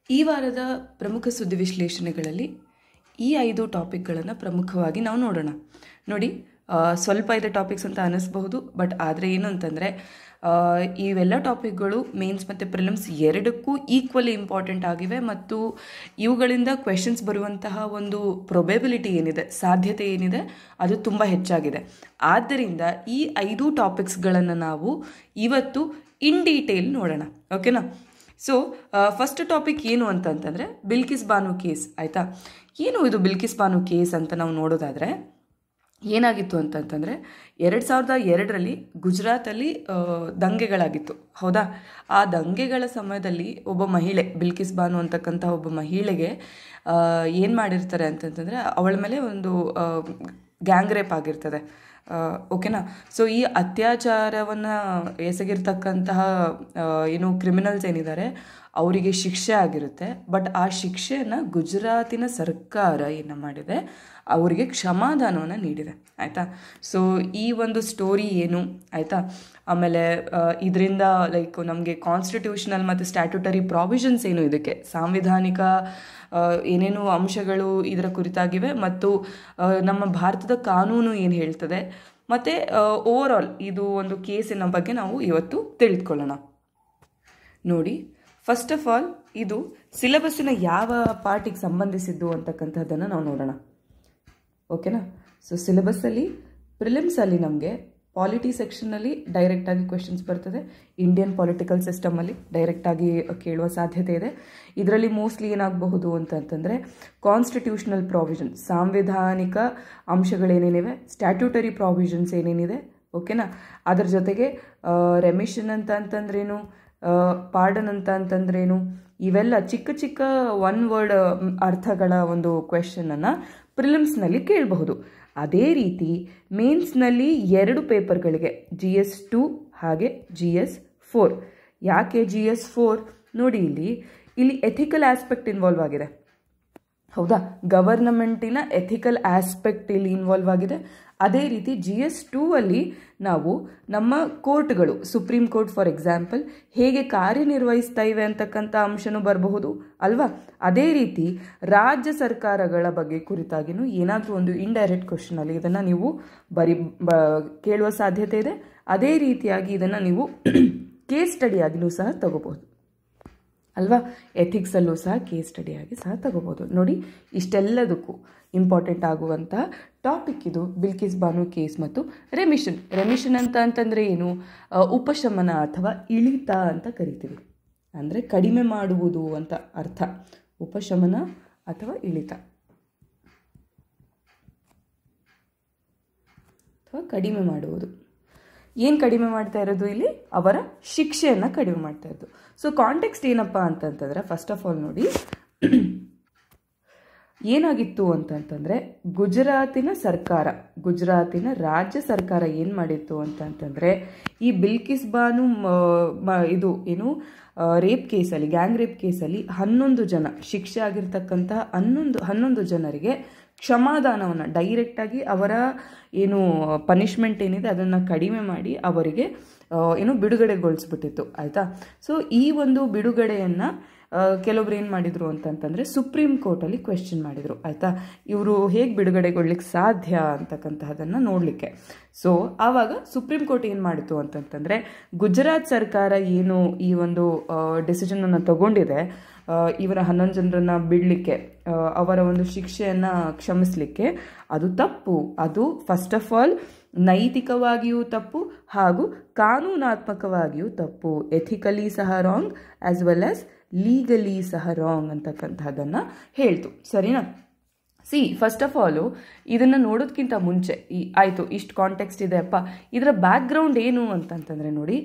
ಈ ವಾರದ ಪ್ರಮುಖ ಸುದ್ದಿ ವಿಶ್ಲೇಷಣೆಗಳಲ್ಲಿ ಈ 5 ಟಾಪಿಕ್ಗಳನ್ನು ಪ್ರಮುಖವಾಗಿ ನಾವು ನೋಡೋಣ. ನೋಡಿ, ಸ್ವಲ್ಪ ಇದೆ ಟಾಪಿಕ್ಸ್ ಅಂತ ಅನ್ನಿಸ್ಬಹುದು, ಬಟ್ ಆದರೆ ಏನು ಅಂತಂದರೆ ಇವೆಲ್ಲ ಟಾಪಿಕ್ಗಳು ಮೇನ್ಸ್ ಮತ್ತು ಪ್ರಿಲಿಮ್ಸ್ ಎರಡಕ್ಕೂ ಈಕ್ವಲಿ ಇಂಪಾರ್ಟೆಂಟ್ ಆಗಿವೆ ಮತ್ತು ಇವುಗಳಿಂದ ಕ್ವೆಶನ್ಸ್ ಬರುವಂತಹ ಒಂದು ಪ್ರೊಬೆಬಿಲಿಟಿ ಏನಿದೆ, ಸಾಧ್ಯತೆ ಏನಿದೆ, ಅದು ತುಂಬ ಹೆಚ್ಚಾಗಿದೆ. ಆದ್ದರಿಂದ ಈ 5 ಟಾಪಿಕ್ಸ್ಗಳನ್ನು ನಾವು ಇವತ್ತು ಇನ್ ಡೀಟೇಲ್ ನೋಡೋಣ. ಓಕೆನಾ? ಸೊ ಫಸ್ಟ್ ಟಾಪಿಕ್ ಏನು ಅಂತಂತಂದರೆ ಬಿಲ್ಕಿಸ್ ಬಾನು ಕೇಸ್. ಆಯಿತಾ? ಏನು ಇದು ಬಿಲ್ಕಿಸ್ ಬಾನು ಕೇಸ್ ಅಂತ ನಾವು ನೋಡೋದಾದರೆ ಏನಾಗಿತ್ತು ಅಂತಂತಂದರೆ 2002ರಲ್ಲಿ ಗುಜರಾತಲ್ಲಿ ದಂಗೆಗಳಾಗಿತ್ತು. ಹೌದಾ? ಆ ದಂಗೆಗಳ ಸಮಯದಲ್ಲಿ ಒಬ್ಬ ಮಹಿಳೆ, ಬಿಲ್ಕಿಸ್ ಬಾನು ಅಂತಕ್ಕಂಥ ಒಬ್ಬ ಮಹಿಳೆಗೆ ಏನು ಮಾಡಿರ್ತಾರೆ ಅಂತಂತಂದರೆ ಅವಳ ಮೇಲೆ ಒಂದು ಗ್ಯಾಂಗ್ ರೇಪ್ ಆಗಿರ್ತದೆ. ಓಕೆನಾ? ಸೊ ಈ ಅತ್ಯಾಚಾರವನ್ನು ಎಸಗಿರ್ತಕ್ಕಂತಹ ಏನು ಕ್ರಿಮಿನಲ್ಸ್ ಏನಿದ್ದಾರೆ ಅವರಿಗೆ ಶಿಕ್ಷೆ ಆಗಿರುತ್ತೆ. ಬಟ್ ಆ ಶಿಕ್ಷೆಯನ್ನು ಗುಜರಾತಿನ ಸರ್ಕಾರ ಏನು ಮಾಡಿದೆ, ಅವರಿಗೆ ಕ್ಷಮಾದಾನವನ್ನು ನೀಡಿದೆ. ಆಯಿತಾ? ಸೊ ಈ ಒಂದು ಸ್ಟೋರಿ ಏನು, ಆಯಿತಾ? ಆಮೇಲೆ ಇದರಿಂದ ಲೈಕ್ ನಮಗೆ ಕಾನ್ಸ್ಟಿಟ್ಯೂಷನಲ್ ಮತ್ತು ಸ್ಟ್ಯಾಟ್ಯೂಟರಿ ಪ್ರಾವಿಷನ್ಸ್ ಏನು, ಇದಕ್ಕೆ ಸಾಂವಿಧಾನಿಕ ಏನೇನು ಅಂಶಗಳು ಇದರ ಕುರಿತಾಗಿವೆ ಮತ್ತು ನಮ್ಮ ಭಾರತದ ಕಾನೂನು ಏನು ಹೇಳ್ತದೆ, ಮತ್ತು ಓವರ್ ಆಲ್ ಇದು ಒಂದು ಕೇಸಿನ ಬಗ್ಗೆ ನಾವು ಇವತ್ತು ತಿಳಿದುಕೊಳ್ಳೋಣ. ನೋಡಿ, ಫಸ್ಟ್ ಆಫ್ ಆಲ್ ಇದು ಸಿಲೆಬಸ್ಸಿನ ಯಾವ ಪಾರ್ಟಿಗೆ ಸಂಬಂಧಿಸಿದ್ದು ಅಂತಕ್ಕಂಥದ್ದನ್ನು ನಾವು ನೋಡೋಣ. ಓಕೆನಾ? ಸೊ ಸಿಲೆಬಸ್ಸಲ್ಲಿ ಪ್ರಿಲಿಮ್ಸಲ್ಲಿ ನಮಗೆ ಪಾಲಿಟಿ ಸೆಕ್ಷನ್ನಲ್ಲಿ ಡೈರೆಕ್ಟಾಗಿ ಕ್ವೆಶನ್ಸ್ ಬರ್ತದೆ. ಇಂಡಿಯನ್ ಪೊಲಿಟಿಕಲ್ ಸಿಸ್ಟಮಲ್ಲಿ ಡೈರೆಕ್ಟಾಗಿ ಕೇಳುವ ಸಾಧ್ಯತೆ ಇದೆ. ಇದರಲ್ಲಿ ಮೋಸ್ಟ್ಲಿ ಏನಾಗಬಹುದು ಅಂತಂತಂದರೆ ಕಾನ್ಸ್ಟಿಟ್ಯೂಷನಲ್ ಪ್ರಾವಿಷನ್, ಸಾಂವಿಧಾನಿಕ ಅಂಶಗಳೇನೇನಿವೆ, ಸ್ಟ್ಯಾಟ್ಯೂಟರಿ ಪ್ರಾವಿಷನ್ಸ್ ಏನೇನಿದೆ, ಓಕೆನಾ? ಅದರ ಜೊತೆಗೆ ರೆಮಿಷನ್ ಅಂತಂದ್ರೇನು, ಪಾರ್ಡನ್ ಅಂತಂದ್ರೇನು, ಇವೆಲ್ಲ ಚಿಕ್ಕ ಚಿಕ್ಕ ಒನ್ ವರ್ಡ್ ಅರ್ಥಗಳ ಒಂದು ಕ್ವೆಶನನ್ನು ಪ್ರಿಲಿಮ್ಸ್ನಲ್ಲಿ ಕೇಳಬಹುದು. ಅದೇ ರೀತಿ ಮೇನ್ಸ್ನಲ್ಲಿ 2 ಪೇಪರ್ಗಳಿಗೆ GS2 ಹಾಗೆ GS4. ಯಾಕೆ GS4? ನೋಡಿ, ಇಲ್ಲಿ ಎಥಿಕಲ್ ಆಸ್ಪೆಕ್ಟ್ ಇನ್ವಾಲ್ವ್ ಆಗಿದೆ. ಹೌದಾ? ಗವರ್ನಮೆಂಟಿನ ಎಥಿಕಲ್ ಆಸ್ಪೆಕ್ಟ್ ಇಲ್ಲಿ ಇನ್ವಾಲ್ವ್ ಆಗಿದೆ. ಅದೇ ರೀತಿ GS2 ಅಲ್ಲಿ ನಾವು ನಮ್ಮ ಕೋರ್ಟ್ಗಳು, ಸುಪ್ರೀಂ ಕೋರ್ಟ್ ಫಾರ್ ಎಕ್ಸಾಂಪಲ್, ಹೇಗೆ ಕಾರ್ಯನಿರ್ವಹಿಸ್ತಾ ಇವೆ ಅಂತಕ್ಕಂಥ ಅಂಶನೂ ಬರಬಹುದು ಅಲ್ವಾ? ಅದೇ ರೀತಿ ರಾಜ್ಯ ಸರ್ಕಾರಗಳ ಬಗ್ಗೆ ಕುರಿತಾಗಿನೂ ಏನಾದರೂ ಒಂದು ಇಂಡೈರೆಕ್ಟ್ ಕ್ವೆಶನಲ್ಲಿ ಇದನ್ನು ನೀವು ಕೇಳುವ ಸಾಧ್ಯತೆ ಇದೆ. ಅದೇ ರೀತಿಯಾಗಿ ಇದನ್ನು ನೀವು ಕೇಸ್ ಸ್ಟಡಿಯಾಗಿಯೂ ಸಹ ತಗೋಬಹುದು ಅಲ್ವಾ? ಎಥಿಕ್ಸಲ್ಲೂ ಸಹ ಕೇಸ್ ಸ್ಟಡಿಯಾಗಿ ಸಹ ತಗೋಬೋದು. ನೋಡಿ, ಇಷ್ಟೆಲ್ಲದಕ್ಕೂ ಇಂಪಾರ್ಟೆಂಟ್ ಆಗುವಂತಹ ಟಾಪಿಕ್ ಇದು ಬಿಲ್ಕಿಸ್ ಬಾನು ಕೇಸ್ ಮತ್ತು ರೆಮಿಷನ್. ರೆಮಿಷನ್ ಅಂತಂದರೆ ಏನು? ಉಪಶಮನ ಅಥವಾ ಇಳಿತ ಅಂತ ಕರಿತೀವಿ. ಅಂದರೆ ಕಡಿಮೆ ಮಾಡುವುದು ಅಂತ ಅರ್ಥ. ಉಪಶಮನ ಅಥವಾ ಇಳಿತ ಅಥವಾ ಕಡಿಮೆ ಮಾಡುವುದು. ಏನು ಕಡಿಮೆ ಮಾಡ್ತಾ ಇರೋದು? ಇಲ್ಲಿ ಅವರ ಶಿಕ್ಷೆಯನ್ನು ಕಡಿಮೆ ಮಾಡ್ತಾ ಇರೋದು. ಸೊ ಕಾಂಟೆಕ್ಸ್ಟ್ ಏನಪ್ಪ ಅಂತಂತಂದರೆ ಫಸ್ಟ್ ಆಫ್ ಆಲ್ ನೋಡಿ, ಏನಾಗಿತ್ತು ಅಂತಂತಂದರೆ ಗುಜರಾತಿನ ರಾಜ್ಯ ಸರ್ಕಾರ ಏನು ಮಾಡಿತ್ತು ಅಂತಂತಂದರೆ ಈ ಬಿಲ್ಕಿಸ್ ಬಾನು ಇದು ಏನು ರೇಪ್ ಕೇಸಲ್ಲಿ, ಗ್ಯಾಂಗ್ ರೇಪ್ ಕೇಸಲ್ಲಿ 11 ಜನ ಶಿಕ್ಷೆ ಆಗಿರ್ತಕ್ಕಂಥ 11 ಜನರಿಗೆ ಕ್ಷಮಾದಾನವನ್ನು ಡೈರೆಕ್ಟಾಗಿ ಅವರ ಏನು ಪನಿಷ್ಮೆಂಟ್ ಏನಿದೆ ಅದನ್ನು ಕಡಿಮೆ ಮಾಡಿ ಅವರಿಗೆ ಏನು ಬಿಡುಗಡೆಗೊಳಿಸ್ಬಿಟ್ಟಿತ್ತು. ಆಯಿತಾ? ಸೊ ಈ ಒಂದು ಬಿಡುಗಡೆಯನ್ನು ಕೆಲವೊಬ್ರು ಏನು ಮಾಡಿದರು ಅಂತಂತಂದರೆ ಸುಪ್ರೀಂ ಕೋರ್ಟಲ್ಲಿ ಕ್ವೆಶ್ಚನ್ ಮಾಡಿದರು. ಆಯಿತಾ? ಇವರು ಹೇಗೆ ಬಿಡುಗಡೆಗೊಳ್ಳಿಕ್ಕೆ ಸಾಧ್ಯ ಅಂತಕ್ಕಂತಹದನ್ನು ನೋಡಲಿಕ್ಕೆ. ಸೊ ಆವಾಗ ಸುಪ್ರೀಂ ಕೋರ್ಟ್ ಏನು ಮಾಡಿತು ಅಂತಂತಂದರೆ ಗುಜರಾತ್ ಸರ್ಕಾರ ಏನು ಈ ಒಂದು ಡಿಸಿಷನನ್ನು ತಗೊಂಡಿದೆ, ಇವರ 11 ಜನರನ್ನು ಬಿಡಲಿಕ್ಕೆ, ಅವರ ಒಂದು ಶಿಕ್ಷೆಯನ್ನು ಕ್ಷಮಿಸಲಿಕ್ಕೆ, ಅದು ತಪ್ಪು. ಅದು ಫಸ್ಟ್ ಆಫ್ ಆಲ್ ನೈತಿಕವಾಗಿಯೂ ತಪ್ಪು ಹಾಗೂ ಕಾನೂನಾತ್ಮಕವಾಗಿಯೂ ತಪ್ಪು. ಎಥಿಕಲಿ ಸಹ wrong as well as legally ಸಹ ರಾಂಗ್ ಅಂತಕ್ಕಂಥದ್ದನ್ನು ಹೇಳ್ತು. ಸರಿನಾ? ಫಸ್ಟ್ ಆಫ್ ಆಲು ಇದನ್ನು ನೋಡೋದಕ್ಕಿಂತ ಮುಂಚೆ ಆಯಿತು, ಇಷ್ಟು ಕಾಂಟೆಕ್ಸ್ಟ್ ಇದೆ ಅಪ್ಪ, ಇದರ ಬ್ಯಾಕ್ಗ್ರೌಂಡ್ ಏನು ಅಂತಂತಂದರೆ ನೋಡಿ,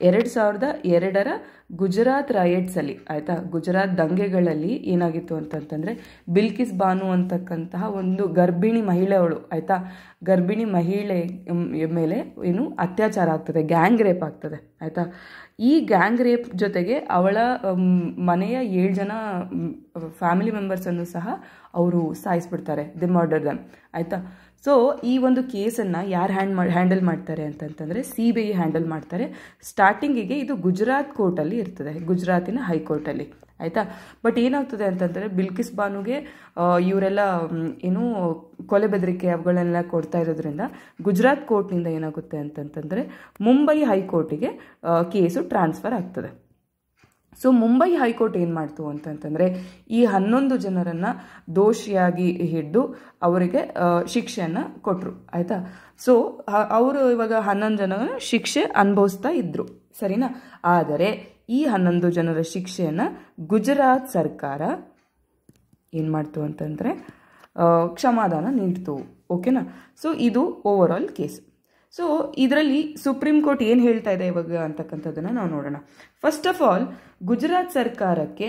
2002ರ ಗುಜರಾತ್ ರೈಟ್ಸಲ್ಲಿ, ಆಯಿತಾ, ಗುಜರಾತ್ ದಂಗೆಗಳಲ್ಲಿ ಏನಾಗಿತ್ತು ಅಂತಂತಂದರೆ ಬಿಲ್ಕಿಸ್ ಬಾನು ಅಂತಕ್ಕಂತಹ ಒಂದು ಗರ್ಭಿಣಿ ಮಹಿಳೆಯವಳು, ಆಯಿತಾ, ಗರ್ಭಿಣಿ ಮಹಿಳೆ ಮೇಲೆ ಏನು ಅತ್ಯಾಚಾರ ಆಗ್ತದೆ, ಗ್ಯಾಂಗ್ ರೇಪ್ ಆಗ್ತದೆ. ಆಯಿತಾ? ಈ ಗ್ಯಾಂಗ್ ರೇಪ್ ಜೊತೆಗೆ ಅವಳ ಮನೆಯ 7 ಜನ ಫ್ಯಾಮಿಲಿ ಮೆಂಬರ್ಸನ್ನು ಸಹ ಅವರು ಸಾಯಿಸ್ಬಿಡ್ತಾರೆ. ದಿ ಮರ್ಡರ್ ದಮ್. ಆಯಿತಾ? ಸೊ ಈ ಒಂದು ಕೇಸನ್ನು ಯಾರು ಹ್ಯಾಂಡಲ್ ಮಾಡ್ತಾರೆ ಅಂತಂತಂದರೆ CBI ಹ್ಯಾಂಡಲ್ ಮಾಡ್ತಾರೆ. ಸ್ಟಾರ್ಟಿಂಗಿಗೆ ಇದು ಗುಜರಾತ್ ಕೋರ್ಟಲ್ಲಿ ಇರ್ತದೆ, ಗುಜರಾತಿನ ಹೈಕೋರ್ಟಲ್ಲಿ, ಆಯಿತಾ. ಬಟ್ ಏನಾಗ್ತದೆ ಅಂತಂದರೆ ಬಿಲ್ಕಿಸ್ ಬಾನುಗೆ ಇವರೆಲ್ಲ ಏನು ಕೊಲೆ ಬೆದರಿಕೆ ಅವುಗಳನ್ನೆಲ್ಲ ಕೊಡ್ತಾ ಇರೋದ್ರಿಂದ ಗುಜರಾತ್ ಕೋರ್ಟ್ನಿಂದ ಏನಾಗುತ್ತೆ ಅಂತಂತಂದರೆ ಮುಂಬೈ ಹೈಕೋರ್ಟಿಗೆ ಕೇಸು ಟ್ರಾನ್ಸ್ಫರ್ ಆಗ್ತದೆ. ಸೊ ಮುಂಬೈ ಹೈಕೋರ್ಟ್ ಏನು ಮಾಡ್ತು ಅಂತಂತಂದರೆ ಈ 11 ಜನರನ್ನು ದೋಷಿಯಾಗಿ ಹಿಡಿದು ಅವರಿಗೆ ಶಿಕ್ಷೆಯನ್ನು ಕೊಟ್ಟರು, ಆಯಿತಾ. ಸೊ ಅವರು ಇವಾಗ 11 ಜನ ಶಿಕ್ಷೆ ಅನುಭವಿಸ್ತಾ ಇದ್ರು, ಸರಿನಾ. ಆದರೆ ಈ 11 ಜನರ ಶಿಕ್ಷೆಯನ್ನು ಗುಜರಾತ್ ಸರ್ಕಾರ ಏನು ಮಾಡ್ತು ಅಂತಂದರೆ ಕ್ಷಮಾದಾನ ನೀಡ್ತು, ಓಕೆನಾ. ಸೊ ಇದು ಓವರ್ ಆಲ್ ಕೇಸ್. ಸೊ ಇದರಲ್ಲಿ ಸುಪ್ರೀಂ ಕೋರ್ಟ್ ಏನು ಹೇಳ್ತಾ ಇದೆ ಇವಾಗ ಅಂತಕ್ಕಂಥದ್ದನ್ನು ನಾವು ನೋಡೋಣ. ಫಸ್ಟ್ ಆಫ್ ಆಲ್ ಗುಜರಾತ್ ಸರ್ಕಾರಕ್ಕೆ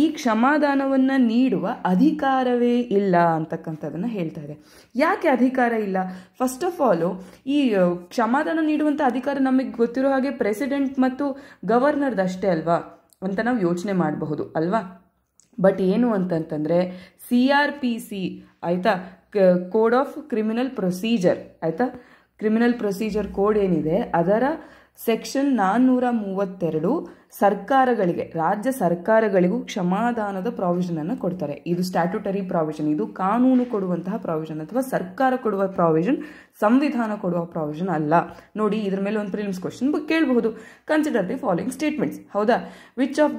ಈ ಕ್ಷಮಾದಾನವನ್ನು ನೀಡುವ ಅಧಿಕಾರವೇ ಇಲ್ಲ ಅಂತಕ್ಕಂಥದ್ದನ್ನು ಹೇಳ್ತಾ ಇದೆ. ಯಾಕೆ ಅಧಿಕಾರ ಇಲ್ಲ? ಫಸ್ಟ್ ಆಫ್ ಆಲು ಈ ಕ್ಷಮಾದಾನ ನೀಡುವಂಥ ಅಧಿಕಾರ ನಮಗೆ ಗೊತ್ತಿರೋ ಹಾಗೆ ಪ್ರೆಸಿಡೆಂಟ್ ಮತ್ತು ಗವರ್ನರ್ದು ಅಷ್ಟೇ ಅಲ್ವಾ ಅಂತ ನಾವು ಯೋಚನೆ ಮಾಡಬಹುದು ಅಲ್ವಾ. ಬಟ್ ಏನು ಅಂತಂತಂದರೆ CRPC, ಆಯಿತಾ, ಕೋಡ್ ಆಫ್ ಕ್ರಿಮಿನಲ್ ಪ್ರೊಸೀಜರ್, ಆಯಿತಾ, ಕ್ರಿಮಿನಲ್ ಪ್ರೊಸೀಜರ್ ಕೋಡ್ ಏನಿದೆ ಅದರ ಸೆಕ್ಷನ್ 432 ಸರ್ಕಾರಗಳಿಗೆ, ರಾಜ್ಯ ಸರ್ಕಾರಗಳಿಗೂ ಕ್ಷಮಾದಾನದ ಪ್ರಾವಿಷನನ್ನು ಕೊಡ್ತಾರೆ. ಇದು ಸ್ಟ್ಯಾಟ್ಯೂಟರಿ ಪ್ರಾವಿಷನ್, ಇದು ಕಾನೂನು ಕೊಡುವಂತಹ ಪ್ರಾವಿಷನ್ ಅಥವಾ ಸರ್ಕಾರ ಕೊಡುವ ಪ್ರಾವಿಷನ್, ಸಂವಿಧಾನ ಕೊಡುವ ಪ್ರಾವಿಷನ್ ಅಲ್ಲ. ನೋಡಿ, ಇದ್ರ ಮೇಲೆ ಒಂದು ಪ್ರಿಲಿಮ್ಸ್ ಕ್ವಶನ್ ಕೇಳಬಹುದು. ಕನ್ಸಿಡರ್ ದಿ ಫಾಲೋಯಿಂಗ್ ಸ್ಟೇಟ್ಮೆಂಟ್ಸ್, ಹೌದಾ. ವಿಚ್ ಆಫ್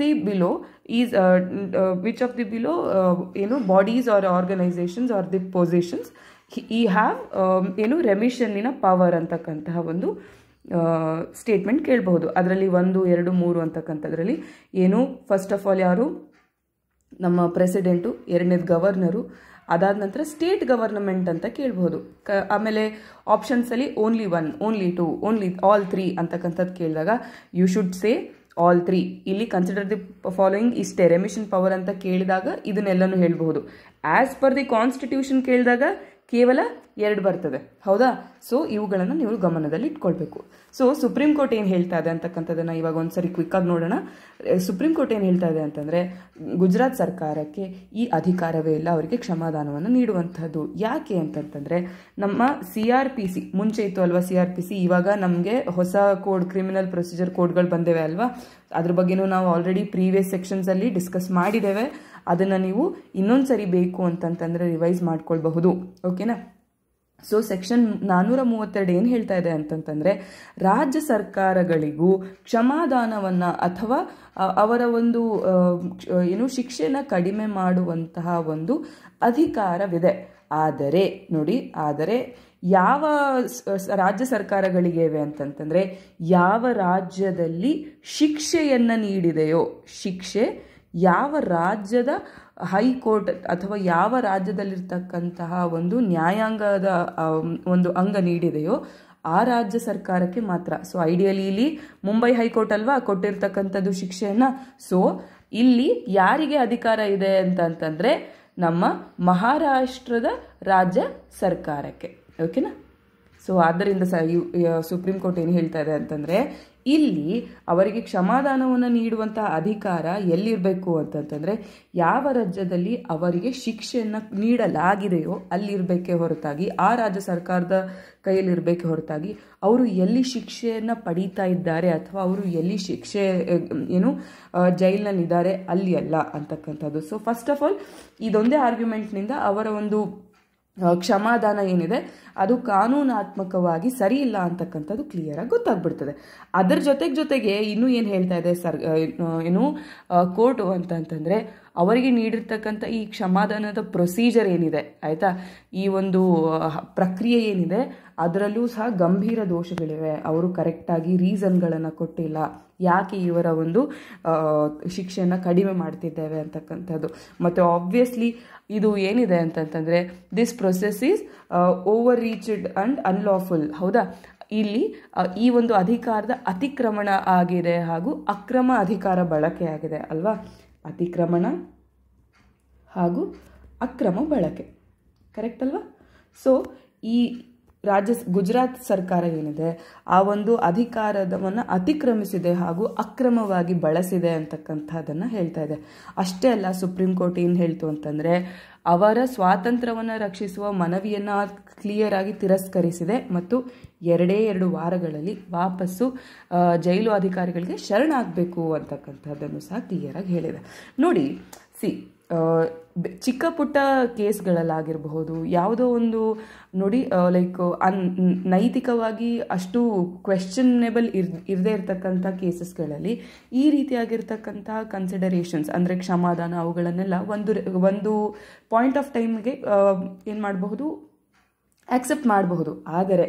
ದಿ ಬಿಲೋ ಏನು bodies are organisations are the positions ಈ ಹ್ಯಾವ್ ಏನು ರೆಮಿಷನ್ನಿನ ಪವರ್ ಅಂತಕ್ಕಂತಹ ಒಂದು ಸ್ಟೇಟ್ಮೆಂಟ್ ಕೇಳಬಹುದು. ಅದರಲ್ಲಿ 1, 2, 3 ಅಂತಕ್ಕಂಥದ್ರಲ್ಲಿ ಏನು ಫಸ್ಟ್ ಆಫ್ ಆಲ್ ಯಾರು ನಮ್ಮ ಪ್ರೆಸಿಡೆಂಟು, ಎರಡನೇದು ಗವರ್ನರು, ಅದಾದ ನಂತರ ಸ್ಟೇಟ್ ಗವರ್ನಮೆಂಟ್ ಅಂತ ಕೇಳಬಹುದು. ಆಮೇಲೆ ಆಪ್ಷನ್ಸಲ್ಲಿ ಓನ್ಲಿ 1, ಓನ್ಲಿ 2, ಓನ್ಲಿ ಆಲ್ 3 ಅಂತಕ್ಕಂಥದ್ದು ಕೇಳಿದಾಗ ಯು ಶುಡ್ ಸೇ ಆಲ್ 3. ಇಲ್ಲಿ ಕನ್ಸಿಡರ್ ದಿ ಫಾಲೋಯಿಂಗ್ ಇಷ್ಟೇ, ರೆಮಿಷನ್ ಪವರ್ ಅಂತ ಕೇಳಿದಾಗ ಇದನ್ನೆಲ್ಲನೂ ಹೇಳ್ಬಹುದು. ಆಸ್ ಪರ್ ದಿ ಕಾನ್ಸ್ಟಿಟ್ಯೂಷನ್ ಕೇಳಿದಾಗ ಕೇವಲ 2 ಬರ್ತದೆ, ಹೌದಾ. ಸೊ ಇವುಗಳನ್ನು ನೀವು ಗಮನದಲ್ಲಿ ಇಟ್ಕೊಳ್ಬೇಕು. ಸೊ ಸುಪ್ರೀಂ ಕೋರ್ಟ್ ಏನು ಹೇಳ್ತಾ ಇದೆ ಅಂತಕ್ಕಂಥದ್ದನ್ನು ಇವಾಗ ಒಂದ್ಸರಿ ಕ್ವಿಕ್ಕಾಗಿ ನೋಡೋಣ. ಸುಪ್ರೀಂ ಕೋರ್ಟ್ ಏನು ಹೇಳ್ತಾ ಇದೆ ಅಂತಂದರೆ ಗುಜರಾತ್ ಸರ್ಕಾರಕ್ಕೆ ಈ ಅಧಿಕಾರವೇ ಇಲ್ಲ ಅವರಿಗೆ ಕ್ಷಮಾದಾನವನ್ನು ನೀಡುವಂಥದ್ದು. ಯಾಕೆ ಅಂತಂತಂದರೆ ನಮ್ಮ CRPC ಮುಂಚೆ ಇತ್ತು ಅಲ್ವಾ, CRPC ಇವಾಗ ನಮಗೆ ಹೊಸ ಕೋಡ್, ಕ್ರಿಮಿನಲ್ ಪ್ರೊಸೀಜರ್ ಕೋಡ್ಗಳು ಬಂದಿವೆ ಅಲ್ವಾ. ಅದ್ರ ಬಗ್ಗೆನೂ ನಾವು ಆಲ್ರೆಡಿ ಪ್ರೀವಿಯಸ್ ಸೆಕ್ಷನ್ಸಲ್ಲಿ ಡಿಸ್ಕಸ್ ಮಾಡಿದ್ದೇವೆ. ಅದನ್ನು ನೀವು ಇನ್ನೊಂದು ಸರಿ ಬೇಕು ಅಂತಂತಂದರೆ ರಿವೈಸ್ ಮಾಡ್ಕೊಳ್ಬಹುದು, ಓಕೆನಾ. ಸೊ ಸೆಕ್ಷನ್ 432 ಏನು ಹೇಳ್ತಾ ಇದೆ ಅಂತಂತಂದರೆ ರಾಜ್ಯ ಸರ್ಕಾರಗಳಿಗೂ ಕ್ಷಮಾದಾನವನ್ನು ಅಥವಾ ಅವರ ಒಂದು ಏನು ಶಿಕ್ಷೆನ ಕಡಿಮೆ ಮಾಡುವಂತಹ ಒಂದು ಅಧಿಕಾರವಿದೆ. ಆದರೆ ನೋಡಿ, ಆದರೆ ಯಾವ ರಾಜ್ಯ ಸರ್ಕಾರಗಳಿಗೆ ಇವೆ ಅಂತಂತಂದರೆ ಯಾವ ರಾಜ್ಯದಲ್ಲಿ ಶಿಕ್ಷೆಯನ್ನು ನೀಡಿದೆಯೋ, ಶಿಕ್ಷೆ ಯಾವ ರಾಜ್ಯದ ಹೈಕೋರ್ಟ್ ಅಥವಾ ಯಾವ ರಾಜ್ಯದಲ್ಲಿರ್ತಕ್ಕಂತಹ ಒಂದು ನ್ಯಾಯಾಂಗದ ಒಂದು ಅಂಗ ನೀಡಿದೆಯೋ ಆ ರಾಜ್ಯ ಸರ್ಕಾರಕ್ಕೆ ಮಾತ್ರ. ಸೊ ಐಡಿಯಲಿ ಇಲ್ಲಿ ಮುಂಬೈ ಹೈಕೋರ್ಟ್ ಅಲ್ವಾ ಕೊಟ್ಟಿರ್ತಕ್ಕಂಥದ್ದು ಶಿಕ್ಷೆಯನ್ನು. ಸೊ ಇಲ್ಲಿ ಯಾರಿಗೆ ಅಧಿಕಾರ ಇದೆ ಅಂತಂತಂದರೆ ನಮ್ಮ ಮಹಾರಾಷ್ಟ್ರದ ರಾಜ್ಯ ಸರ್ಕಾರಕ್ಕೆ, ಓಕೆನಾ. ಸೊ ಆದ್ದರಿಂದ ಸುಪ್ರೀಂ ಕೋರ್ಟ್ ಏನು ಹೇಳ್ತಾ ಇದೆ ಅಂತಂದರೆ ಇಲ್ಲಿ ಅವರಿಗೆ ಕ್ಷಮಾದಾನವನ್ನು ನೀಡುವಂತಹ ಅಧಿಕಾರ ಎಲ್ಲಿರಬೇಕು ಅಂತಂತಂದರೆ ಯಾವ ರಾಜ್ಯದಲ್ಲಿ ಅವರಿಗೆ ಶಿಕ್ಷೆಯನ್ನು ನೀಡಲಾಗಿದೆಯೋ ಅಲ್ಲಿರಬೇಕೇ ಹೊರತಾಗಿ, ಆ ರಾಜ್ಯ ಸರ್ಕಾರದ ಕೈಯಲ್ಲಿರಬೇಕೇ ಹೊರತಾಗಿ ಅವರು ಎಲ್ಲಿ ಶಿಕ್ಷೆಯನ್ನು ಪಡೀತಾ ಇದ್ದಾರೆ ಅಥವಾ ಅವರು ಎಲ್ಲಿ ಶಿಕ್ಷೆ ಏನು ಜೈಲಿನಲ್ಲಿದ್ದಾರೆ ಅಲ್ಲಿ ಅಲ್ಲ ಅಂತಕ್ಕಂಥದ್ದು. ಸೊ ಫಸ್ಟ್ ಆಫ್ ಆಲ್ ಇದೊಂದೇ ಆರ್ಗ್ಯುಮೆಂಟ್ನಿಂದ ಅವರ ಒಂದು ಕ್ಷಮಾದಾನ ಏನಿದೆ ಅದು ಕಾನೂನಾತ್ಮಕವಾಗಿ ಸರಿ ಇಲ್ಲ ಅಂತಕ್ಕಂಥದ್ದು ಕ್ಲಿಯರಾಗಿ ಗೊತ್ತಾಗ್ಬಿಡ್ತದೆ. ಅದರ ಜೊತೆಗೆ ಇನ್ನೂ ಏನು ಹೇಳ್ತಾ ಇದೆ ಏನು ಕೋರ್ಟು ಅಂತಂತಂದರೆ ಅವರಿಗೆ ನೀಡಿರ್ತಕ್ಕಂಥ ಈ ಕ್ಷಮಾದಾನದ ಪ್ರೊಸೀಜರ್ ಏನಿದೆ, ಆಯಿತಾ, ಈ ಒಂದು ಪ್ರಕ್ರಿಯೆ ಏನಿದೆ ಅದರಲ್ಲೂ ಸಹ ಗಂಭೀರ ದೋಷಗಳಿವೆ. ಅವರು ಕರೆಕ್ಟಾಗಿ ರೀಸನ್ಗಳನ್ನು ಕೊಟ್ಟಿಲ್ಲ ಯಾಕೆ ಇವರ ಒಂದು ಶಿಕ್ಷೆಯನ್ನು ಕಡಿಮೆ ಮಾಡ್ತಿದ್ದೇವೆ ಅಂತಕ್ಕಂಥದ್ದು. ಮತ್ತು ಆಬ್ವಿಯಸ್ಲಿ ಇದು ಏನಿದೆ ಅಂತಂತಂದರೆ this process is over reached and unlawful, ಹೌದಾ. ಇಲ್ಲಿ ಈ ಒಂದು ಅಧಿಕಾರದ ಅತಿಕ್ರಮಣ ಆಗಿದೆ ಹಾಗೂ ಅಕ್ರಮ ಅಧಿಕಾರ ಬಳಕೆ ಆಗಿದೆ ಅಲ್ವಾ. ಅತಿಕ್ರಮಣ ಹಾಗೂ ಅಕ್ರಮ ಬಳಕೆ, ಕರೆಕ್ಟ್ ಅಲ್ವಾ. ಸೊ ಈ ಗುಜರಾತ್ ಸರ್ಕಾರ ಏನಿದೆ ಆ ಒಂದು ಅಧಿಕಾರವನ್ನು ಅತಿಕ್ರಮಿಸಿದೆ ಹಾಗೂ ಅಕ್ರಮವಾಗಿ ಬಳಸಿದೆ ಅಂತಕ್ಕಂಥದ್ದನ್ನು ಹೇಳ್ತಾ ಇದೆ. ಅಷ್ಟೇ ಅಲ್ಲ, ಸುಪ್ರೀಂ ಕೋರ್ಟ್ ಏನು ಹೇಳ್ತು ಅಂತಂದರೆ ಅವರ ಸ್ವಾತಂತ್ರ್ಯವನ್ನು ರಕ್ಷಿಸುವ ಮನವಿಯನ್ನು ಕ್ಲಿಯರ್ ಆಗಿ ತಿರಸ್ಕರಿಸಿದೆ ಮತ್ತು 2 ವಾರಗಳಲ್ಲಿ ವಾಪಸ್ಸು ಜೈಲು ಅಧಿಕಾರಿಗಳಿಗೆ ಶರಣಾಗಬೇಕು ಅಂತಕ್ಕಂಥದ್ದನ್ನು ಸಹ ಕ್ಲಿಯರ್ ಆಗಿ ಹೇಳಿದೆ. ನೋಡಿ, ಚಿಕ್ಕ ಪುಟ್ಟ ಕೇಸ್ಗಳಲ್ಲಾಗಿರಬಹುದು, ಯಾವುದೋ ಒಂದು ನೋಡಿ ಲೈಕ್ ನೈತಿಕವಾಗಿ ಅಷ್ಟು ಕ್ವೆಶ್ಚನೇಬಲ್ ಇರದೇ ಇರತಕ್ಕಂಥ ಕೇಸಸ್ಗಳಲ್ಲಿ ಈ ರೀತಿಯಾಗಿರ್ತಕ್ಕಂಥ ಕನ್ಸಿಡರೇಷನ್ಸ್ ಅಂದರೆ ಕ್ಷಮಾದಾನ ಅವುಗಳನ್ನೆಲ್ಲ ಒಂದು ಪಾಯಿಂಟ್ ಆಫ್ ಟೈಮ್ಗೆ ಏನು ಮಾಡಬಹುದು, ಆಕ್ಸೆಪ್ಟ್ ಮಾಡಬಹುದು. ಆದರೆ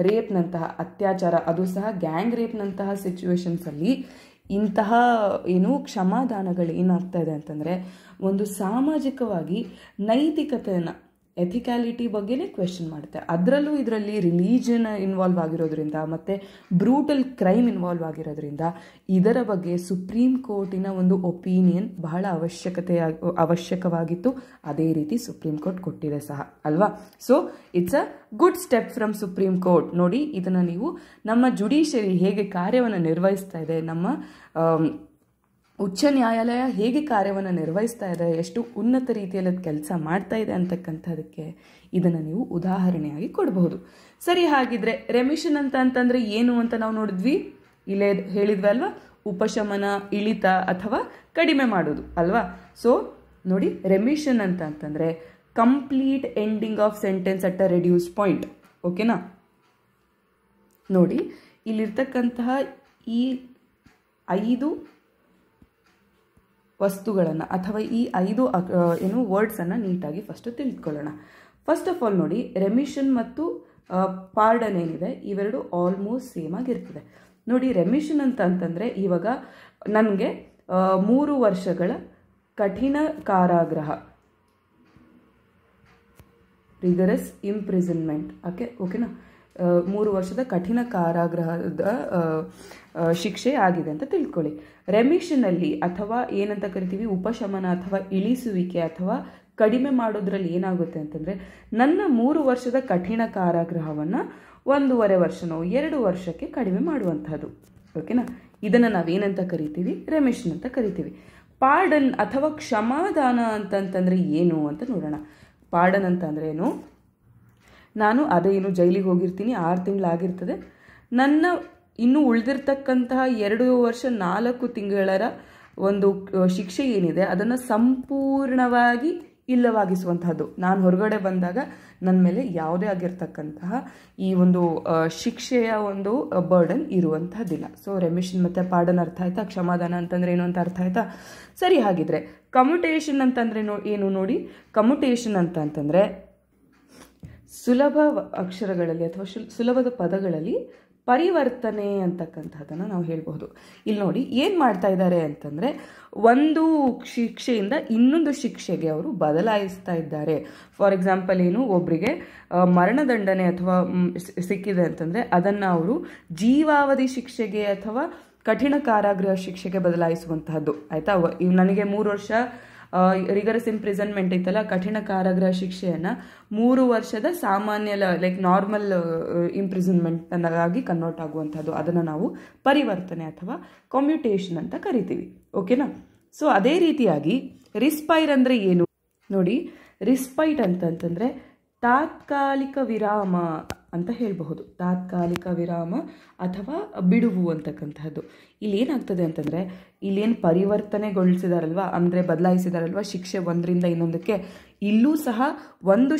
ರೇಪ್ನಂತಹ ಅತ್ಯಾಚಾರ, ಅದು ಸಹ ಗ್ಯಾಂಗ್ ರೇಪ್ನಂತಹ ಸಿಚುವೇಶನ್ಸಲ್ಲಿ ಇಂತಹ ಕ್ಷಮಾದಾನಗಳು ಏನಾಗ್ತಾ ಇದೆ ಅಂತಂದರೆ ಒಂದು ಸಾಮಾಜಿಕವಾಗಿ ನೈತಿಕತೆಯನ್ನು, ಎಥಿಕ್ಯಾಲಿಟಿ ಬಗ್ಗೆನೇ ಕ್ವೆಶ್ಚನ್ ಮಾಡುತ್ತೆ. ಅದರಲ್ಲೂ ಇದರಲ್ಲಿ ರಿಲೀಜನ್ ಇನ್ವಾಲ್ವ್ ಆಗಿರೋದ್ರಿಂದ ಮತ್ತು ಬ್ರೂಟಲ್ ಕ್ರೈಮ್ ಇನ್ವಾಲ್ವ್ ಆಗಿರೋದ್ರಿಂದ ಇದರ ಬಗ್ಗೆ ಸುಪ್ರೀಂ ಕೋರ್ಟಿನ ಒಂದು ಒಪಿನಿಯನ್ ಬಹಳ ಅವಶ್ಯಕವಾಗಿತ್ತು. ಅದೇ ರೀತಿ ಸುಪ್ರೀಂ ಕೋರ್ಟ್ ಕೊಟ್ಟಿದೆ ಸಹ ಅಲ್ವಾ. So it's a good step from supreme court. ನೋಡಿ, ಇದನ್ನು ನೀವು ನಮ್ಮ ಜುಡಿಷಿಯರಿ ಹೇಗೆ ಕಾರ್ಯವನ್ನು ನಿರ್ವಹಿಸ್ತಾ ಇದೆ, ನಮ್ಮ ಉಚ್ಚ ನ್ಯಾಯಾಲಯ ಹೇಗೆ ಕಾರ್ಯವನ್ನು ನಿರ್ವಹಿಸ್ತಾ ಇದೆ, ಎಷ್ಟು ಉನ್ನತ ರೀತಿಯಲ್ಲಿ ಕೆಲಸ ಮಾಡ್ತಾ ಇದೆ ಅಂತಕ್ಕಂಥದಕ್ಕೆ ಇದನ್ನು ನೀವು ಉದಾಹರಣೆಯಾಗಿ ಕೊಡಬಹುದು. ಸರಿ, ಹಾಗಿದ್ರೆ ರೆಮಿಷನ್ ಅಂತಂದರೆ ಏನು ಅಂತ ನಾವು ನೋಡಿದ್ವಿ, ಇಲ್ಲೇ ಹೇಳಿದ್ವಿ ಅಲ್ವಾ, ಉಪಶಮನ, ಇಳಿತ ಅಥವಾ ಕಡಿಮೆ ಮಾಡೋದು ಅಲ್ವಾ. ಸೊ ನೋಡಿ, ರೆಮಿಷನ್ ಅಂತಂದರೆ complete ending of sentence at a reduce point. ಓಕೆನಾ. ನೋಡಿ, ಇಲ್ಲಿರ್ತಕ್ಕಂತಹ ಈ 5 ವಸ್ತುಗಳನ್ನು ಅಥವಾ ಈ 5 ವರ್ಡ್ಸನ್ನು ನೀಟಾಗಿ ಫಸ್ಟು ತಿಳ್ಕೊಳ್ಳೋಣ. ಫಸ್ಟ್ ಆಫ್ ಆಲ್ ನೋಡಿ, ರೆಮಿಷನ್ ಮತ್ತು ಪಾರ್ಡನ್ ಏನಿದೆ ಇವೆರಡು ಆಲ್ಮೋಸ್ಟ್ ಸೇಮ್ ಆಗಿರ್ತದೆ. ನೋಡಿ, ರೆಮಿಷನ್ ಅಂತಂದರೆ ಇವಾಗ ನನಗೆ 3 ವರ್ಷಗಳ ಕಠಿಣ ಕಾರಾಗೃಹ, ರಿಗರಸ್ ಇಂಪ್ರಿಸನ್ಮೆಂಟ್, ಓಕೆನಾ, 3 ವರ್ಷದ ಕಠಿಣ ಕಾರಾಗೃಹದ ಶಿಕ್ಷೆ ಆಗಿದೆ ಅಂತ ತಿಳ್ಕೊಳ್ಳಿ. ರೆಮಿಷನಲ್ಲಿ ಅಥವಾ ಏನಂತ ಕರಿತೀವಿ ಉಪಶಮನ ಅಥವಾ ಇಳಿಸುವಿಕೆ ಅಥವಾ ಕಡಿಮೆ ಮಾಡೋದ್ರಲ್ಲಿ ಏನಾಗುತ್ತೆ ಅಂತಂದರೆ ನನ್ನ 3 ವರ್ಷದ ಕಠಿಣ ಕಾರಾಗೃಹವನ್ನು 1.5 ವರ್ಷನೋ 2 ವರ್ಷಕ್ಕೆ ಕಡಿಮೆ ಮಾಡುವಂಥದ್ದು. ಓಕೆನಾ. ಇದನ್ನು ನಾವೇನಂತ ಕರಿತೀವಿ, ರೆಮಿಷನ್ ಅಂತ ಕರಿತೀವಿ. ಪಾರ್ಡನ್ ಅಥವಾ ಕ್ಷಮಾದಾನ ಅಂತಂತಂದರೆ ಏನು ಅಂತ ನೋಡೋಣ. ಪಾರ್ಡನ್ ಅಂತಂದ್ರೆ ಏನು, ನಾನು ಅದೇನು ಜೈಲಿಗೆ ಹೋಗಿರ್ತೀನಿ, 6 ತಿಂಗಳಾಗಿರ್ತದೆ, ನನ್ನ ಇನ್ನೂ ಉಳಿದಿರ್ತಕ್ಕಂತಹ 2 ವರ್ಷ 4 ತಿಂಗಳ ಒಂದು ಶಿಕ್ಷೆ ಏನಿದೆ ಅದನ್ನು ಸಂಪೂರ್ಣವಾಗಿ ಇಲ್ಲವಾಗಿಸುವಂತಹದ್ದು. ನಾನು ಹೊರಗಡೆ ಬಂದಾಗ ನನ್ನ ಮೇಲೆ ಯಾವುದೇ ಆಗಿರ್ತಕ್ಕಂತಹ ಈ ಒಂದು ಶಿಕ್ಷೆಯ ಒಂದು ಬರ್ಡನ್ ಇರುವಂತಹದ್ದಿಲ್ಲ. ಸೊ ರೆಮಿಷನ್ ಮತ್ತು ಪಾರ್ಡನ್ ಅರ್ಥ ಆಯ್ತಾ, ಕ್ಷಮಾದಾನ ಅಂತಂದ್ರೆ ಏನು ಅಂತ ಅರ್ಥ ಆಯ್ತಾ. ಸರಿ, ಹಾಗಿದ್ರೆ ಕಮ್ಯುಟೇಷನ್ ಅಂತಂದ್ರೆ ಏನು ನೋಡಿ. ಕಮ್ಯುಟೇಷನ್ ಅಂತಂದ್ರೆ ಸುಲಭ ಅಕ್ಷರಗಳಲ್ಲಿ ಅಥವಾ ಸುಲಭದ ಪದಗಳಲ್ಲಿ ಪರಿವರ್ತನೆ ಅಂತಕ್ಕಂಥದ್ದನ್ನು ನಾವು ಹೇಳ್ಬಹುದು. ಇಲ್ಲಿ ನೋಡಿ ಏನು ಮಾಡ್ತಾ ಇದ್ದಾರೆ ಅಂತಂದರೆ, ಒಂದು ಶಿಕ್ಷೆಯಿಂದ ಇನ್ನೊಂದು ಶಿಕ್ಷೆಗೆ ಅವರು ಬದಲಾಯಿಸ್ತಾ ಇದ್ದಾರೆ. ಫಾರ್ ಎಕ್ಸಾಂಪಲ್ ಏನು, ಒಬ್ಬರಿಗೆ ಮರಣದಂಡನೆ ಅಥವಾ ಸಿಕ್ಕಿದೆ ಅಂತಂದರೆ ಅದನ್ನು ಅವರು ಜೀವಾವಧಿ ಶಿಕ್ಷೆಗೆ ಅಥವಾ ಕಠಿಣ ಕಾರಾಗೃಹ ಶಿಕ್ಷೆಗೆ ಬದಲಾಯಿಸುವಂತಹದ್ದು. ಆಯಿತಾ. ನನಗೆ 3 ವರ್ಷ ರಿಗರಸ್ ಇಂಪ್ರಿಸನ್ಮೆಂಟ್ ಇತ್ತಲ್ಲ, ಕಠಿಣ ಕಾರಾಗೃಹ ಶಿಕ್ಷೆಯನ್ನು 3 ವರ್ಷದ ಸಾಮಾನ್ಯ ಲೈಕ್ ನಾರ್ಮಲ್ ಇಂಪ್ರಿಸನ್ಮೆಂಟ್ ಆಗಿ ಕನ್ವರ್ಟ್ ಆಗುವಂಥದ್ದು, ಅದನ್ನು ನಾವು ಪರಿವರ್ತನೆ ಅಥವಾ ಕಮ್ಯುಟೇಷನ್ ಅಂತ ಕರಿತೀವಿ. ಓಕೆನಾ. ಸೊ ಅದೇ ರೀತಿಯಾಗಿ ರಿಸ್ಪೈರ್ ಅಂದರೆ ಏನು ನೋಡಿ. ರಿಸ್ಪೈಟ್ ಅಂತಂತಂದರೆ ತಾತ್ಕಾಲಿಕ ವಿರಾಮ ಅಂತ ಹೇಳಬಹುದು. ತಾತ್ಕಾಲಿಕ ವಿರಾಮ ಅಥವಾ ಬಿಡುವು ಅಂತಕ್ಕಂಥದ್ದು. ಇಲ್ಲಿ ಏನಾಗ್ತದೆ ಅಂತಂದರೆ, ಇಲ್ಲೇನು ಪರಿವರ್ತನೆಗೊಳಿಸಿದಾರಲ್ವ, ಅಂದರೆ ಬದಲಾಯಿಸಿದಾರಲ್ವ ಶಿಕ್ಷೆ ಒಂದರಿಂದ ಇನ್ನೊಂದಕ್ಕೆ, ಇಲ್ಲೂ ಸಹ ಒಂದು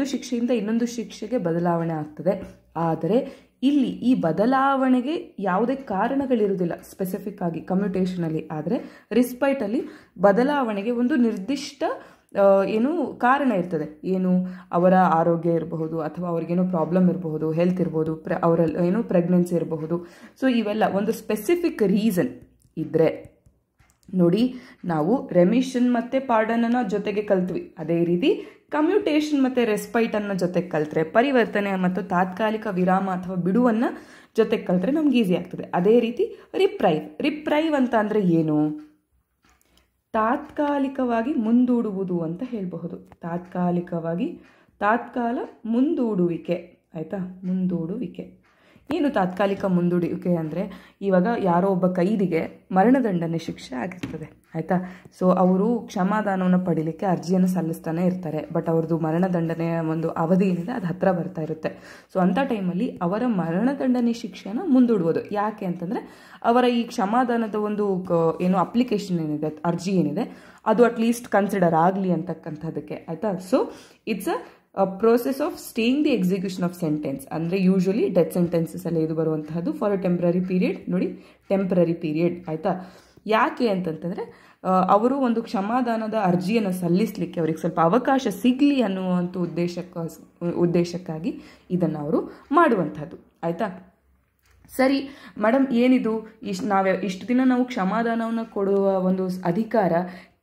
ಶಿಕ್ಷೆಯಿಂದ ಇನ್ನೊಂದು ಶಿಕ್ಷೆಗೆ ಬದಲಾವಣೆ ಆಗ್ತದೆ. ಆದರೆ ಇಲ್ಲಿ ಈ ಬದಲಾವಣೆಗೆ ಯಾವುದೇ ಕಾರಣಗಳಿರುವುದಿಲ್ಲ ಸ್ಪೆಸಿಫಿಕ್ ಆಗಿ ಕಮ್ಯುಟೇಷನಲ್ಲಿ. ಆದರೆ ರಿಸ್ಪೈಟಲ್ಲಿ ಬದಲಾವಣೆಗೆ ಒಂದು ನಿರ್ದಿಷ್ಟ ಏನು ಕಾರಣ ಇರ್ತದೆ. ಏನು, ಅವರ ಆರೋಗ್ಯ ಇರಬಹುದು ಅಥವಾ ಅವ್ರಿಗೇನೋ ಪ್ರಾಬ್ಲಮ್ ಇರಬಹುದು, ಹೆಲ್ತ್ ಇರ್ಬೋದು, ಅವರಲ್ಲಿ ಏನೋ ಪ್ರೆಗ್ನೆನ್ಸಿ ಇರಬಹುದು. ಸೊ ಇವೆಲ್ಲ ಒಂದು ಸ್ಪೆಸಿಫಿಕ್ ರೀಸನ್ ಇದ್ದರೆ ನೋಡಿ, ನಾವು ರೆಮಿಷನ್ ಮತ್ತು ಪಾರ್ಡನನ್ನು ಜೊತೆಗೆ ಕಲ್ತ್ವಿ. ಅದೇ ರೀತಿ ಕಮ್ಯುಟೇಷನ್ ಮತ್ತು ರೆಸ್ಪೈಟನ್ನು ಜೊತೆಗೆ ಕಲ್ತ್ರೆ, ಪರಿವರ್ತನೆ ಮತ್ತು ತಾತ್ಕಾಲಿಕ ವಿರಾಮ ಅಥವಾ ಬಿಡುವನ್ನು ಜೊತೆಗೆ ಕಲ್ತ್ರೆ ನಮ್ಗೆ ಈಸಿ ಆಗ್ತದೆ. ಅದೇ ರೀತಿ ರಿಪ್ರೈವ್ ಅಂತ ಅಂದರೆ ಏನು, ತಾತ್ಕಾಲಿಕವಾಗಿ ಮುಂದೂಡುವುದು ಅಂತ ಹೇಳಬಹುದು. ತಾತ್ಕಾಲ ಮುಂದೂಡುವಿಕೆ. ಆಯಿತಾ, ಮುಂದೂಡುವಿಕೆ. ಏನು ತಾತ್ಕಾಲಿಕ ಮುಂದೂಡಿಕೆ ಅಂದರೆ ಇವಾಗ ಯಾರೋ ಒಬ್ಬ ಕೈದಿಗೆ ಮರಣದಂಡನೆ ಶಿಕ್ಷೆ ಆಗಿರ್ತದೆ ಆಯಿತಾ. ಸೊ ಅವರು ಕ್ಷಮಾದಾನವನ್ನು ಪಡೀಲಿಕ್ಕೆ ಅರ್ಜಿಯನ್ನು ಸಲ್ಲಿಸ್ತಾನೆ ಇರ್ತಾರೆ, ಬಟ್ ಅವ್ರದ್ದು ಮರಣದಂಡನೆಯ ಒಂದು ಅವಧಿ ಏನಿದೆ ಅದು ಹತ್ತಿರ ಬರ್ತಾ ಇರುತ್ತೆ. ಸೊ ಅಂಥ ಟೈಮಲ್ಲಿ ಅವರ ಮರಣದಂಡನೆ ಶಿಕ್ಷೆಯನ್ನು ಮುಂದೂಡ್ಬೋದು. ಯಾಕೆ ಅಂತಂದರೆ ಅವರ ಈ ಕ್ಷಮಾದಾನದ ಒಂದು ಏನು ಅಪ್ಲಿಕೇಶನ್ ಏನಿದೆ, ಅರ್ಜಿ ಏನಿದೆ, ಅದು ಅಟ್ಲೀಸ್ಟ್ ಕನ್ಸಿಡರ್ ಆಗಲಿ ಅಂತಕ್ಕಂಥದ್ದಕ್ಕೆ ಆಯಿತಾ. So it's a process of staying the execution of sentence. ಅಂದರೆ ಯೂಶಲಿ ಡೆತ್ ಸೆಂಟೆನ್ಸಸ್ ಅಲ್ಲಿ ಇದು ಬರುವಂತಹದ್ದು ಫಾರ್ ಅ ಟೆಂಪ್ರರಿ ಪೀರಿಯಡ್. ನೋಡಿ, ಟೆಂಪ್ರರಿ ಪೀರಿಯಡ್ ಆಯಿತಾ. ಯಾಕೆ ಅಂತಂತಂದರೆ ಅವರು ಒಂದು ಕ್ಷಮಾದಾನದ ಅರ್ಜಿಯನ್ನು ಸಲ್ಲಿಸಲಿಕ್ಕೆ ಅವ್ರಿಗೆ ಸ್ವಲ್ಪ ಅವಕಾಶ ಸಿಗಲಿ ಅನ್ನುವಂಥ ಉದ್ದೇಶಕ್ಕಾಗಿ ಇದನ್ನು ಅವರು ಮಾಡುವಂಥದ್ದು ಆಯಿತಾ. ಸರಿ ಮೇಡಮ್, ಏನಿದು ಇಷ್ಟು ದಿನ ನಾವು ಕ್ಷಮಾದಾನವನ್ನು ಕೊಡುವ ಒಂದು ಅಧಿಕಾರ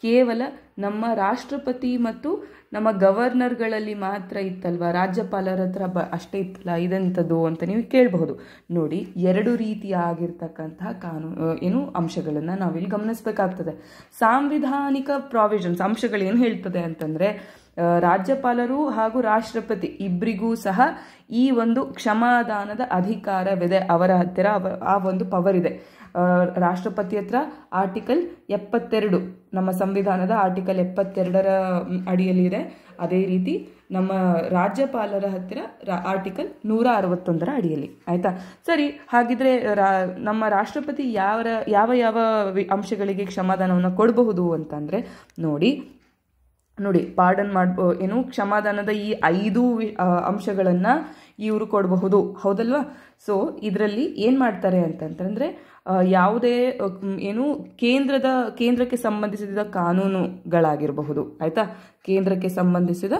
ಕೇವಲ ನಮ್ಮ ರಾಷ್ಟ್ರಪತಿ ಮತ್ತು ನಮ್ಮ ಗವರ್ನರ್ಗಳಲ್ಲಿ ಮಾತ್ರ ಇತ್ತಲ್ವ, ರಾಜ್ಯಪಾಲರ ಹತ್ರ ಅಷ್ಟೇ ಇತ್ತಲ್ಲ, ಇದೆಂಥದ್ದು ಅಂತ ನೀವು ಕೇಳಬಹುದು. ನೋಡಿ, ಎರಡು ರೀತಿಯಾಗಿರ್ತಕ್ಕಂತಹ ಕಾನೂನು ಅಂಶಗಳನ್ನು ನಾವಿಲ್ಲಿ ಗಮನಿಸಬೇಕಾಗ್ತದೆ. ಸಾಂವಿಧಾನಿಕ ಪ್ರಾವಿಷನ್ಸ್ ಅಂಶಗಳು ಏನು ಹೇಳ್ತದೆ ಅಂತಂದರೆ, ರಾಜ್ಯಪಾಲರು ಹಾಗೂ ರಾಷ್ಟ್ರಪತಿ ಇಬ್ಬರಿಗೂ ಸಹ ಈ ಒಂದು ಕ್ಷಮಾದಾನದ ಅಧಿಕಾರವಿದೆ. ಅವರ ಹತ್ತಿರ ಆ ಒಂದು ಪವರ್ ಇದೆ. ರಾಷ್ಟ್ರಪತಿ ಹತ್ರ ಆರ್ಟಿಕಲ್ 72 ನಮ್ಮ ಸಂವಿಧಾನದ ಆರ್ಟಿಕಲ್ 72ರ ಅಡಿಯಲ್ಲಿದೆ. ಅದೇ ರೀತಿ ನಮ್ಮ ರಾಜ್ಯಪಾಲರ ಹತ್ತಿರ ಆರ್ಟಿಕಲ್ 161ರ ಅಡಿಯಲ್ಲಿ ಆಯಿತಾ. ಸರಿ, ಹಾಗಿದ್ರೆ ನಮ್ಮ ರಾಷ್ಟ್ರಪತಿ ಯಾವ ಯಾವ ಅಂಶಗಳಿಗೆ ಕ್ಷಮಾದಾನವನ್ನು ಕೊಡಬಹುದು ಅಂತಂದರೆ, ನೋಡಿ ಪಾರ್ಡನ್ ಏನು ಕ್ಷಮಾದಾನದ ಈ 5 ಅಂಶಗಳನ್ನು ಇವರು ಕೊಡಬಹುದು, ಹೌದಲ್ವಾ. ಸೊ ಇದರಲ್ಲಿ ಏನು ಮಾಡ್ತಾರೆ ಅಂತಂತಂದರೆ, ಯಾವುದೇ ಏನು ಕೇಂದ್ರಕ್ಕೆ ಸಂಬಂಧಿಸಿದ ಕಾನೂನುಗಳಾಗಿರಬಹುದು ಆಯಿತಾ, ಕೇಂದ್ರಕ್ಕೆ ಸಂಬಂಧಿಸಿದ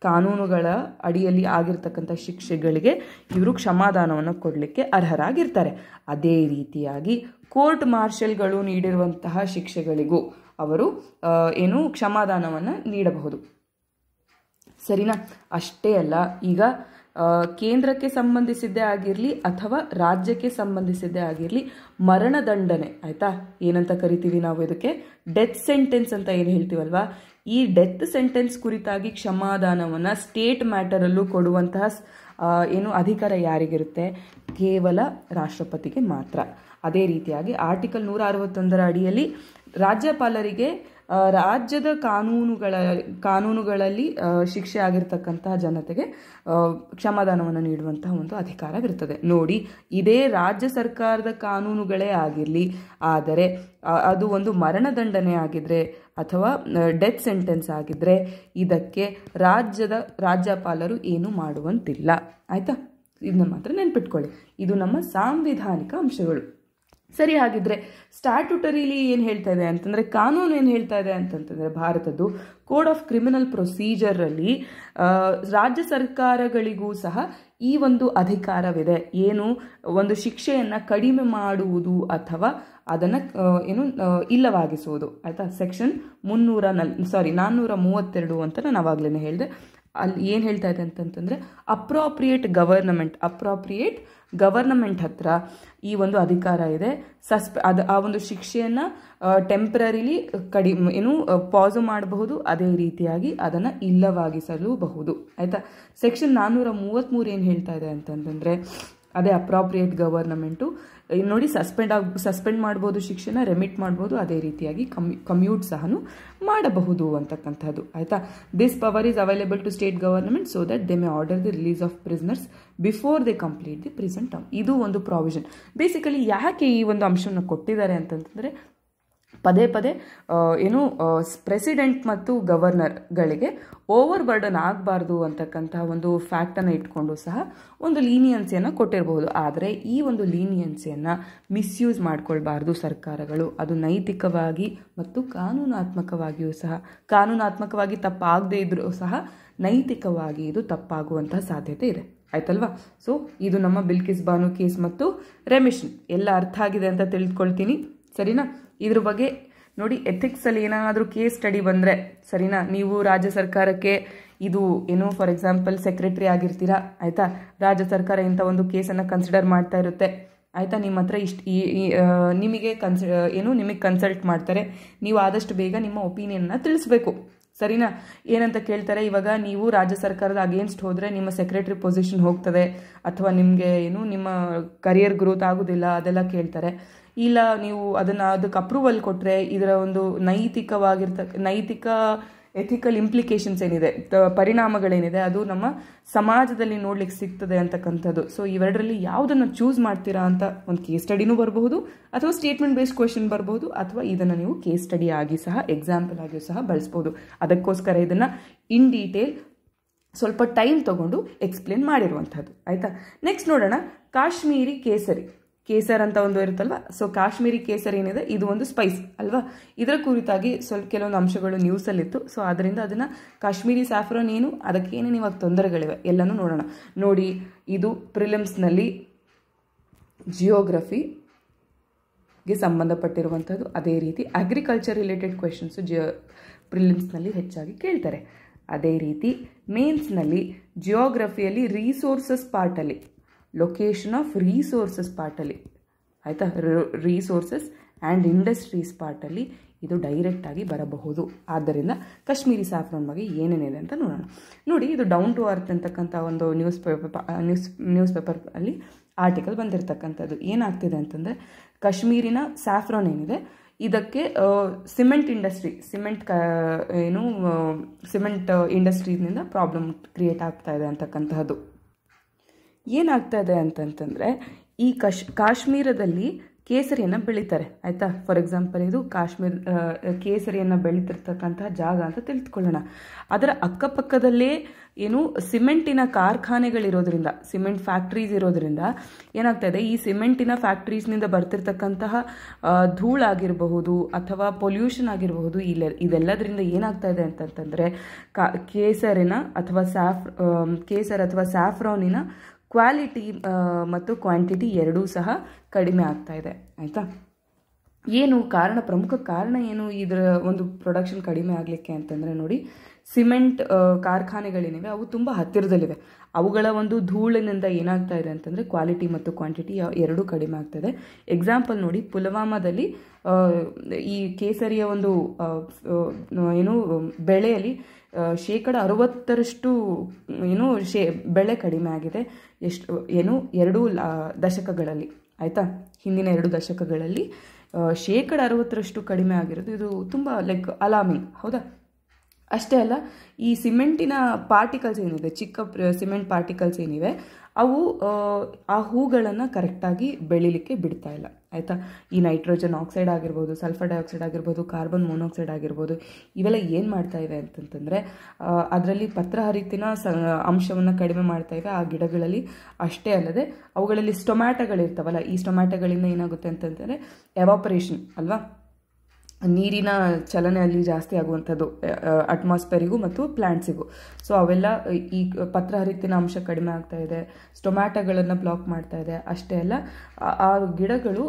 ಕಾನೂನುಗಳ ಅಡಿಯಲ್ಲಿ ಆಗಿರ್ತಕ್ಕಂಥ ಶಿಕ್ಷೆಗಳಿಗೆ ಇವರು ಕ್ಷಮಾದಾನವನ್ನು ಕೊಡಲಿಕ್ಕೆ ಅರ್ಹರಾಗಿರ್ತಾರೆ. ಅದೇ ರೀತಿಯಾಗಿ ಕೋರ್ಟ್ ಮಾರ್ಷಲ್ಗಳು ನೀಡಿರುವಂತಹ ಶಿಕ್ಷೆಗಳಿಗೂ ಅವರು ಏನು ಕ್ಷಮಾದಾನವನ್ನು ನೀಡಬಹುದು. ಸರಿನಾ? ಅಷ್ಟೇ ಅಲ್ಲ, ಈಗ ಕೇಂದ್ರಕ್ಕೆ ಸಂಬಂಧಿಸಿದ್ದೇ ಆಗಿರಲಿ ಅಥವಾ ರಾಜ್ಯಕ್ಕೆ ಸಂಬಂಧಿಸಿದ್ದೇ ಆಗಿರಲಿ, ಮರಣದಂಡನೆ ಆಯಿತಾ, ಏನಂತ ಕರಿತೀವಿ ನಾವು ಇದಕ್ಕೆ, ಡೆತ್ ಸೆಂಟೆನ್ಸ್ ಅಂತ ಏನು ಹೇಳ್ತೀವಲ್ವಾ, ಈ ಡೆತ್ ಸೆಂಟೆನ್ಸ್ ಕುರಿತಾಗಿ ಕ್ಷಮಾದಾನವನ್ನು ಸ್ಟೇಟ್ ಮ್ಯಾಟರಲ್ಲೂ ಕೊಡುವಂತಹ ಏನು ಅಧಿಕಾರ ಯಾರಿಗಿರುತ್ತೆ, ಕೇವಲ ರಾಷ್ಟ್ರಪತಿಗೆ ಮಾತ್ರ. ಅದೇ ರೀತಿಯಾಗಿ ಆರ್ಟಿಕಲ್ 161ರ ಅಡಿಯಲ್ಲಿ ರಾಜ್ಯಪಾಲರಿಗೆ ರಾಜ್ಯದ ಕಾನೂನುಗಳಲ್ಲಿ ಶಿಕ್ಷೆ ಆಗಿರ್ತಕ್ಕಂತಹ ಜನತೆಗೆ ಕ್ಷಮಾದಾನವನ್ನು ನೀಡುವಂತಹ ಒಂದು ಅಧಿಕಾರವಿರ್ತದೆ. ನೋಡಿ, ಇದೇ ರಾಜ್ಯ ಸರ್ಕಾರದ ಕಾನೂನುಗಳೇ ಆಗಿರಲಿ, ಆದರೆ ಅದು ಒಂದು ಮರಣದಂಡನೆ ಆಗಿದ್ರೆ ಅಥವಾ ಡೆತ್ ಸೆಂಟೆನ್ಸ್ ಆಗಿದ್ರೆ ಇದಕ್ಕೆ ರಾಜ್ಯಪಾಲರು ಏನು ಮಾಡುವಂತಿಲ್ಲ ಆಯಿತಾ. ಇದನ್ನ ಮಾತ್ರ ನೆನ್ಪಿಟ್ಕೊಳ್ಳಿ. ಇದು ನಮ್ಮ ಸಾಂವಿಧಾನಿಕ ಅಂಶಗಳು. ಸರಿ, ಹಾಗಿದ್ರೆ ಸ್ಟ್ಯಾಟ್ಯೂಟರಿಲಿ ಏನು ಹೇಳ್ತಾ ಇದೆ ಅಂತಂದರೆ, ಕಾನೂನು ಏನು ಹೇಳ್ತಾ ಇದೆ ಅಂತಂತಂದರೆ, ಭಾರತದ್ದು ಕೋಡ್ ಆಫ್ ಕ್ರಿಮಿನಲ್ ಪ್ರೊಸೀಜರಲ್ಲಿ ರಾಜ್ಯ ಸರ್ಕಾರಗಳಿಗೂ ಸಹ ಈ ಒಂದು ಅಧಿಕಾರವಿದೆ. ಏನು, ಒಂದು ಶಿಕ್ಷೆಯನ್ನು ಕಡಿಮೆ ಮಾಡುವುದು ಅಥವಾ ಅದನ್ನು ಇಲ್ಲವಾಗಿಸುವುದು ಆಯಿತಾ. ಸೆಕ್ಷನ್ 432 ಅಂತ ನಾನು ಆವಾಗಲೇ ಹೇಳಿದೆ. ಅಲ್ಲಿ ಏನು ಹೇಳ್ತಾ ಇದೆ ಅಂತಂತಂದರೆ, ಅಪ್ರಾಪ್ರಿಯೇಟ್ ಗವರ್ನಮೆಂಟ್ ಹತ್ರ ಈ ಒಂದು ಅಧಿಕಾರ ಇದೆ. ಆ ಒಂದು ಶಿಕ್ಷೆಯನ್ನು ಟೆಂಪ್ರರಿಲಿ ಪಾಸು ಮಾಡಬಹುದು, ಅದೇ ರೀತಿಯಾಗಿ ಅದನ್ನು ಇಲ್ಲವಾಗಿಸಲೂಬಹುದು ಆಯಿತಾ. ಸೆಕ್ಷನ್ 433 ಏನು ಹೇಳ್ತಾ ಇದೆ ಅಂತಂತಂದರೆ, ಅದೇ ಅಪ್ರಾಪ್ರಿಯೇಟ್ ಗವರ್ನಮೆಂಟು ನೋಡಿ ಸಸ್ಪೆಂಡ್ ಮಾಡ್ಬೋದು, ಶಿಕ್ಷೆನ ರೆಮಿಟ್ ಮಾಡ್ಬೋದು, ಅದೇ ರೀತಿಯಾಗಿ ಕಮ್ಯೂಟ್ ಸಹ ಮಾಡಬಹುದು ಅಂತಕ್ಕಂಥದ್ದು ಆಯಿತಾ. This power is available to state government so that they may order the release of prisoners before they complete the prison term. ಇದು ಒಂದು ಪ್ರಾವಿಷನ್. ಬೇಸಿಕಲಿ ಯಾಕೆ ಈ ಒಂದು ಅಂಶವನ್ನು ಕೊಟ್ಟಿದ್ದಾರೆ ಅಂತಂತಂದರೆ, ಪದೇ ಪ್ರೆಸಿಡೆಂಟ್ ಮತ್ತು ಗವರ್ನರ್ಗಳಿಗೆ ಓವರ್ ಬರ್ಡನ್ ಆಗಬಾರ್ದು ಅಂತಕ್ಕಂತಹ ಒಂದು ಫ್ಯಾಕ್ಟನ್ನು ಇಟ್ಕೊಂಡು ಸಹ ಒಂದು ಲೀನಿಯನ್ಸಿಯನ್ನು ಕೊಟ್ಟಿರಬಹುದು. ಆದರೆ ಈ ಒಂದು ಲೀನಿಯನ್ಸಿಯನ್ನು ಮಿಸ್ಯೂಸ್ ಮಾಡ್ಕೊಳ್ಬಾರ್ದು ಸರ್ಕಾರಗಳು. ಅದು ನೈತಿಕವಾಗಿ ಮತ್ತು ಕಾನೂನಾತ್ಮಕವಾಗಿ ತಪ್ಪಾಗದೇ ಇದ್ರೂ ಸಹ ನೈತಿಕವಾಗಿ ಇದು ತಪ್ಪಾಗುವಂತಹ ಸಾಧ್ಯತೆ ಇದೆ ಆಯ್ತಲ್ವಾ. ಸೊ ಇದು ನಮ್ಮ ಬಿಲ್ಕಿಸ್ ಬಾನು ಕೇಸ್ ಮತ್ತು ರೆಮಿಷನ್ ಎಲ್ಲ ಅರ್ಥ ಆಗಿದೆ ಅಂತ ತಿಳಿದುಕೊಳ್ತೀನಿ. ಸರಿನಾ? ಇದ್ರ ಬಗ್ಗೆ ನೋಡಿ, ಎಥಿಕ್ಸಲ್ಲಿ ಏನಾದರೂ ಕೇಸ್ ಸ್ಟಡಿ ಬಂದರೆ ಸರಿನಾ, ನೀವು ರಾಜ್ಯ ಸರ್ಕಾರಕ್ಕೆ ಇದು ಫಾರ್ ಎಕ್ಸಾಂಪಲ್ ಸೆಕ್ರೆಟರಿ ಆಗಿರ್ತೀರಾ ಆಯಿತಾ, ರಾಜ್ಯ ಸರ್ಕಾರ ಇಂಥ ಒಂದು ಕೇಸನ್ನು ಕನ್ಸಿಡರ್ ಮಾಡ್ತಾ ಇರುತ್ತೆ ಆಯಿತಾ, ನಿಮ್ಮ ಹತ್ರ ನಿಮಗೆ ನಿಮಗೆ ಕನ್ಸಲ್ಟ್ ಮಾಡ್ತಾರೆ. ನೀವು ಆದಷ್ಟು ಬೇಗ ನಿಮ್ಮ ಒಪಿನಿಯನ್ನ ತಿಳಿಸ್ಬೇಕು ಸರಿನಾ? ಏನಂತ ಕೇಳ್ತಾರೆ, ಇವಾಗ ನೀವು ರಾಜ್ಯ ಸರ್ಕಾರದ ಅಗೇನ್ಸ್ಟ್ ಹೋದರೆ ನಿಮ್ಮ ಸೆಕ್ರೆಟರಿ ಪೊಸಿಷನ್ ಹೋಗ್ತದೆ ಅಥವಾ ನಿಮಗೆ ನಿಮ್ಮ ಕರಿಯರ್ ಗ್ರೋತ್ ಆಗೋದಿಲ್ಲ, ಅದೆಲ್ಲ ಕೇಳ್ತಾರೆ. ಇಲ್ಲ ನೀವು ಅದಕ್ಕೆ ಅಪ್ರೂವಲ್ ಕೊಟ್ಟರೆ ಇದರ ಒಂದು ನೈತಿಕ ಎಥಿಕಲ್ ಇಂಪ್ಲಿಕೇಶನ್ಸ್ ಏನಿದೆ, ಪರಿಣಾಮಗಳೇನಿದೆ, ಅದು ನಮ್ಮ ಸಮಾಜದಲ್ಲಿ ನೋಡ್ಲಿಕ್ಕೆ ಸಿಗ್ತದೆ ಅಂತಕ್ಕಂಥದ್ದು. ಸೊ ಇವೆರಡರಲ್ಲಿ ಯಾವುದನ್ನು ಚೂಸ್ ಮಾಡ್ತೀರಾ ಅಂತ ಒಂದು ಕೇಸ್ ಸ್ಟಡಿನೂ ಬರಬಹುದು, ಅಥವಾ ಸ್ಟೇಟ್ಮೆಂಟ್ ಬೇಸ್ಡ್ ಕ್ವೆಶನ್ ಬರಬಹುದು, ಅಥವಾ ಇದನ್ನು ನೀವು ಕೇಸ್ ಸ್ಟಡಿ ಆಗಿ ಸಹ ಎಕ್ಸಾಂಪಲ್ ಆಗಿಯೂ ಸಹ ಬಳಸ್ಬೋದು. ಅದಕ್ಕೋಸ್ಕರ ಇದನ್ನು ಇನ್ ಡೀಟೇಲ್ ಸ್ವಲ್ಪ ಟೈಮ್ ತಗೊಂಡು ಎಕ್ಸ್ಪ್ಲೇನ್ ಮಾಡಿರುವಂಥದ್ದು. ಆಯಿತಾ? ನೆಕ್ಸ್ಟ್ ನೋಡೋಣ, ಕಾಶ್ಮೀರಿ ಕೇಸರ್ ಅಂತ ಒಂದು ಇರುತ್ತಲ್ವ. ಸೊ ಕಾಶ್ಮೀರಿ ಕೇಸರ್ ಏನಿದೆ, ಇದು ಒಂದು ಸ್ಪೈಸ್ ಅಲ್ವಾ. ಇದರ ಕುರಿತಾಗಿ ಸ್ವಲ್ಪ ಕೆಲವೊಂದು ಅಂಶಗಳು ನ್ಯೂಸಲ್ಲಿತ್ತು. ಸೊ ಅದರಿಂದ ಅದನ್ನು ಕಾಶ್ಮೀರಿ ಸ್ಯಾಫ್ರಾನ್ ಏನು, ಅದಕ್ಕೆ ಏನೇನು ಇವಾಗ ತೊಂದರೆಗಳಿವೆ ಎಲ್ಲನೂ ನೋಡೋಣ. ನೋಡಿ, ಇದು ಪ್ರಿಲಿಮ್ಸ್ನಲ್ಲಿ ಜಿಯೋಗ್ರಫಿಗೆ ಸಂಬಂಧಪಟ್ಟಿರುವಂಥದ್ದು. ಅದೇ ರೀತಿ ಅಗ್ರಿಕಲ್ಚರ್ ರಿಲೇಟೆಡ್ ಕ್ವೆಶನ್ಸು ಪ್ರಿಲಿಮ್ಸ್ನಲ್ಲಿ ಹೆಚ್ಚಾಗಿ ಕೇಳ್ತಾರೆ. ಅದೇ ರೀತಿ ಮೇನ್ಸ್ನಲ್ಲಿ ಜಿಯೋಗ್ರಫಿಯಲ್ಲಿ ರಿಸೋರ್ಸಸ್ ಪಾರ್ಟಲ್ಲಿ, ಲೊಕೇಶನ್ ಆಫ್ ರಿಸೋರ್ಸಸ್ ಪಾರ್ಟಲ್ಲಿ, ಆಯಿತಾ, ರಿಸೋರ್ಸಸ್ ಆ್ಯಂಡ್ ಇಂಡಸ್ಟ್ರೀಸ್ ಪಾರ್ಟಲ್ಲಿ ಇದು ಡೈರೆಕ್ಟಾಗಿ ಬರಬಹುದು. ಆದ್ದರಿಂದ ಕಾಶ್ಮೀರಿ ಸ್ಯಾಫ್ರಾನ್ ಬಗ್ಗೆ ಏನೇನಿದೆ ಅಂತ ನೋಡೋಣ. ನೋಡಿ, ಇದು ಡೌನ್ ಟು ಅರ್ತ್ ಅಂತಕ್ಕಂಥ ಒಂದು ನ್ಯೂಸ್ ಪೇಪರಲ್ಲಿ ಆರ್ಟಿಕಲ್ ಬಂದಿರತಕ್ಕಂಥದ್ದು. ಏನಾಗ್ತಿದೆ ಅಂತಂದರೆ, ಕಾಶ್ಮೀರಿನ ಸ್ಯಾಫ್ರಾನ್ ಏನಿದೆ ಇದಕ್ಕೆ ಸಿಮೆಂಟ್ ಇಂಡಸ್ಟ್ರೀಸ್ನಿಂದ ಪ್ರಾಬ್ಲಮ್ ಕ್ರಿಯೇಟ್ ಆಗ್ತಾ ಇದೆ ಅಂತಕ್ಕಂತಹದ್ದು. ಏನಾಗ್ತಾ ಇದೆ ಅಂತಂತಂದರೆ, ಈ ಕಾಶ್ಮೀರದಲ್ಲಿ ಕೇಸರಿಯನ್ನು ಬೆಳೀತಾರೆ, ಆಯಿತಾ. ಫಾರ್ ಎಕ್ಸಾಂಪಲ್ ಇದು ಕೇಸರಿಯನ್ನು ಬೆಳೀತಿರ್ತಕ್ಕಂತಹ ಜಾಗ ಅಂತ ತಿಳಿದುಕೊಳ್ಳೋಣ. ಅದರ ಅಕ್ಕಪಕ್ಕದಲ್ಲೇ ಸಿಮೆಂಟಿನ ಕಾರ್ಖಾನೆಗಳಿರೋದ್ರಿಂದ, ಸಿಮೆಂಟ್ ಫ್ಯಾಕ್ಟ್ರೀಸ್ ಇರೋದ್ರಿಂದ ಏನಾಗ್ತಾ ಇದೆ, ಈ ಸಿಮೆಂಟಿನ ಫ್ಯಾಕ್ಟ್ರೀಸ್ನಿಂದ ಬರ್ತಿರ್ತಕ್ಕಂತಹ ಧೂಳಾಗಿರಬಹುದು ಅಥವಾ ಪೊಲ್ಯೂಷನ್ ಆಗಿರಬಹುದು, ಇದೆಲ್ಲದರಿಂದ ಏನಾಗ್ತಾ ಇದೆ ಅಂತಂತಂದರೆ ಕೇಸರ್ ಅಥವಾ ಸ್ಯಾಫ್ರಾನಿನ ಕ್ವಾಲಿಟಿ ಮತ್ತು ಕ್ವಾಂಟಿಟಿ ಎರಡೂ ಸಹ ಕಡಿಮೆ ಆಗ್ತಾ ಇದೆ. ಆಯಿತಾ? ಏನು ಕಾರಣ, ಪ್ರಮುಖ ಕಾರಣ ಏನು ಇದರ ಒಂದು ಪ್ರೊಡಕ್ಷನ್ ಕಡಿಮೆ ಆಗಲಿಕ್ಕೆ ಅಂತಂದರೆ, ನೋಡಿ, ಸಿಮೆಂಟ್ ಕಾರ್ಖಾನೆಗಳೇನಿವೆ ಅವು ತುಂಬ ಹತ್ತಿರದಲ್ಲಿವೆ. ಅವುಗಳ ಒಂದು ಧೂಳಿನಿಂದ ಏನಾಗ್ತಾ ಇದೆ ಅಂತಂದರೆ ಕ್ವಾಲಿಟಿ ಮತ್ತು ಕ್ವಾಂಟಿಟಿ ಎರಡೂ ಕಡಿಮೆ ಆಗ್ತಾಯಿದೆ. ಎಕ್ಸಾಂಪಲ್ ನೋಡಿ, ಪುಲ್ವಾಮಾದಲ್ಲಿ ಈ ಕೇಸರಿಯ ಒಂದು ಬೆಳೆಯಲ್ಲಿ 60% ಬೆಳೆ ಕಡಿಮೆ ಆಗಿದೆ. ಎರಡು ದಶಕಗಳಲ್ಲಿ, ಆಯಿತಾ, ಹಿಂದಿನ 2 ದಶಕಗಳಲ್ಲಿ 60% ಕಡಿಮೆ ಆಗಿರೋದು ಇದು ತುಂಬ ಅಲಾರ್ಮಿಂಗ್, ಹೌದಾ? ಅಷ್ಟೇ ಅಲ್ಲ, ಈ ಸಿಮೆಂಟಿನ ಪಾರ್ಟಿಕಲ್ಸ್ ಏನಿದೆ, ಚಿಕ್ಕ ಸಿಮೆಂಟ್ ಪಾರ್ಟಿಕಲ್ಸ್ ಏನಿವೆ, ಅವು ಆ ಹೂಗಳನ್ನು ಕರೆಕ್ಟಾಗಿ ಬೆಳಿಲಿಕ್ಕೆ ಬಿಡ್ತಾ ಇಲ್ಲ, ಆಯಿತಾ. ಈ ನೈಟ್ರೋಜನ್ ಆಕ್ಸೈಡ್ ಆಗಿರ್ಬೋದು, ಸಲ್ಫರ್ ಡೈಆಕ್ಸೈಡ್ ಆಗಿರ್ಬೋದು, ಕಾರ್ಬನ್ ಮೊನಾಕ್ಸೈಡ್ ಆಗಿರ್ಬೋದು, ಇವೆಲ್ಲ ಏನು ಮಾಡ್ತಾ ಇವೆ ಅಂತಂತಂದರೆ ಅದರಲ್ಲಿ ಪತ್ರಹರಿತಿನ ಅಂಶವನ್ನು ಕಡಿಮೆ ಮಾಡ್ತಾ ಇವೆ ಆ ಗಿಡಗಳಲ್ಲಿ. ಅಷ್ಟೇ ಅಲ್ಲದೆ ಅವುಗಳಲ್ಲಿ ಸ್ಟೊಮ್ಯಾಟೊಗಳಿರ್ತಾವಲ್ಲ, ಈ ಸ್ಟೊಮ್ಯಾಟೊಗಳಿಂದ ಏನಾಗುತ್ತೆ ಅಂತಂದರೆ ಎವಾಪರೇಷನ್ ಅಲ್ವಾ, ನೀರಿನ ಚಲನೆ ಅಲ್ಲಿ ಜಾಸ್ತಿ ಆಗುವಂಥದ್ದು ಅಟ್ಮಾಸ್ಫಿಯರಿಗೂ ಮತ್ತು ಪ್ಲಾಂಟ್ಸಿಗೂ. ಸೊ ಅವೆಲ್ಲ ಈ ಪತ್ರಹರಿತಿನ ಅಂಶ ಕಡಿಮೆ ಆಗ್ತಾ ಇದೆ, ಸ್ಟೊಮ್ಯಾಟೊಗಳನ್ನು ಬ್ಲಾಕ್ ಮಾಡ್ತಾ ಇದೆ. ಅಷ್ಟೇ ಅಲ್ಲ, ಆ ಗಿಡಗಳು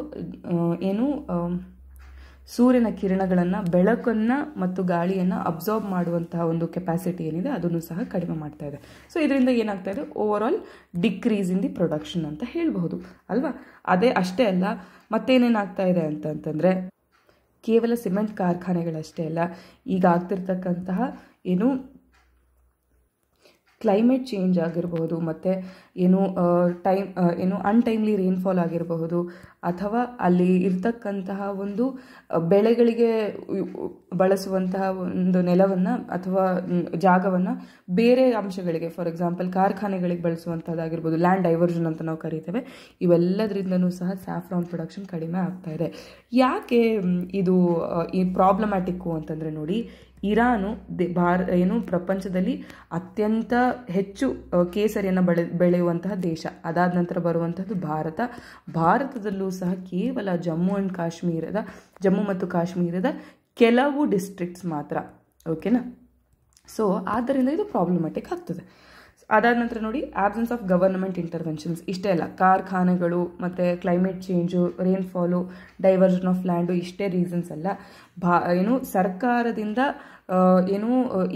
ಸೂರ್ಯನ ಕಿರಣಗಳನ್ನು, ಬೆಳಕನ್ನು ಮತ್ತು ಗಾಳಿಯನ್ನು ಅಬ್ಸಾರ್ಬ್ ಮಾಡುವಂತಹ ಒಂದು ಕೆಪಾಸಿಟಿ ಏನಿದೆ ಅದನ್ನು ಸಹ ಕಡಿಮೆ ಮಾಡ್ತಾ ಇದೆ. ಸೊ ಇದರಿಂದ ಏನಾಗ್ತಾ ಇದೆ, over all decrease in the production ಅಂತ ಹೇಳಬಹುದು ಅಲ್ವಾ. ಅಷ್ಟೇ ಅಲ್ಲ, ಮತ್ತೇನೇನಾಗ್ತಾ ಇದೆ ಅಂತಂತಂದರೆ, ಕೇವಲ ಸಿಮೆಂಟ್ ಕಾರ್ಖಾನೆಗಳಷ್ಟೇ ಅಲ್ಲ, ಈಗ ಆಗ್ತಿರ್ತಕ್ಕಂತಹ ಕ್ಲೈಮೇಟ್ ಚೇಂಜ್ ಆಗಿರಬಹುದು, ಮತ್ತು ಅನ್ಟೈಮ್ಲಿ ರೈನ್ಫಾಲ್ ಆಗಿರಬಹುದು, ಅಥವಾ ಅಲ್ಲಿ ಇರ್ತಕ್ಕಂತಹ ಒಂದು ಬೆಳೆಗಳಿಗೆ ಬಳಸುವಂತಹ ಒಂದು ನೆಲವನ್ನು ಅಥವಾ ಜಾಗವನ್ನು ಬೇರೆ ಅಂಶಗಳಿಗೆ, ಫಾರ್ ಎಕ್ಸಾಂಪಲ್ ಕಾರ್ಖಾನೆಗಳಿಗೆ ಬಳಸುವಂಥದ್ದಾಗಿರ್ಬೋದು, ಲ್ಯಾಂಡ್ ಡೈವರ್ಷನ್ ಅಂತ ನಾವು ಕರಿತೇವೆ. ಇವೆಲ್ಲದರಿಂದನೂ ಸಹ ಸ್ಯಾಫ್ರಾನ್ ಪ್ರೊಡಕ್ಷನ್ ಕಡಿಮೆ ಆಗ್ತಾ ಇದೆ. ಯಾಕೆ ಇದು ಈ ಪ್ರಾಬ್ಲಮ್ಯಾಟಿಕ್ಕು ಅಂತಂದರೆ, ನೋಡಿ, ಇರಾನು ಪ್ರಪಂಚದಲ್ಲಿ ಅತ್ಯಂತ ಹೆಚ್ಚು ಕೇಸರಿಯನ್ನು ಬೆಳೆಯುವಂತಹ ದೇಶ. ಅದಾದ ನಂತರ ಬರುವಂಥದ್ದು ಭಾರತದಲ್ಲೂ ಸಹ ಕೇವಲ ಜಮ್ಮು ಮತ್ತು ಕಾಶ್ಮೀರದ ಕೆಲವು ಡಿಸ್ಟ್ರಿಕ್ಟ್ಸ್ ಮಾತ್ರ, ಓಕೆನಾ. ಸೊ ಆದ್ದರಿಂದ ಇದು ಪ್ರಾಬ್ಲಮ್ಯಾಟಿಕ್ ಆಗ್ತದೆ. ಅದಾದ ನಂತರ ನೋಡಿ, ಆಬ್ಸೆನ್ಸ್ ಆಫ್ ಗವರ್ನಮೆಂಟ್ ಇಂಟರ್ವೆನ್ಷನ್ಸ್. ಇಷ್ಟೇ ಅಲ್ಲ, ಕಾರ್ಖಾನೆಗಳು ಮತ್ತು climate change, rainfall, diversion of land, ಇಷ್ಟೇ ರೀಸನ್ಸ್ ಅಲ್ಲ. ಸರ್ಕಾರದಿಂದ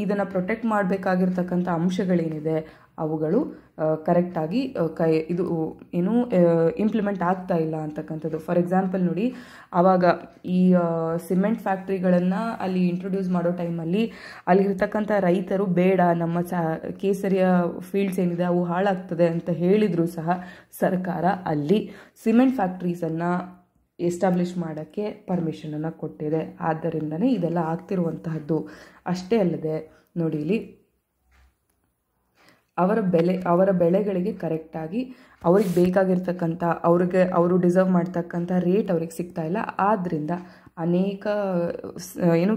ಇದನ್ನು ಪ್ರೊಟೆಕ್ಟ್ ಮಾಡಬೇಕಾಗಿರ್ತಕ್ಕಂಥ ಅಂಶಗಳೇನಿದೆ ಅವುಗಳು ಕರೆಕ್ಟಾಗಿ ಇದು ಏನು ಇಂಪ್ಲಿಮೆಂಟ್ ಆಗ್ತಾ ಇಲ್ಲ ಅಂತಕ್ಕಂಥದ್ದು. ಫಾರ್ ಎಕ್ಸಾಂಪಲ್ ನೋಡಿ, ಆವಾಗ ಈ ಸಿಮೆಂಟ್ ಫ್ಯಾಕ್ಟ್ರಿಗಳನ್ನು ಅಲ್ಲಿ ಇಂಟ್ರೊಡ್ಯೂಸ್ ಮಾಡೋ ಟೈಮಲ್ಲಿ ಅಲ್ಲಿರ್ತಕ್ಕಂಥ ರೈತರು ಬೇಡ, ನಮ್ಮ ಕೇಸರಿಯ ಫೀಲ್ಡ್ಸ್ ಏನಿದೆ ಅವು ಹಾಳಾಗ್ತದೆ ಅಂತ ಹೇಳಿದರೂ ಸಹ ಸರ್ಕಾರ ಅಲ್ಲಿ ಸಿಮೆಂಟ್ ಫ್ಯಾಕ್ಟ್ರೀಸನ್ನು ಎಸ್ಟಾಬ್ಲಿಷ್ ಮಾಡೋಕ್ಕೆ ಪರ್ಮಿಷನನ್ನು ಕೊಟ್ಟಿದೆ. ಆದ್ದರಿಂದನೇ ಇದೆಲ್ಲ ಆಗ್ತಿರುವಂತಹದ್ದು. ಅಷ್ಟೇ ಅಲ್ಲದೆ ನೋಡಿ, ಇಲ್ಲಿ ಅವರ ಬೆಳೆಗಳಿಗೆ ಕರೆಕ್ಟಾಗಿ ಅವ್ರಿಗೆ ಬೇಕಾಗಿರ್ತಕ್ಕಂಥ ಅವರು ಡಿಸರ್ವ್ ಮಾಡ್ತಕ್ಕಂಥ ರೇಟ್ ಅವ್ರಿಗೆ ಸಿಗ್ತಾ ಇಲ್ಲ. ಆದ್ದರಿಂದ ಅನೇಕ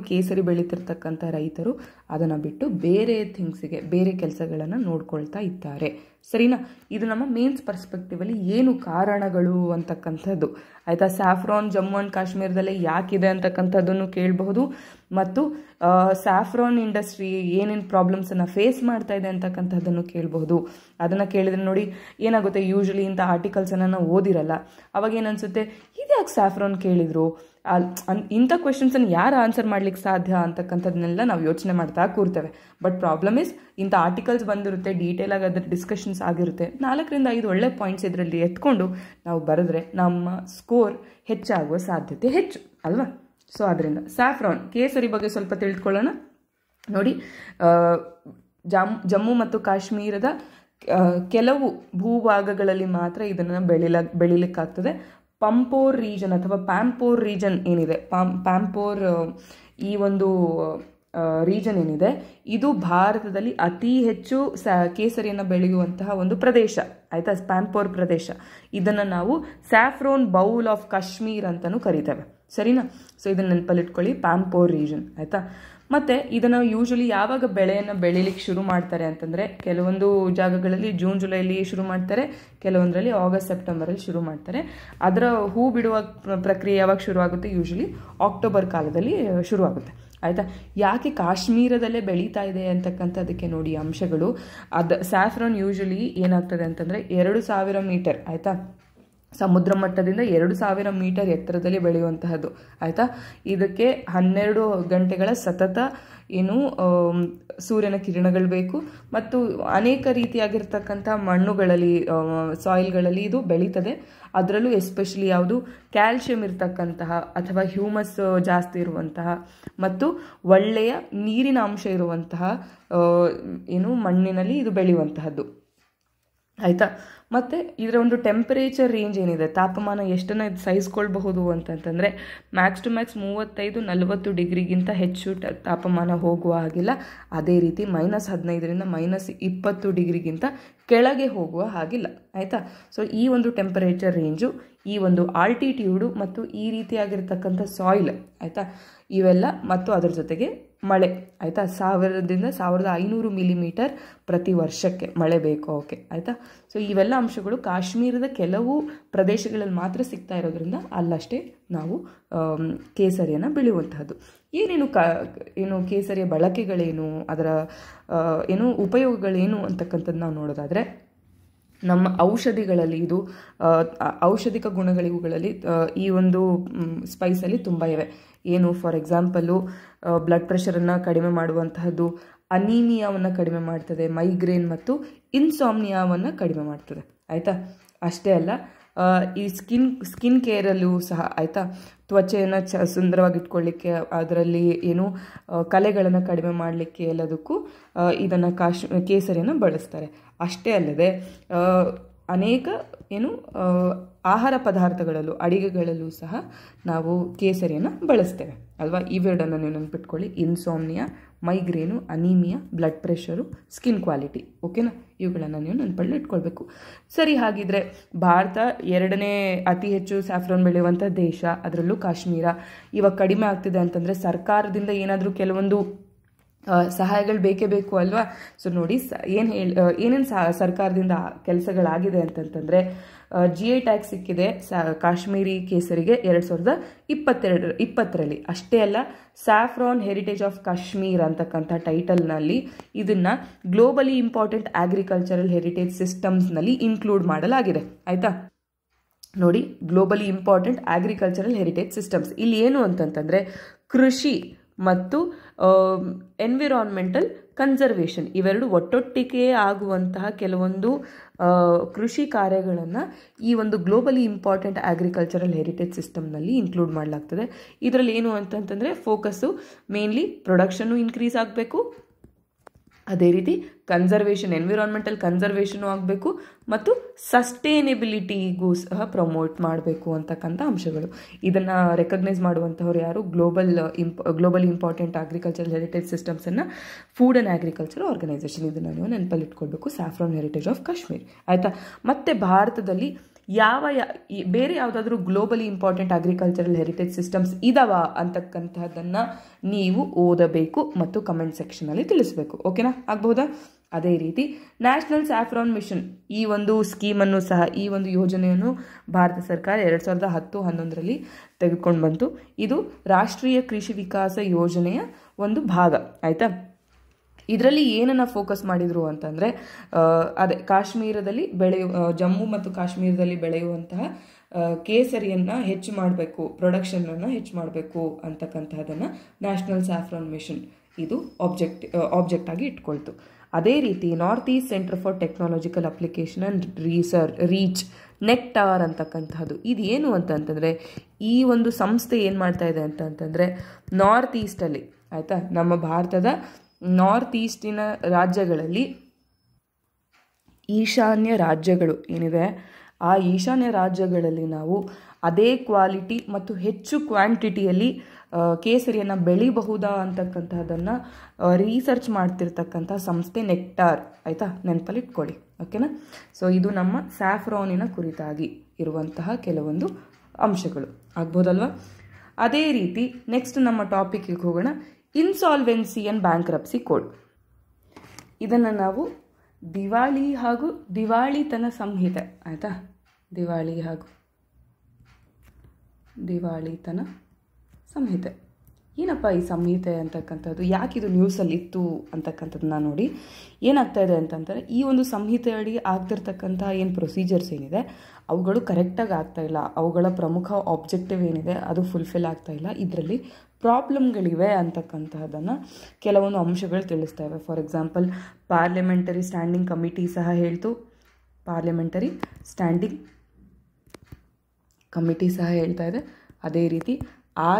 ಕೇಸರಿ ಬೆಳೀತಿರ್ತಕ್ಕಂಥ ರೈತರು ಅದನ್ನು ಬಿಟ್ಟು ಬೇರೆ ಥಿಂಗ್ಸಿಗೆ, ಬೇರೆ ಕೆಲಸಗಳನ್ನು ನೋಡ್ಕೊಳ್ತಾ ಇದ್ದಾರೆ. ಸರಿನಾ? ಇದು ನಮ್ಮ ಮೇನ್ಸ್ ಪರ್ಸ್ಪೆಕ್ಟಿವಲ್ಲಿ ಏನು ಕಾರಣಗಳು ಅಂತಕ್ಕಂಥದ್ದು. ಆಯಿತಾ? ಸ್ಯಾಫ್ರಾನ್ ಜಮ್ಮು ಆ್ಯಂಡ್ ಕಾಶ್ಮೀರದಲ್ಲೇ ಯಾಕಿದೆ ಅಂತಕ್ಕಂಥದ್ದನ್ನು ಕೇಳಬಹುದು. ಮತ್ತು ಸ್ಯಾಫ್ರಾನ್ ಇಂಡಸ್ಟ್ರಿ ಏನೇನು ಪ್ರಾಬ್ಲಮ್ಸನ್ನು ಫೇಸ್ ಮಾಡ್ತಾ ಇದೆ ಅಂತಕ್ಕಂಥದ್ದನ್ನು ಕೇಳಬಹುದು. ಅದನ್ನು ಕೇಳಿದರೆ ನೋಡಿ ಏನಾಗುತ್ತೆ, ಯೂಶ್ವಲಿ ಇಂಥ ಆರ್ಟಿಕಲ್ಸನ್ನು ನಾವು ಓದಿರಲ್ಲ. ಅವಾಗ ಏನನ್ಸುತ್ತೆ, ಇದ್ಯಾಕೆ ಸ್ಯಾಫ್ರಾನ್ ಕೇಳಿದ್ರು, ಇಂಥ ಕ್ವೆಶನ್ಸನ್ನು ಯಾರು ಆನ್ಸರ್ ಮಾಡ್ಲಿಕ್ಕೆ ಸಾಧ್ಯ ಅಂತಕ್ಕಂಥದ್ದನ್ನೆಲ್ಲ ನಾವು ಯೋಚನೆ ಮಾಡ್ತಾ ಕೂರ್ತೇವೆ. ಬಟ್ ಪ್ರಾಬ್ಲಮ್ ಇಸ್, ಇಂಥ ಆರ್ಟಿಕಲ್ಸ್ ಬಂದಿರುತ್ತೆ, ಡೀಟೇಲ್ ಆಗಿ ಅದ್ರ ಡಿಸ್ಕಷನ್ಸ್ ಆಗಿರುತ್ತೆ. 4ರಿಂದ 5 ಒಳ್ಳೆ ಪಾಯಿಂಟ್ಸ್ ಇದರಲ್ಲಿ ಎತ್ಕೊಂಡು ನಾವು ಬರೆದ್ರೆ ನಮ್ಮ ಸ್ಕೋರ್ ಹೆಚ್ಚಾಗುವ ಸಾಧ್ಯತೆ ಹೆಚ್ಚು ಅಲ್ವಾ? ಸೊ ಅದರಿಂದ ಸ್ಯಾಫ್ರಾನ್ ಕೇಸರಿ ಬಗ್ಗೆ ಸ್ವಲ್ಪ ತಿಳ್ಕೊಳ್ಳೋಣ. ನೋಡಿ, ಜಮ್ಮು ಮತ್ತು ಕಾಶ್ಮೀರದ ಕೆಲವು ಭೂಭಾಗಗಳಲ್ಲಿ ಮಾತ್ರ ಇದನ್ನು ಬೆಳಿಲಿಕ್ಕಾಗ್ತದೆ. ಪಂಪೋರ್ ರೀಜನ್ ಅಥವಾ ಪ್ಯಾಂಪೋರ್ ರೀಜನ್ ಏನಿದೆ, ಪ್ಯಾಂಪೋರ್ ಈ ಒಂದು ರೀಜನ್ ಏನಿದೆ, ಇದು ಭಾರತದಲ್ಲಿ ಅತಿ ಹೆಚ್ಚು ಕೇಸರಿಯನ್ನು ಬೆಳೆಯುವಂತಹ ಒಂದು ಪ್ರದೇಶ. ಆಯಿತಾ? ಪ್ಯಾಂಪೋರ್ ಪ್ರದೇಶ. ಇದನ್ನು ನಾವು ಸ್ಯಾಫ್ರೋನ್ ಬೌಲ್ ಆಫ್ ಕಾಶ್ಮೀರ್ ಅಂತಲೂ ಕರಿತೇವೆ. ಸರಿನಾ? ಸೊ ಇದನ್ನು ನೆನಪಲ್ಲಿಟ್ಕೊಳ್ಳಿ, ಪ್ಯಾಂಪೋರ್ ರೀಜನ್. ಆಯಿತಾ? ಮತ್ತು ಇದನ್ನು ಯೂಶ್ವಲಿ ಯಾವಾಗ ಬೆಳೆಯನ್ನು ಬೆಳೀಲಿಕ್ಕೆ ಶುರು ಮಾಡ್ತಾರೆ ಅಂತಂದರೆ, ಕೆಲವೊಂದು ಜಾಗಗಳಲ್ಲಿ ಜೂನ್ ಜುಲೈಲಿ ಶುರು ಮಾಡ್ತಾರೆ, ಕೆಲವೊಂದರಲ್ಲಿ ಆಗಸ್ಟ್ ಸೆಪ್ಟೆಂಬರಲ್ಲಿ ಶುರು ಮಾಡ್ತಾರೆ. ಅದರ ಹೂ ಬಿಡುವ ಪ್ರಕ್ರಿಯೆ ಯಾವಾಗ ಶುರುವಾಗುತ್ತೆ? ಯೂಶ್ವಲಿ ಅಕ್ಟೋಬರ್ ಕಾಲದಲ್ಲಿ ಶುರುವಾಗುತ್ತೆ. ಆಯಿತಾ? ಯಾಕೆ ಕಾಶ್ಮೀರದಲ್ಲೇ ಬೆಳೀತಾ ಇದೆ ಅಂತಕ್ಕಂಥದ್ದಕ್ಕೆ ನೋಡಿ ಅಂಶಗಳು. ಸ್ಯಾಫ್ರಾನ್ ಯೂಶ್ವಲಿ ಏನಾಗ್ತದೆ ಅಂತಂದರೆ 2000 ಮೀಟರ್, ಆಯಿತಾ, ಸಮುದ್ರ ಮಟ್ಟದಿಂದ 2000 ಮೀಟರ್ ಎತ್ತರದಲ್ಲಿ ಬೆಳೆಯುವಂತಹದ್ದು. ಆಯಿತಾ? ಇದಕ್ಕೆ 12 ಗಂಟೆಗಳ ಸತತ ಸೂರ್ಯನ ಕಿರಣಗಳು ಬೇಕು. ಮತ್ತು ಅನೇಕ ರೀತಿಯಾಗಿರ್ತಕ್ಕಂಥ ಮಣ್ಣುಗಳಲ್ಲಿ, ಸಾಯಿಲ್ಗಳಲ್ಲಿ ಇದು ಬೆಳೀತದೆ. ಅದರಲ್ಲೂ ಎಸ್ಪೆಷಲಿ ಯಾವುದು ಕ್ಯಾಲ್ಶಿಯಂ ಇರ್ತಕ್ಕಂತಹ ಅಥವಾ ಹ್ಯೂಮಸ್ ಜಾಸ್ತಿ ಇರುವಂತಹ ಮತ್ತು ಒಳ್ಳೆಯ ನೀರಿನ ಅಂಶ ಇರುವಂತಹ ಮಣ್ಣಿನಲ್ಲಿ ಇದು ಬೆಳೆಯುವಂತಹದ್ದು. ಆಯಿತಾ? ಮತ್ತು ಇದರ ಒಂದು ಟೆಂಪರೇಚರ್ ರೇಂಜ್ ಏನಿದೆ, ತಾಪಮಾನ ಎಷ್ಟನ್ನು ಇದು ಸಹಿಸ್ಕೊಳ್ಬಹುದು ಅಂತಂತಂದರೆ ಮ್ಯಾಕ್ಸ್ ಟು ಮ್ಯಾಕ್ಸ್ 35-40 ಡಿಗ್ರಿಗಿಂತ ಹೆಚ್ಚು ತಾಪಮಾನ ಹೋಗುವ ಹಾಗಿಲ್ಲ. ಅದೇ ರೀತಿ -15ರಿಂದ -20 ಡಿಗ್ರಿಗಿಂತ ಕೆಳಗೆ ಹೋಗುವ ಹಾಗಿಲ್ಲ. ಆಯಿತಾ? ಸೊ ಈ ಒಂದು ಟೆಂಪರೇಚರ್ ರೇಂಜು, ಈ ಒಂದು ಆಲ್ಟಿಟ್ಯೂಡು ಮತ್ತು ಈ ರೀತಿಯಾಗಿರ್ತಕ್ಕಂಥ ಸಾಯಿಲ್, ಆಯಿತಾ, ಇವೆಲ್ಲ ಮತ್ತು ಅದರ ಜೊತೆಗೆ ಮಳೆ, ಆಯಿತಾ, 1000ರಿಂದ 1500 ಮಿಲಿಮೀಟರ್ ಪ್ರತಿ ವರ್ಷಕ್ಕೆ ಮಳೆ ಬೇಕು. ಓಕೆ, ಆಯಿತಾ? ಸೊ ಇವೆಲ್ಲ ಅಂಶಗಳು ಕಾಶ್ಮೀರದ ಕೆಲವು ಪ್ರದೇಶಗಳಲ್ಲಿ ಮಾತ್ರ ಸಿಗ್ತಾ ಇರೋದ್ರಿಂದ ಅಲ್ಲಷ್ಟೇ ನಾವು ಕೇಸರಿಯನ್ನು ಬೆಳೆಯುವಂತಹದ್ದು. ಏನೇನು ಕೇಸರಿಯ ಬಳಕೆಗಳೇನು, ಅದರ ಉಪಯೋಗಗಳೇನು ಅಂತಕ್ಕಂಥದ್ದು ನಾವು ನೋಡೋದಾದರೆ, ನಮ್ಮ ಔಷಧಿಗಳಲ್ಲಿ ಇದು ಔಷಧಿಕ ಗುಣಗಳಿವುಗಳಲ್ಲಿ ಈ ಒಂದು ಸ್ಪೈಸಲ್ಲಿ ತುಂಬ ಇವೆ. ಫಾರ್ ಎಕ್ಸಾಂಪಲು ಬ್ಲಡ್ ಪ್ರೆಷರನ್ನು ಕಡಿಮೆ ಮಾಡುವಂತಹದ್ದು, ಅನೀಮಿಯಾವನ್ನು ಕಡಿಮೆ ಮಾಡ್ತದೆ, ಮೈಗ್ರೇನ್ ಮತ್ತು ಇನ್ಸಾಮ್ನಿಯಾವನ್ನು ಕಡಿಮೆ ಮಾಡ್ತದೆ. ಆಯಿತಾ? ಅಷ್ಟೇ ಅಲ್ಲ, ಈ ಸ್ಕಿನ್ ಕೇರಲ್ಲೂ ಸಹ, ಆಯಿತಾ, ತ್ವಚೆಯನ್ನು ಸುಂದರವಾಗಿಟ್ಕೊಳ್ಳಿಕ್ಕೆ, ಅದರಲ್ಲಿ ಕಲೆಗಳನ್ನು ಕಡಿಮೆ ಮಾಡಲಿಕ್ಕೆ ಎಲ್ಲದಕ್ಕೂ ಇದನ್ನು ಕೇಸರಿಯನ್ನು ಬಳಸ್ತಾರೆ. ಅಷ್ಟೇ ಅಲ್ಲದೆ ಅನೇಕ ಆಹಾರ ಪದಾರ್ಥಗಳಲ್ಲೂ, ಅಡಿಗೆಗಳಲ್ಲೂ ಸಹ ನಾವು ಕೇಸರಿಯನ್ನು ಬಳಸ್ತೇವೆ ಅಲ್ವಾ? ಇವೆರಡನ್ನು ನೀವು ನೆನಪಿಟ್ಕೊಳ್ಳಿ: insomnia, migraine, anemia, blood pressure, skin quality. ಓಕೆನಾ? ಇವುಗಳನ್ನು ನೀವು ನೆನಪಲ್ಲಿ ಇಟ್ಕೊಳ್ಬೇಕು. ಸರಿ, ಹಾಗಿದ್ರೆ ಭಾರತ 2ನೇ ಅತಿ ಹೆಚ್ಚು ಸ್ಯಾಫ್ರಾನ್ ಬೆಳೆಯುವಂಥ ದೇಶ, ಅದರಲ್ಲೂ ಕಾಶ್ಮೀರ ಇವಾಗ ಕಡಿಮೆ ಆಗ್ತಿದೆ ಅಂತಂದರೆ ಸರ್ಕಾರದಿಂದ ಏನಾದರೂ ಕೆಲವೊಂದು ಸಹಾಯಗಳು ಬೇಕೇ ಬೇಕು ಅಲ್ವಾ? ಸೊ ನೋಡಿ, ಏನೇನು ಸರ್ಕಾರದಿಂದ ಕೆಲಸಗಳಾಗಿದೆ ಅಂತಂತಂದರೆ, GI ಟ್ಯಾಕ್ಸ್ ಸಿಕ್ಕಿದೆ ಕಾಶ್ಮೀರಿ ಕೇಸರಿಗೆ 2020ರಲ್ಲಿ. ಅಷ್ಟೇ ಅಲ್ಲ, ಸ್ಯಾಫ್ರಾನ್ ಹೆರಿಟೇಜ್ ಆಫ್ ಕಾಶ್ಮೀರ್ ಅಂತಕ್ಕಂಥ ಟೈಟಲ್ನಲ್ಲಿ ಇದನ್ನು ಗ್ಲೋಬಲಿ ಇಂಪಾರ್ಟೆಂಟ್ ಅಗ್ರಿಕಲ್ಚರಲ್ ಹೆರಿಟೇಜ್ ಸಿಸ್ಟಮ್ಸ್ನಲ್ಲಿ ಇನ್ಕ್ಲೂಡ್ ಮಾಡಲಾಗಿದೆ. ಆಯಿತಾ? ನೋಡಿ, globally important agricultural heritage systems ಇಲ್ಲಿ ಏನು ಅಂತಂತಂದರೆ, ಕೃಷಿ ಮತ್ತು ಎನ್ವಿರಾನ್ಮೆಂಟಲ್ ಕನ್ಸರ್ವೇಷನ್, ಇವೆರಡು ಒಟ್ಟೊಟ್ಟಿಗೆ ಆಗುವಂತಹ ಕೆಲವೊಂದು ಕೃಷಿ ಕಾರ್ಯಗಳನ್ನು ಈ ಒಂದು ಗ್ಲೋಬಲಿ ಇಂಪಾರ್ಟೆಂಟ್ ಅಗ್ರಿಕಲ್ಚರಲ್ ಹೆರಿಟೇಜ್ ಸಿಸ್ಟಮ್ನಲ್ಲಿ ಇನ್ಕ್ಲೂಡ್ ಮಾಡಲಾಗ್ತದೆ. ಇದರಲ್ಲಿ ಏನು ಅಂತಂತಂದರೆ ಫೋಕಸ್ಸು ಮೇನ್ಲಿ ಪ್ರೊಡಕ್ಷನ್ನು ಇನ್ಕ್ರೀಸ್ ಆಗಬೇಕು, ಅದೇ ರೀತಿ ಕನ್ಸರ್ವೇಷನ್, ಎನ್ವಿರಾನ್ಮೆಂಟಲ್ ಕನ್ಸರ್ವೇಷನು ಆಗಬೇಕು ಮತ್ತು ಸಸ್ಟೈನೇಬಿಲಿಟಿಗೂ ಸಹ ಪ್ರಮೋಟ್ ಮಾಡಬೇಕು ಅಂತಕ್ಕಂಥ ಅಂಶಗಳು. ಇದನ್ನು ರೆಕಗ್ನೈಸ್ ಮಾಡುವಂಥವ್ರು ಯಾರು? ಗ್ಲೋಬಲಿ ಇಂಪಾರ್ಟೆಂಟ್ ಅಗ್ರಿಕಲ್ಚರಲ್ ಹೆರಿಟೇಜ್ ಸಿಸ್ಟಮ್ಸನ್ನು ಫುಡ್ ಆ್ಯಂಡ್ ಅಗ್ರಿಕಲ್ಚರ್ ಆರ್ಗನೈಸೇಷನ್, ಇದನ್ನು ನೀವು ನೆನಪಲ್ಲಿ ಇಟ್ಕೊಳ್ಬೇಕು. ಸ್ಯಾಫ್ರಾನ್ ಹೆರಿಟೇಜ್ ಆಫ್ ಕಾಶ್ಮೀರ್, ಆಯಿತಾ. ಮತ್ತು ಭಾರತದಲ್ಲಿ ಬೇರೆ ಯಾವುದಾದ್ರೂ globally important agricultural heritage systems ಇದಾವ ಅಂತಕ್ಕಂಥದ್ದನ್ನು ನೀವು ಓದಬೇಕು ಮತ್ತು ಕಮೆಂಟ್ ಸೆಕ್ಷನಲ್ಲಿ ತಿಳಿಸಬೇಕು. ಓಕೆನಾ, ಆಗಬಹುದಾ? ಅದೇ ರೀತಿ ನ್ಯಾಷನಲ್ ಸ್ಯಾಫ್ರಾನ್ ಮಿಷನ್, ಈ ಒಂದು ಸ್ಕೀಮನ್ನು ಸಹ, ಈ ಒಂದು ಯೋಜನೆಯನ್ನು ಭಾರತ ಸರ್ಕಾರ 2010-11ರಲ್ಲಿ ತೆಗೆದುಕೊಂಡು ಬಂತು. ಇದು ರಾಷ್ಟ್ರೀಯ ಕೃಷಿ ವಿಕಾಸ ಯೋಜನೆಯ ಒಂದು ಭಾಗ, ಆಯಿತಾ. ಇದರಲ್ಲಿ ಏನನ್ನು ಫೋಕಸ್ ಮಾಡಿದರು ಅಂತಂದರೆ, ಅದೇ ಕಾಶ್ಮೀರದಲ್ಲಿ ಜಮ್ಮು ಮತ್ತು ಕಾಶ್ಮೀರದಲ್ಲಿ ಬೆಳೆಯುವಂತಹ ಕೇಸರಿಯನ್ನು ಹೆಚ್ಚು ಮಾಡಬೇಕು, ಪ್ರೊಡಕ್ಷನನ್ನು ಹೆಚ್ಚು ಮಾಡಬೇಕು ಅಂತಕ್ಕಂತಹದನ್ನು ನ್ಯಾಷನಲ್ ಸ್ಯಾಫ್ರಾನ್ ಮಿಷನ್ ಇದು ಆಬ್ಜೆಕ್ಟ್ ಆಗಿ ಇಟ್ಕೊಳ್ತು. ಅದೇ ರೀತಿ north East centre for technological application and reach nectar ಅಂತಕ್ಕಂಥದ್ದು, ಇದು ಏನು ಅಂತಂತಂದರೆ, ಈ ಒಂದು ಸಂಸ್ಥೆ ಏನು ಮಾಡ್ತಾ ಇದೆ ಅಂತಂತಂದರೆ, ನಾರ್ತ್ ಈಸ್ಟಲ್ಲಿ, ಆಯಿತಾ, ನಮ್ಮ ಭಾರತದ ನಾರ್ತ್ ಈಸ್ಟಿನ ರಾಜ್ಯಗಳಲ್ಲಿ ಈಶಾನ್ಯ ರಾಜ್ಯಗಳು ಏನಿದೆ, ಆ ಈಶಾನ್ಯ ರಾಜ್ಯಗಳಲ್ಲಿ ನಾವು ಅದೇ ಕ್ವಾಲಿಟಿ ಮತ್ತು ಹೆಚ್ಚು ಕ್ವಾಂಟಿಟಿಯಲ್ಲಿ ಕೇಸರಿಯನ್ನು ಬೆಳಿಬಹುದಾ ಅಂತಕ್ಕಂಥದ್ದನ್ನು ರಿಸರ್ಚ್ ಮಾಡ್ತಿರ್ತಕ್ಕಂಥ ಸಂಸ್ಥೆ ನೆಕ್ಟಾರ್, ಆಯಿತಾ, ನೆನಪಲ್ಲಿ ಇಟ್ಕೊಳ್ಳಿ. ಓಕೆನಾ. ಸೊ ಇದು ನಮ್ಮ ಸ್ಯಾಫ್ರಾನಿನ ಕುರಿತಾಗಿ ಇರುವಂತಹ ಕೆಲವೊಂದು ಅಂಶಗಳು, ಆಗ್ಬೋದಲ್ವಾ. ಅದೇ ರೀತಿ ನೆಕ್ಸ್ಟ್ ನಮ್ಮ ಟಾಪಿಕ್ಗೆ ಹೋಗೋಣ. ಇನ್ಸಾಲ್ವೆನ್ಸಿ ಆ್ಯಂಡ್ ಬ್ಯಾಂಕ್ರಪ್ಸಿ ಕೋಡ್, ಇದನ್ನು ನಾವು ದಿವಾಳಿ ಹಾಗೂ ದಿವಾಳಿತನ ಸಂಹಿತೆ, ಆಯಿತಾ, ದಿವಾಳಿತನ ಸಂಹಿತೆ. ಏನಪ್ಪ ಈ ಸಂಹಿತೆ ಅಂತಕ್ಕಂಥದ್ದು, ಯಾಕಿದು ನ್ಯೂಸಲ್ಲಿತ್ತು ಅಂತಕ್ಕಂಥದ್ದನ್ನ ನೋಡಿ. ಏನಾಗ್ತಾ ಇದೆ ಅಂತಂದರೆ, ಈ ಒಂದು ಸಂಹಿತೆ ಅಡಿ ಆಗ್ತಿರ್ತಕ್ಕಂಥ ಏನು ಪ್ರೊಸೀಜರ್ಸ್ ಏನಿದೆ ಅವುಗಳು ಕರೆಕ್ಟಾಗಿ ಆಗ್ತಾಯಿಲ್ಲ, ಅವುಗಳ ಪ್ರಮುಖ ಆಬ್ಜೆಕ್ಟಿವ್ ಏನಿದೆ ಅದು ಫುಲ್ಫಿಲ್ ಆಗ್ತಾಯಿಲ್ಲ, ಇದರಲ್ಲಿ ಪ್ರಾಬ್ಲಮ್ಗಳಿವೆ ಅಂತಕ್ಕಂತಹದನ್ನು ಕೆಲವೊಂದು ಅಂಶಗಳು ತಿಳಿಸ್ತಾ ಇವೆ. For example parliamentary standing committee ಸಹ ಹೇಳ್ತು, ಪಾರ್ಲಿಮೆಂಟರಿ ಸ್ಟ್ಯಾಂಡಿಂಗ್ ಕಮಿಟಿ ಸಹ ಹೇಳ್ತಾ ಇದೆ. ಅದೇ ರೀತಿ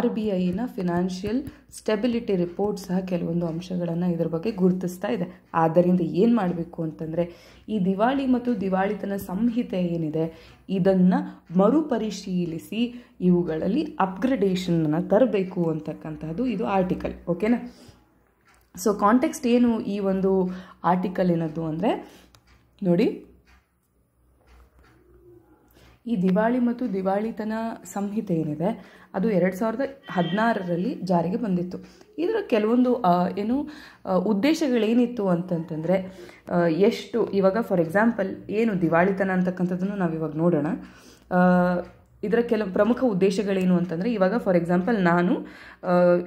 RBIನ ಫಿನಾನ್ಷಿಯಲ್ ಸ್ಟೆಬಿಲಿಟಿ ರಿಪೋರ್ಟ್ ಸಹ ಕೆಲವೊಂದು ಅಂಶಗಳನ್ನು ಇದರ ಬಗ್ಗೆ ಗುರುತಿಸ್ತಾ ಇದೆ. ಆದ್ದರಿಂದ ಏನು ಮಾಡಬೇಕು ಅಂತಂದರೆ, ಈ ದಿವಾಳಿ ಮತ್ತು ದಿವಾಳಿತನ ಸಂಹಿತೆ ಏನಿದೆ ಇದನ್ನು ಮರುಪರಿಶೀಲಿಸಿ ಇವುಗಳಲ್ಲಿ ಅಪ್ಗ್ರೇಡೇಷನನ್ನು ತರಬೇಕು ಅಂತಕ್ಕಂಥದ್ದು ಇದು ಆರ್ಟಿಕಲ್. ಓಕೆನಾ. ಸೊ ಕಾಂಟೆಕ್ಸ್ಟ್ ಏನು ಈ ಒಂದು ಆರ್ಟಿಕಲ್ ಏನದು ಅಂದರೆ ನೋಡಿ, ಈ ದಿವಾಳಿ ಮತ್ತು ದಿವಾಳಿತನ ಸಂಹಿತೆ ಏನಿದೆ ಅದು 2016ರಲ್ಲಿ ಜಾರಿಗೆ ಬಂದಿತ್ತು. ಇದರ ಕೆಲವೊಂದು ಉದ್ದೇಶಗಳೇನಿತ್ತು ಅಂತಂತಂದರೆ, ಎಷ್ಟು ಇವಾಗ ಫಾರ್ ಎಕ್ಸಾಂಪಲ್ ಏನು ದಿವಾಳಿತನ ಅಂತಕ್ಕಂಥದ್ದನ್ನು ನಾವು ಇವಾಗ ನೋಡೋಣ. ಇದರ ಕೆಲವು ಪ್ರಮುಖ ಉದ್ದೇಶಗಳೇನು ಅಂತಂದರೆ, ಇವಾಗ ಫಾರ್ ಎಕ್ಸಾಂಪಲ್ ನಾನು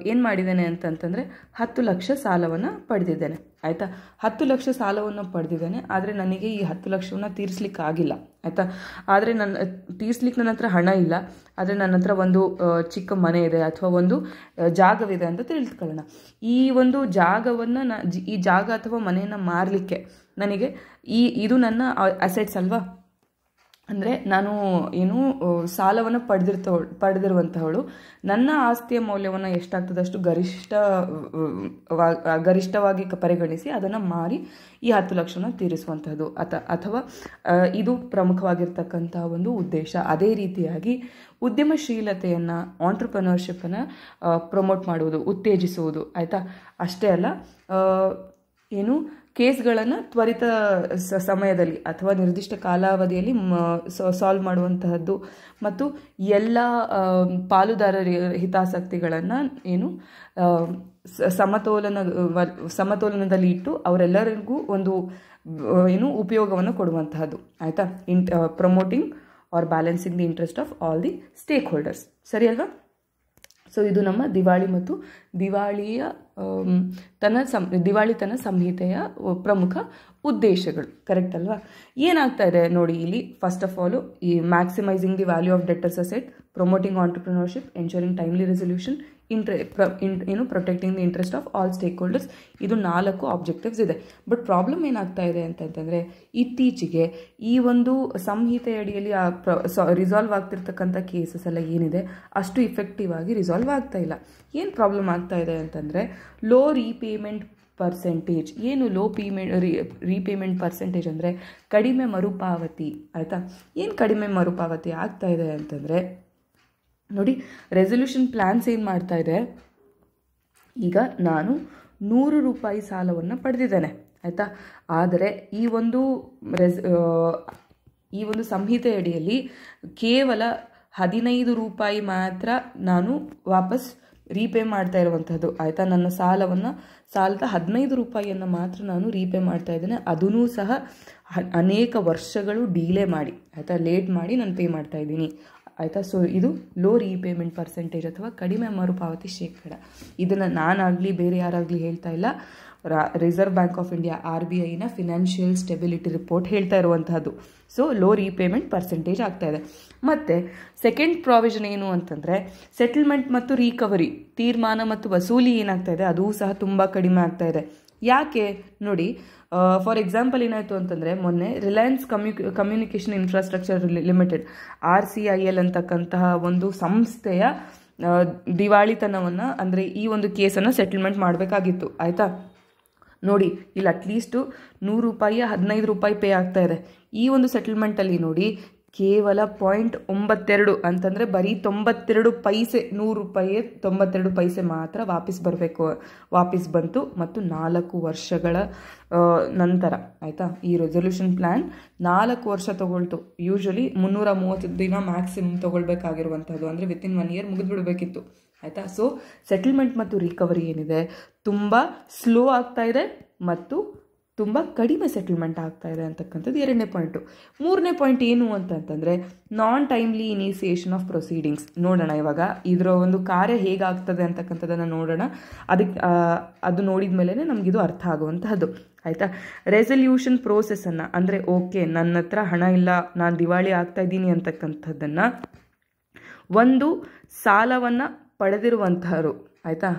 ಏನು ಮಾಡಿದ್ದೇನೆ ಅಂತಂತಂದರೆ 10 ಲಕ್ಷ ಸಾಲವನ್ನು ಪಡೆದಿದ್ದೇನೆ, ಆಯಿತಾ. 10 ಲಕ್ಷ ಸಾಲವನ್ನು ಪಡೆದಿದ್ದೇನೆ, ಆದರೆ ನನಗೆ ಈ 10 ಲಕ್ಷವನ್ನು ತೀರಿಸ್ಲಿಕ್ಕೆ ಆಗಿಲ್ಲ, ಆಯಿತಾ. ಆದರೆ ತೀರಿಸ್ಲಿಕ್ಕೆ ನನ್ನ ಹತ್ರ ಹಣ ಇಲ್ಲ, ಆದರೆ ನನ್ನ ಹತ್ರ ಒಂದು ಚಿಕ್ಕ ಮನೆ ಇದೆ ಅಥವಾ ಒಂದು ಜಾಗವಿದೆ ಅಂತ ತಿಳಿದುಕೊಳ್ಳೋಣ. ಈ ಒಂದು ಜಾಗವನ್ನು ಈ ಜಾಗ ಅಥವಾ ಮನೆಯನ್ನು ಮಾರಲಿಕ್ಕೆ ನನಗೆ ಇದು ನನ್ನ ಅಸೆಟ್ಸ್ ಅಲ್ವಾ. ಅಂದರೆ ನಾನು ಸಾಲವನ್ನು ಪಡೆದಿರುವಂತಹವಳು ನನ್ನ ಆಸ್ತಿಯ ಮೌಲ್ಯವನ್ನು ಎಷ್ಟಾಗ್ತದಷ್ಟು ಗರಿಷ್ಠವಾಗಿ ಪರಿಗಣಿಸಿ ಅದನ್ನು ಮಾರಿ ಈ 10 ಲಕ್ಷನ ತೀರಿಸುವಂಥದ್ದು ಅಥವಾ ಇದು ಪ್ರಮುಖವಾಗಿರ್ತಕ್ಕಂಥ ಒಂದು ಉದ್ದೇಶ. ಅದೇ ರೀತಿಯಾಗಿ ಉದ್ಯಮಶೀಲತೆಯನ್ನು, ಆಂಟ್ರಪ್ರನರ್ಶಿಪ್ಪನ್ನು ಪ್ರಮೋಟ್ ಮಾಡುವುದು, ಉತ್ತೇಜಿಸುವುದು, ಆಯಿತಾ. ಅಷ್ಟೇ ಅಲ್ಲ, ಕೇಸ್ಗಳನ್ನು ತ್ವರಿತ ಸಮಯದಲ್ಲಿ ಅಥವಾ ನಿರ್ದಿಷ್ಟ ಕಾಲಾವಧಿಯಲ್ಲಿ ಸಾಲ್ವ್ ಮಾಡುವಂತಹದ್ದು ಮತ್ತು ಎಲ್ಲ ಪಾಲುದಾರರ ಹಿತಾಸಕ್ತಿಗಳನ್ನು ಸಮತೋಲನದಲ್ಲಿ ಇಟ್ಟು ಅವರೆಲ್ಲರಿಗೂ ಒಂದು ಉಪಯೋಗವನ್ನು ಕೊಡುವಂತಹದ್ದು, ಆಯಿತಾ. Promoting or balancing the interest of all the stakeholders, ಸರಿ ಅಲ್ವಾ. ಸೊ ಇದು ನಮ್ಮ ದಿವಾಳಿ ಮತ್ತು ದಿವಾಳಿತನ ಸಂಹಿತೆಯ ಪ್ರಮುಖ ಉದ್ದೇಶಗಳು, ಕರೆಕ್ಟ್ ಅಲ್ವಾ. ಏನಾಗ್ತಾ ಇದೆ ನೋಡಿ ಇಲ್ಲಿ. ಫಸ್ಟ್ ಆಫ್ ಆಲ್, ಈ maximising the value of debtors asset, promoting entrepreneurship, ensuring timely resolution, protecting the interest of all stake holders. ಇದು 4 ಆಬ್ಜೆಕ್ಟಿವ್ಸ್ ಇದೆ. ಬಟ್ ಪ್ರಾಬ್ಲಮ್ ಏನಾಗ್ತಾ ಇದೆ ಅಂತಂತಂದರೆ ಇತ್ತೀಚೆಗೆ ಈ ಒಂದು ಸಂಹಿತೆ ಅಡಿಯಲ್ಲಿ ರಿಸಾಲ್ವ್ ಆಗ್ತಿರ್ತಕ್ಕಂಥ ಕೇಸಸ್ ಎಲ್ಲ ಏನಿದೆ ಅಷ್ಟು ಇಫೆಕ್ಟಿವ್ ಆಗಿ ರಿಸಾಲ್ವ್ ಆಗ್ತಾ ಇಲ್ಲ. ಏನು ಪ್ರಾಬ್ಲಮ್ ಆಗ್ತಾ ಇದೆ ಅಂತಂದರೆ ಲೋ ರೀಪೇಮೆಂಟ್ ಪರ್ಸೆಂಟೇಜ್. ಏನು ಲೋ ರೀಪೇಮೆಂಟ್ ಪರ್ಸೆಂಟೇಜ್ ಅಂದರೆ ಕಡಿಮೆ ಮರುಪಾವತಿ. ಆಯಿತಾ, ಏನು ಕಡಿಮೆ ಮರುಪಾವತಿ ಆಗ್ತಾ ಇದೆ ಅಂತಂದರೆ ನೋಡಿ, ರೆಸಲ್ಯೂಷನ್ ಪ್ಲ್ಯಾನ್ಸ್ ಏನು ಮಾಡ್ತಾ ಇದೆ, ಈಗ ನಾನು 100 ರೂಪಾಯಿ ಸಾಲವನ್ನು ಪಡೆದಿದ್ದೇನೆ. ಆಯಿತಾ, ಆದರೆ ಈ ಒಂದು ಸಂಹಿತೆ ಅಡಿಯಲ್ಲಿ ಕೇವಲ 15 ರೂಪಾಯಿ ಮಾತ್ರ ನಾನು ವಾಪಸ್ ರೀಪೇ ಮಾಡ್ತಾ ಇರುವಂಥದ್ದು. ಆಯಿತಾ, ನನ್ನ ಸಾಲದ 15 ರೂಪಾಯಿಯನ್ನು ಮಾತ್ರ ನಾನು ರೀಪೇ ಮಾಡ್ತಾ ಇದ್ದೇನೆ. ಅದೂ ಸಹ ಅನೇಕ ವರ್ಷಗಳು ಡಿಲೇ ಮಾಡಿ, ಆಯಿತಾ, ಲೇಟ್ ಮಾಡಿ ನಾನು ಪೇ ಮಾಡ್ತಾ ಇದ್ದೀನಿ. ಆಯಿತಾ, ಸೊ ಇದು ಲೋ ರೀಪೇಮೆಂಟ್ ಪರ್ಸೆಂಟೇಜ್ ಅಥವಾ ಕಡಿಮೆ ಮರುಪಾವತಿ ಶೇಕಡ. ಇದನ್ನು ನಾನಾಗಲಿ ಬೇರೆ ಯಾರಾಗಲಿ ಹೇಳ್ತಾ ಇಲ್ಲ, ರಿಸರ್ವ್ ಬ್ಯಾಂಕ್ ಆಫ್ ಇಂಡಿಯಾ RBIನ ಫಿನಾನ್ಷಿಯಲ್ ಸ್ಟೆಬಿಲಿಟಿ ರಿಪೋರ್ಟ್ ಹೇಳ್ತಾ ಇರುವಂತಹದ್ದು. ಸೊ ಲೋ ರೀಪೇಮೆಂಟ್ ಪರ್ಸೆಂಟೇಜ್ ಆಗ್ತಾ ಇದೆ. ಮತ್ತು ಸೆಕೆಂಡ್ ಪ್ರಾವಿಷನ್ ಏನು ಅಂತಂದರೆ ಸೆಟಲ್ಮೆಂಟ್ ಮತ್ತು ರಿಕವರಿ, ತೀರ್ಮಾನ ಮತ್ತು ವಸೂಲಿ ಏನಾಗ್ತಾ ಇದೆ ಅದು ಸಹ ತುಂಬ ಕಡಿಮೆ ಆಗ್ತಾ ಇದೆ. ಯಾಕೆ ನೋಡಿ, ಫಾರ್ ಎಕ್ಸಾಂಪಲ್ ಏನಾಯಿತು ಅಂತಂದರೆ ಮೊನ್ನೆ Reliance communication infrastructure limited RCIL ಅಂತಕ್ಕಂತಹ ಒಂದು ಸಂಸ್ಥೆಯ ದಿವಾಳಿತನವನ್ನು, ಅಂದರೆ ಈ ಒಂದು ಕೇಸನ್ನು ಸೆಟಲ್ಮೆಂಟ್ ಮಾಡಬೇಕಾಗಿತ್ತು. ಆಯಿತಾ, ನೋಡಿ ಇಲ್ಲಿ ಅಟ್ಲೀಸ್ಟು 100 ರೂಪಾಯಿ 15 ರೂಪಾಯಿ ಪೇ ಆಗ್ತಾ ಇದೆ. ಈ ಒಂದು ಸೆಟಲ್ಮೆಂಟಲ್ಲಿ ನೋಡಿ ಕೇವಲ 0.92 ಅಂತಂದರೆ ಬರೀ 92 ಪೈಸೆ, 100 ರೂಪಾಯಿ 92 ಪೈಸೆ ಮಾತ್ರ ವಾಪಸ್ ಬಂತು. ಮತ್ತು 4 ವರ್ಷಗಳ ನಂತರ, ಆಯಿತಾ, ಈ ರೆಸಲ್ಯೂಷನ್ ಪ್ಲ್ಯಾನ್ 4 ವರ್ಷ ತೊಗೊಳ್ತು. ಯೂಶ್ವಲಿ 330 ದಿನ ಮ್ಯಾಕ್ಸಿಮಮ್ ತೊಗೊಳ್ಬೇಕಾಗಿರುವಂಥದ್ದು, ಅಂದರೆ ವಿತಿನ್ 1 ಇಯರ್ ಮುಗಿದ್ಬಿಡಬೇಕಿತ್ತು. ಆಯಿತಾ, ಸೊ ಸೆಟಲ್ಮೆಂಟ್ ಮತ್ತು ರಿಕವರಿ ಏನಿದೆ ತುಂಬ ಸ್ಲೋ ಆಗ್ತಾ ಇದೆ ಮತ್ತು ತುಂಬ ಕಡಿಮೆ ಸೆಟಲ್ಮೆಂಟ್ ಆಗ್ತಾ ಇದೆ ಅಂತಕ್ಕಂಥದ್ದು 2ನೇ ಪಾಯಿಂಟು. 3ನೇ ಪಾಯಿಂಟ್ ಏನು ಅಂತಂತಂದರೆ ನಾನ್ ಟೈಮ್ಲಿ ಇನಿಸಿಯೇಷನ್ ಆಫ್ ಪ್ರೊಸೀಡಿಂಗ್ಸ್. ನೋಡೋಣ ಇವಾಗ ಇದರ ಒಂದು ಕಾರ್ಯ ಹೇಗಾಗ್ತದೆ ಅಂತಕ್ಕಂಥದ್ದನ್ನು ನೋಡೋಣ. ಅದು ನೋಡಿದ ಮೇಲೆ ನಮಗಿದು ಅರ್ಥ ಆಗುವಂತಹದ್ದು. ಆಯಿತಾ, ರೆಸಲ್ಯೂಷನ್ ಪ್ರೋಸೆಸ್ಸನ್ನು, ಅಂದರೆ ಓಕೆ ನನ್ನ ಹತ್ರ ಹಣ ಇಲ್ಲ, ನಾನು ದಿವಾಳಿ ಆಗ್ತಾ ಇದ್ದೀನಿ ಅಂತಕ್ಕಂಥದ್ದನ್ನು ಒಂದು ಸಾಲವನ್ನು ಪಡೆದಿರುವಂತಹವರು, ಆಯಿತಾ,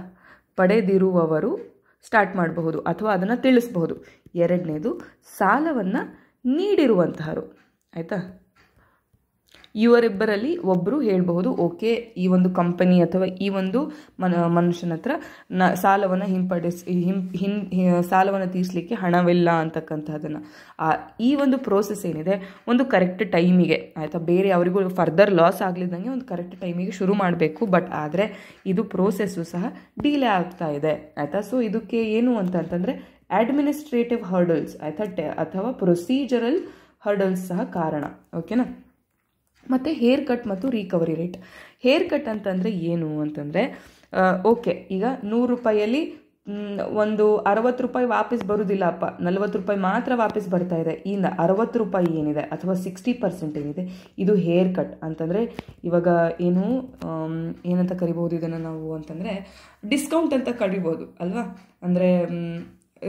ಪಡೆದಿರುವವರು ಸ್ಟಾರ್ಟ್ ಮಾಡಬಹುದು ಅಥವಾ ಅದನ್ನು ತಿಳಿಸಬಹುದು. 2ನೇದು ಸಾಲವನ್ನು ನೀಡಿರುವಂತಹವರು. ಆಯಿತಾ, ಇವರಿಬ್ಬರಲ್ಲಿ ಒಬ್ಬರು ಹೇಳಬಹುದು, ಓಕೆ ಈ ಒಂದು ಕಂಪನಿ ಅಥವಾ ಈ ಒಂದು ಮನುಷ್ಯನ ಹತ್ರ ಸಾಲವನ್ನು ತೀರಿಸಲಿಕ್ಕೆ ಹಣವಿಲ್ಲ ಅಂತಕ್ಕಂಥದ್ದನ್ನು. ಈ ಒಂದು ಪ್ರೋಸೆಸ್ ಏನಿದೆ ಒಂದು ಕರೆಕ್ಟ್ ಟೈಮಿಗೆ, ಆಯಿತಾ, ಬೇರೆ ಅವರಿಗೂ ಫರ್ದರ್ ಲಾಸ್ ಆಗಲಿದ್ದಂಗೆ ಒಂದು ಕರೆಕ್ಟ್ ಟೈಮಿಗೆ ಶುರು ಮಾಡಬೇಕು. ಬಟ್ ಆದರೆ ಇದು ಪ್ರೋಸೆಸ್ಸು ಸಹ ಡಿಲೇ ಆಗ್ತಾ ಇದೆ. ಆಯಿತಾ, ಸೊ ಇದಕ್ಕೆ ಏನು ಅಂತಂತಂದರೆ ಅಡ್ಮಿನಿಸ್ಟ್ರೇಟಿವ್ ಹರ್ಡಲ್ಸ್, ಆಯಿತಾ, ಅಥವಾ ಪ್ರೊಸೀಜರಲ್ ಹರ್ಡಲ್ಸ್ ಸಹ ಕಾರಣ. ಓಕೆನಾ. ಮತ್ತು ಹೇರ್ ಕಟ್ ಮತ್ತು ರಿಕವರಿ ರೇಟ್. ಹೇರ್ ಕಟ್ ಅಂತಂದರೆ ಏನು ಅಂತಂದರೆ ಓಕೆ ಈಗ 100 ರೂಪಾಯಲ್ಲಿ ಒಂದು 60 ರೂಪಾಯಿ ವಾಪಸ್ ಬರೋದಿಲ್ಲಪ್ಪ, 40 ರೂಪಾಯಿ ಮಾತ್ರ ವಾಪಸ್ ಬರ್ತಾ ಇದೆ. ಈ 60 ರೂಪಾಯಿ ಏನಿದೆ ಅಥವಾ 60% ಏನಿದೆ ಇದು ಹೇರ್ ಕಟ್ ಅಂತಂದರೆ ಇವಾಗ ಏನಂತ ಕರಿಬೋದು ಇದನ್ನು ನಾವು ಅಂತಂದರೆ ಡಿಸ್ಕೌಂಟ್ ಅಂತ ಕರಿಬೋದು ಅಲ್ವಾ, ಅಂದರೆ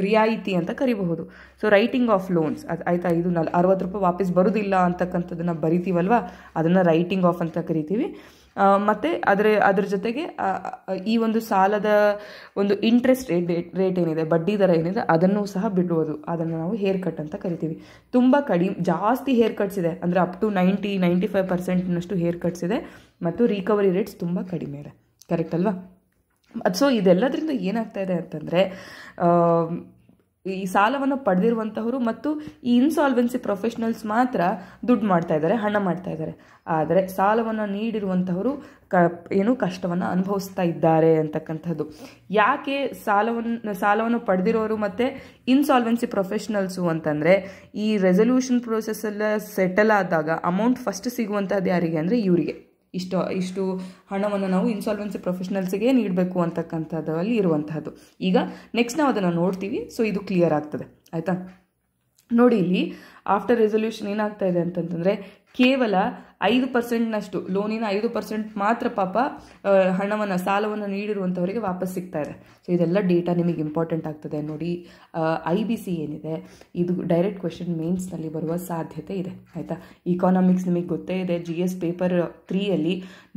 ರಿಯಾಯಿತಿ ಅಂತ ಕರಿಬಹುದು. ಸೊ ರೈಟಿಂಗ್ ಆಫ್ ಲೋನ್ಸ್, ಆಯಿತಾ, ಇದು 60 ರೂಪಾಯಿ ವಾಪಸ್ ಬರೋದಿಲ್ಲ ಅಂತಕ್ಕಂಥದ್ದನ್ನು ಬರಿತೀವಲ್ವಾ, ಅದನ್ನು ರೈಟಿಂಗ್ ಆಫ್ ಅಂತ ಕರಿತೀವಿ. ಮತ್ತು ಅದರ ಜೊತೆಗೆ ಈ ಒಂದು ಸಾಲದ ಒಂದು ಇಂಟ್ರೆಸ್ಟ್ ರೇಟ್ ಏನಿದೆ, ಬಡ್ಡಿ ದರ ಏನಿದೆ ಅದನ್ನು ಸಹ ಬಿಡುವುದು, ಅದನ್ನು ನಾವು ಹೇರ್ ಕಟ್ ಅಂತ ಕರಿತೀವಿ. ತುಂಬ ಜಾಸ್ತಿ ಹೇರ್ ಕಟ್ಸ್ ಇದೆ, ಅಂದರೆ ಅಪ್ ಟು 90-95% ಹೇರ್ ಕಟ್ಸ್ ಇದೆ. ಮತ್ತು ರಿಕವರಿ ರೇಟ್ಸ್ ತುಂಬ ಕಡಿಮೆ ಇದೆ. ಕರೆಕ್ಟ್ ಅಲ್ವಾ. ಸೊ ಇದೆಲ್ಲದರಿಂದ ಏನಾಗ್ತಾ ಇದೆ ಅಂತಂದರೆ ಈ ಸಾಲವನ್ನು ಪಡೆದಿರುವಂತಹವರು ಮತ್ತು ಈ ಇನ್ಸಾಲ್ವೆನ್ಸಿ ಪ್ರೊಫೆಷನಲ್ಸ್ ಮಾತ್ರ ದುಡ್ಡು ಮಾಡ್ತಾ ಇದ್ದಾರೆ, ಹಣ ಮಾಡ್ತಾ ಇದ್ದಾರೆ. ಆದರೆ ಸಾಲವನ್ನು ನೀಡಿರುವಂತಹವರು ಕಷ್ಟವನ್ನು ಅನುಭವಿಸ್ತಾ ಇದ್ದಾರೆ ಅಂತಕ್ಕಂಥದ್ದು. ಯಾಕೆ ಸಾಲವನ್ನು ಪಡೆದಿರೋರು ಮತ್ತು ಇನ್ಸಾಲ್ವೆನ್ಸಿ ಪ್ರೊಫೆಷನಲ್ಸು ಅಂತಂದರೆ ಈ ರೆಸಲ್ಯೂಷನ್ ಪ್ರೋಸೆಸ್ಸೆಲ್ಲ ಸೆಟಲ್ ಆದಾಗ ಅಮೌಂಟ್ ಫಸ್ಟ್ ಸಿಗುವಂಥದ್ದು ಯಾರಿಗೆ ಅಂದರೆ ಇವರಿಗೆ. ಇಷ್ಟು ಹಣವನ್ನು ನಾವು ಇನ್ಸಾಲ್ವೆನ್ಸಿ ಪ್ರೊಫೆಷನಲ್ಸ್ಗೆ ನೀಡಬೇಕು ಅಂತಕ್ಕಂಥದ್ದಲ್ಲಿ ಇರುವಂತಹದ್ದು. ಈಗ ನೆಕ್ಸ್ಟ್ ನಾವು ಅದನ್ನು ನೋಡ್ತೀವಿ. ಸೊ ಇದು ಕ್ಲಿಯರ್ ಆಗ್ತದೆ. ಆಯಿತಾ, ನೋಡಿ ಇಲ್ಲಿ ಆಫ್ಟರ್ ರೆಸಲ್ಯೂಷನ್ ಏನಾಗ್ತಾ ಇದೆ ಅಂತಂತಂದರೆ ಕೇವಲ 5%ನಷ್ಟು ಲೋನಿನ 5% ಮಾತ್ರ ಪಾಪ ಸಾಲವನ್ನು ನೀಡಿರುವಂಥವರಿಗೆ ವಾಪಸ್ ಸಿಗ್ತಾ ಇದೆ. ಸೊ ಇದೆಲ್ಲ ಡೇಟಾ ನಿಮಗೆ ಇಂಪಾರ್ಟೆಂಟ್ ಆಗ್ತದೆ ನೋಡಿ. IBC ಏನಿದೆ ಇದು ಡೈರೆಕ್ಟ್ ಕ್ವೆಶನ್ ಮೇನ್ಸ್ನಲ್ಲಿ ಬರುವ ಸಾಧ್ಯತೆ ಇದೆ ಆಯಿತಾ. ಇಕಾನಾಮಿಕ್ಸ್ ನಿಮಗೆ ಗೊತ್ತೇ ಇದೆ, GS ಪೇಪರ್ 3ಯಲ್ಲಿ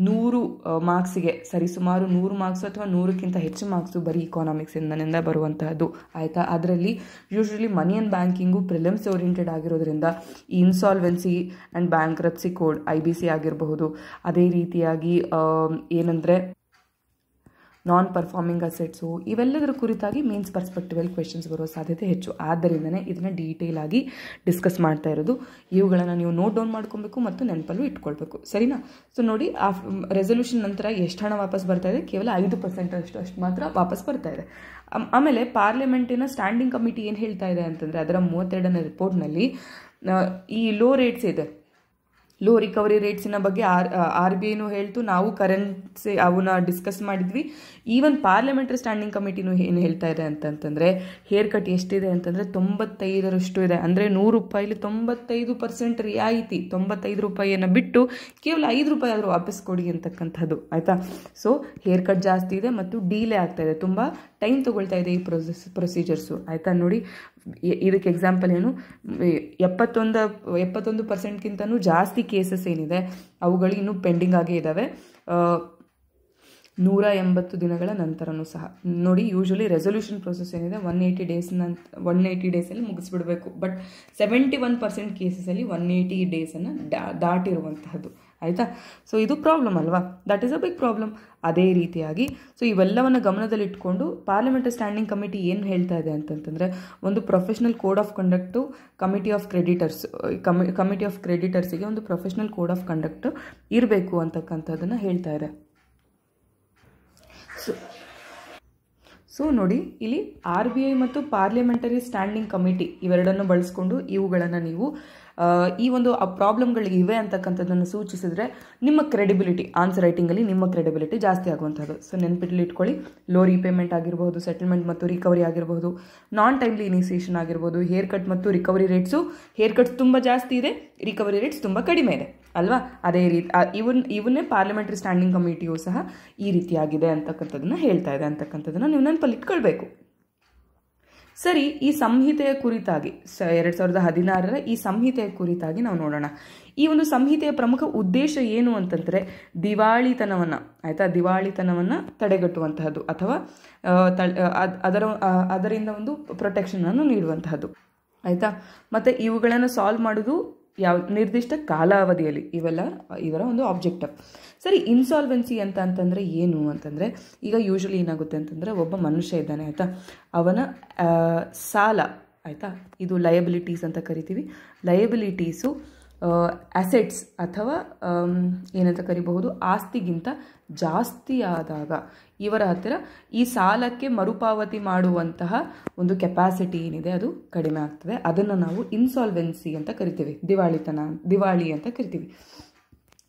100 ಮಾರ್ಕ್ಸಿಗೆ ಸರಿಸುಮಾರು 100 ಮಾರ್ಕ್ಸ್ ಅಥವಾ 100ಕ್ಕಿಂತ ಹೆಚ್ಚು ಮಾರ್ಕ್ಸು ಬರೀ ಇಕಾನಾಮಿಕ್ಸಿಂದ ಬರುವಂತಹದ್ದು ಆಯಿತಾ. ಅದರಲ್ಲಿ usually money and banking prelims oriented ಆಗಿರೋದ್ರಿಂದ ಈ insolvency and bankruptcy code IBC ಆಗಿರಬಹುದು. ಅದೇ ರೀತಿಯಾಗಿ ಏನಂದರೆ ನಾನ್ ಪರ್ಫಾರ್ಮಿಂಗ್ ಅಸೆಟ್ಸು ಇವೆಲ್ಲದರ ಕುರಿತಾಗಿ ಮೇನ್ಸ್ ಪರ್ಸ್ಪೆಕ್ಟಿವಲ್ ಕ್ವೆಶನ್ಸ್ ಬರೋ ಸಾಧ್ಯತೆ ಹೆಚ್ಚು. ಆದ್ದರಿಂದನೇ ಇದನ್ನು ಡೀಟೇಲ್ ಆಗಿ ಡಿಸ್ಕಸ್ ಮಾಡ್ತಾ ಇರೋದು. ಇವುಗಳನ್ನು ನೀವು ನೋಟ್ ಡೌನ್ ಮಾಡ್ಕೊಬೇಕು ಮತ್ತು ನೆನಪಲ್ಲೂ ಇಟ್ಕೊಳ್ಬೇಕು, ಸರಿನಾ. ಸೊ ನೋಡಿ, ಆ ರೆಸೊಲ್ಯೂಷನ್ ನಂತರ ಎಷ್ಟು ಹಣ ವಾಪಸ್ ಬರ್ತಾ ಇದೆ, ಕೇವಲ 5% ಅಷ್ಟು ಮಾತ್ರ ವಾಪಸ್ ಬರ್ತಾ ಇದೆ. ಆಮೇಲೆ ಪಾರ್ಲಿಮೆಂಟಿನ ಸ್ಟ್ಯಾಂಡಿಂಗ್ ಕಮಿಟಿ ಏನು ಹೇಳ್ತಾ ಇದೆ ಅಂತಂದರೆ, ಅದರ 32ನೇ ರಿಪೋರ್ಟ್ನಲ್ಲಿ ಈ ಲೋ ರೇಟ್ಸ್ ಇದೆ, ಲೋ ರಿಕವರಿ ರೇಟ್ಸಿನ ಬಗ್ಗೆ RBIನೂ ಹೇಳ್ತು, ನಾವು ಕರೆನ್ಸಿ ಅವನ್ನ ಡಿಸ್ಕಸ್ ಮಾಡಿದ್ವಿ. ಈವನ್ ಪಾರ್ಲಿಮೆಂಟ್ರಿ ಸ್ಟ್ಯಾಂಡಿಂಗ್ ಕಮಿಟಿನೂ ಏನು ಹೇಳ್ತಾ ಇದೆ ಅಂತಂತಂದರೆ, ಹೇರ್ ಕಟ್ ಎಷ್ಟಿದೆ ಅಂತಂದರೆ 95% ಇದೆ. ಅಂದರೆ 100 ರೂಪಾಯಿಲಿ 95% ರಿಯಾಯಿತಿ, 95 ರೂಪಾಯಿಯನ್ನು ಬಿಟ್ಟು ಕೇವಲ 5 ರೂಪಾಯಿ ಆದರೂ ವಾಪಸ್ ಕೊಡಿ ಅಂತಕ್ಕಂಥದ್ದು ಆಯಿತಾ. ಸೊ ಹೇರ್ ಕಟ್ ಜಾಸ್ತಿ ಇದೆ ಮತ್ತು ಡೀಲೇ ಆಗ್ತಾ ಇದೆ, ತುಂಬ ಟೈಮ್ ತೊಗೊಳ್ತಾ ಇದೆ ಈ ಪ್ರೊಸೀಜರ್ಸು ಆಯಿತಾ. ನೋಡಿ, ಇದಕ್ಕೆ ಎಕ್ಸಾಂಪಲ್ ಏನು, 71%ಗಿಂತನೂ ಜಾಸ್ತಿ ಕೇಸಸ್ ಏನಿದೆ ಅವುಗಳು ಇನ್ನೂ ಪೆಂಡಿಂಗ್ ಆಗೇ ಇದ್ದಾವೆ 180 ದಿನಗಳ ನಂತರನೂ ಸಹ. ನೋಡಿ, ಯೂಶ್ವಲಿ ರೆಸೊಲ್ಯೂಷನ್ ಪ್ರೊಸೆಸ್ ಏನಿದೆ 180 ಡೇಸಲ್ಲಿ ಮುಗಿಸ್ಬಿಡಬೇಕು. ಬಟ್ 71% ಕೇಸಸಲ್ಲಿ 180 ಡೇಸನ್ನು ದಾಟಿರುವಂತಹದ್ದು ಆಯಿತಾ. ಸೊ ಇದು ಪ್ರಾಬ್ಲಮ್ ಅಲ್ವಾ, that is a big problem. ಅದೇ ರೀತಿಯಾಗಿ ಸೊ ಇವೆಲ್ಲವನ್ನು ಗಮನದಲ್ಲಿಟ್ಕೊಂಡು ಪಾರ್ಲಿಮೆಂಟರಿ ಸ್ಟ್ಯಾಂಡಿಂಗ್ ಕಮಿಟಿ ಏನು ಹೇಳ್ತಾ ಇದೆ ಅಂತಂತಂದರೆ, ಒಂದು professional code of conduct committee of ಕ್ರೆಡಿಟರ್ಸಿಗೆ ಒಂದು ಪ್ರೊಫೆಷನಲ್ ಕೋಡ್ ಆಫ್ ಕಂಡಕ್ಟ್ ಇರಬೇಕು ಅಂತಕ್ಕಂಥದ್ದನ್ನು ಹೇಳ್ತಾ ಇದೆ. ಸೊ ನೋಡಿ, ಇಲ್ಲಿ RBI ಮತ್ತು ಪಾರ್ಲಿಮೆಂಟರಿ ಸ್ಟ್ಯಾಂಡಿಂಗ್ ಕಮಿಟಿ ಇವೆರಡನ್ನು ಬಳಸ್ಕೊಂಡು ಇವುಗಳನ್ನು ನೀವು ಈ ಒಂದು ಪ್ರಾಬ್ಲಮ್ಗಳಿಗೆ ಇವೆ ಅಂತಕ್ಕಂಥದ್ದನ್ನು ಸೂಚಿಸಿದ್ರೆ ನಿಮ್ಮ ಕ್ರೆಡಿಬಿಲಿಟಿ, ಆನ್ಸರ್ ರೈಟಿಂಗಲ್ಲಿ ನಿಮ್ಮ ಕ್ರೆಡಿಬಿಲಿಟಿ ಜಾಸ್ತಿ ಆಗುವಂಥದ್ದು. ಸೊ ನೆನಪಿಟ್ಟಲ್ಲಿ ಇಟ್ಕೊಳ್ಳಿ, ಲೋ ರೀಪೇಮೆಂಟ್ ಆಗಿರಬಹುದು, ಸೆಟಲ್ಮೆಂಟ್ ಮತ್ತು ರಿಕವರಿ ಆಗಿರಬಹುದು, ನಾನ್ ಟೈಮ್ಲಿ ಇನಿಷಿಯೇಷನ್ ಆಗಿರ್ಬೋದು, ಹೇರ್ ಕಟ್ ಮತ್ತು ರಿಕವರಿ ರೇಟ್ಸು, ಹೇರ್ ಕಟ್ಸ್ ತುಂಬ ಜಾಸ್ತಿ ಇದೆ, ರಿಕವರಿ ರೇಟ್ಸ್ ತುಂಬ ಕಡಿಮೆ ಇದೆ ಅಲ್ವಾ. ಅದೇ ರೀತಿ ಇವನ್ನೇ ಪಾರ್ಲಿಮೆಂಟರಿ ಸ್ಟ್ಯಾಂಡಿಂಗ್ ಕಮಿಟಿಯು ಸಹ ಈ ರೀತಿಯಾಗಿದೆ ಅಂತಕ್ಕಂಥದ್ದನ್ನು ಹೇಳ್ತಾ ಇದೆ ಅಂತಕ್ಕಂಥದ್ದನ್ನು ನೀವು ನೆನಪಲ್ಲಿ ಇಟ್ಕೊಳ್ಬೇಕು. ಸರಿ, ಈ ಸಂಹಿತೆಯ ಕುರಿತಾಗಿ 2016ರ ಈ ಸಂಹಿತೆಯ ಕುರಿತಾಗಿ ನಾವು ನೋಡೋಣ. ಈ ಒಂದು ಸಂಹಿತೆಯ ಪ್ರಮುಖ ಉದ್ದೇಶ ಏನು ಅಂತಂದರೆ, ದಿವಾಳಿತನವನ್ನು ತಡೆಗಟ್ಟುವಂತಹದ್ದು ಅಥವಾ ಅದರಿಂದ ಒಂದು ಪ್ರೊಟೆಕ್ಷನನ್ನು ನೀಡುವಂತಹದ್ದು ಆಯಿತಾ. ಮತ್ತು ಇವುಗಳನ್ನು ಸಾಲ್ವ್ ಮಾಡೋದು ನಿರ್ದಿಷ್ಟ ಕಾಲಾವಧಿಯಲ್ಲಿ, ಇವರ ಒಂದು ಆಬ್ಜೆಕ್ಟಿವ್. ಸರಿ, ಇನ್ಸಾಲ್ವೆನ್ಸಿ ಅಂತಂದರೆ ಏನು ಅಂತಂದರೆ, ಈಗ ಯೂಶ್ವಲಿ ಏನಾಗುತ್ತೆ ಅಂತಂದರೆ, ಒಬ್ಬ ಮನುಷ್ಯ ಇದ್ದಾನೆ ಆಯಿತಾ, ಅವನ ಸಾಲ ಆಯಿತಾ, ಇದು ಲಯಬಿಲಿಟೀಸ್ ಅಂತ ಕರಿತೀವಿ. ಲಯಬಿಲಿಟೀಸು ಅಸೆಟ್ಸ್ ಅಥವಾ ಏನಂತ ಕರಿಬಹುದು, ಆಸ್ತಿಗಿಂತ ಜಾಸ್ತಿ ಆದಾಗ ಇವರ ಹತ್ತಿರ ಈ ಸಾಲಕ್ಕೆ ಮರುಪಾವತಿ ಮಾಡುವಂತಹ ಒಂದು ಕೆಪಾಸಿಟಿ ಏನಿದೆ ಅದು ಕಡಿಮೆ ಆಗ್ತದೆ. ಅದನ್ನು ನಾವು ಇನ್ಸಾಲ್ವೆನ್ಸಿ ಅಂತ ಕರಿತೀವಿ, ದಿವಾಳಿ ಅಂತ ಕರಿತೀವಿ.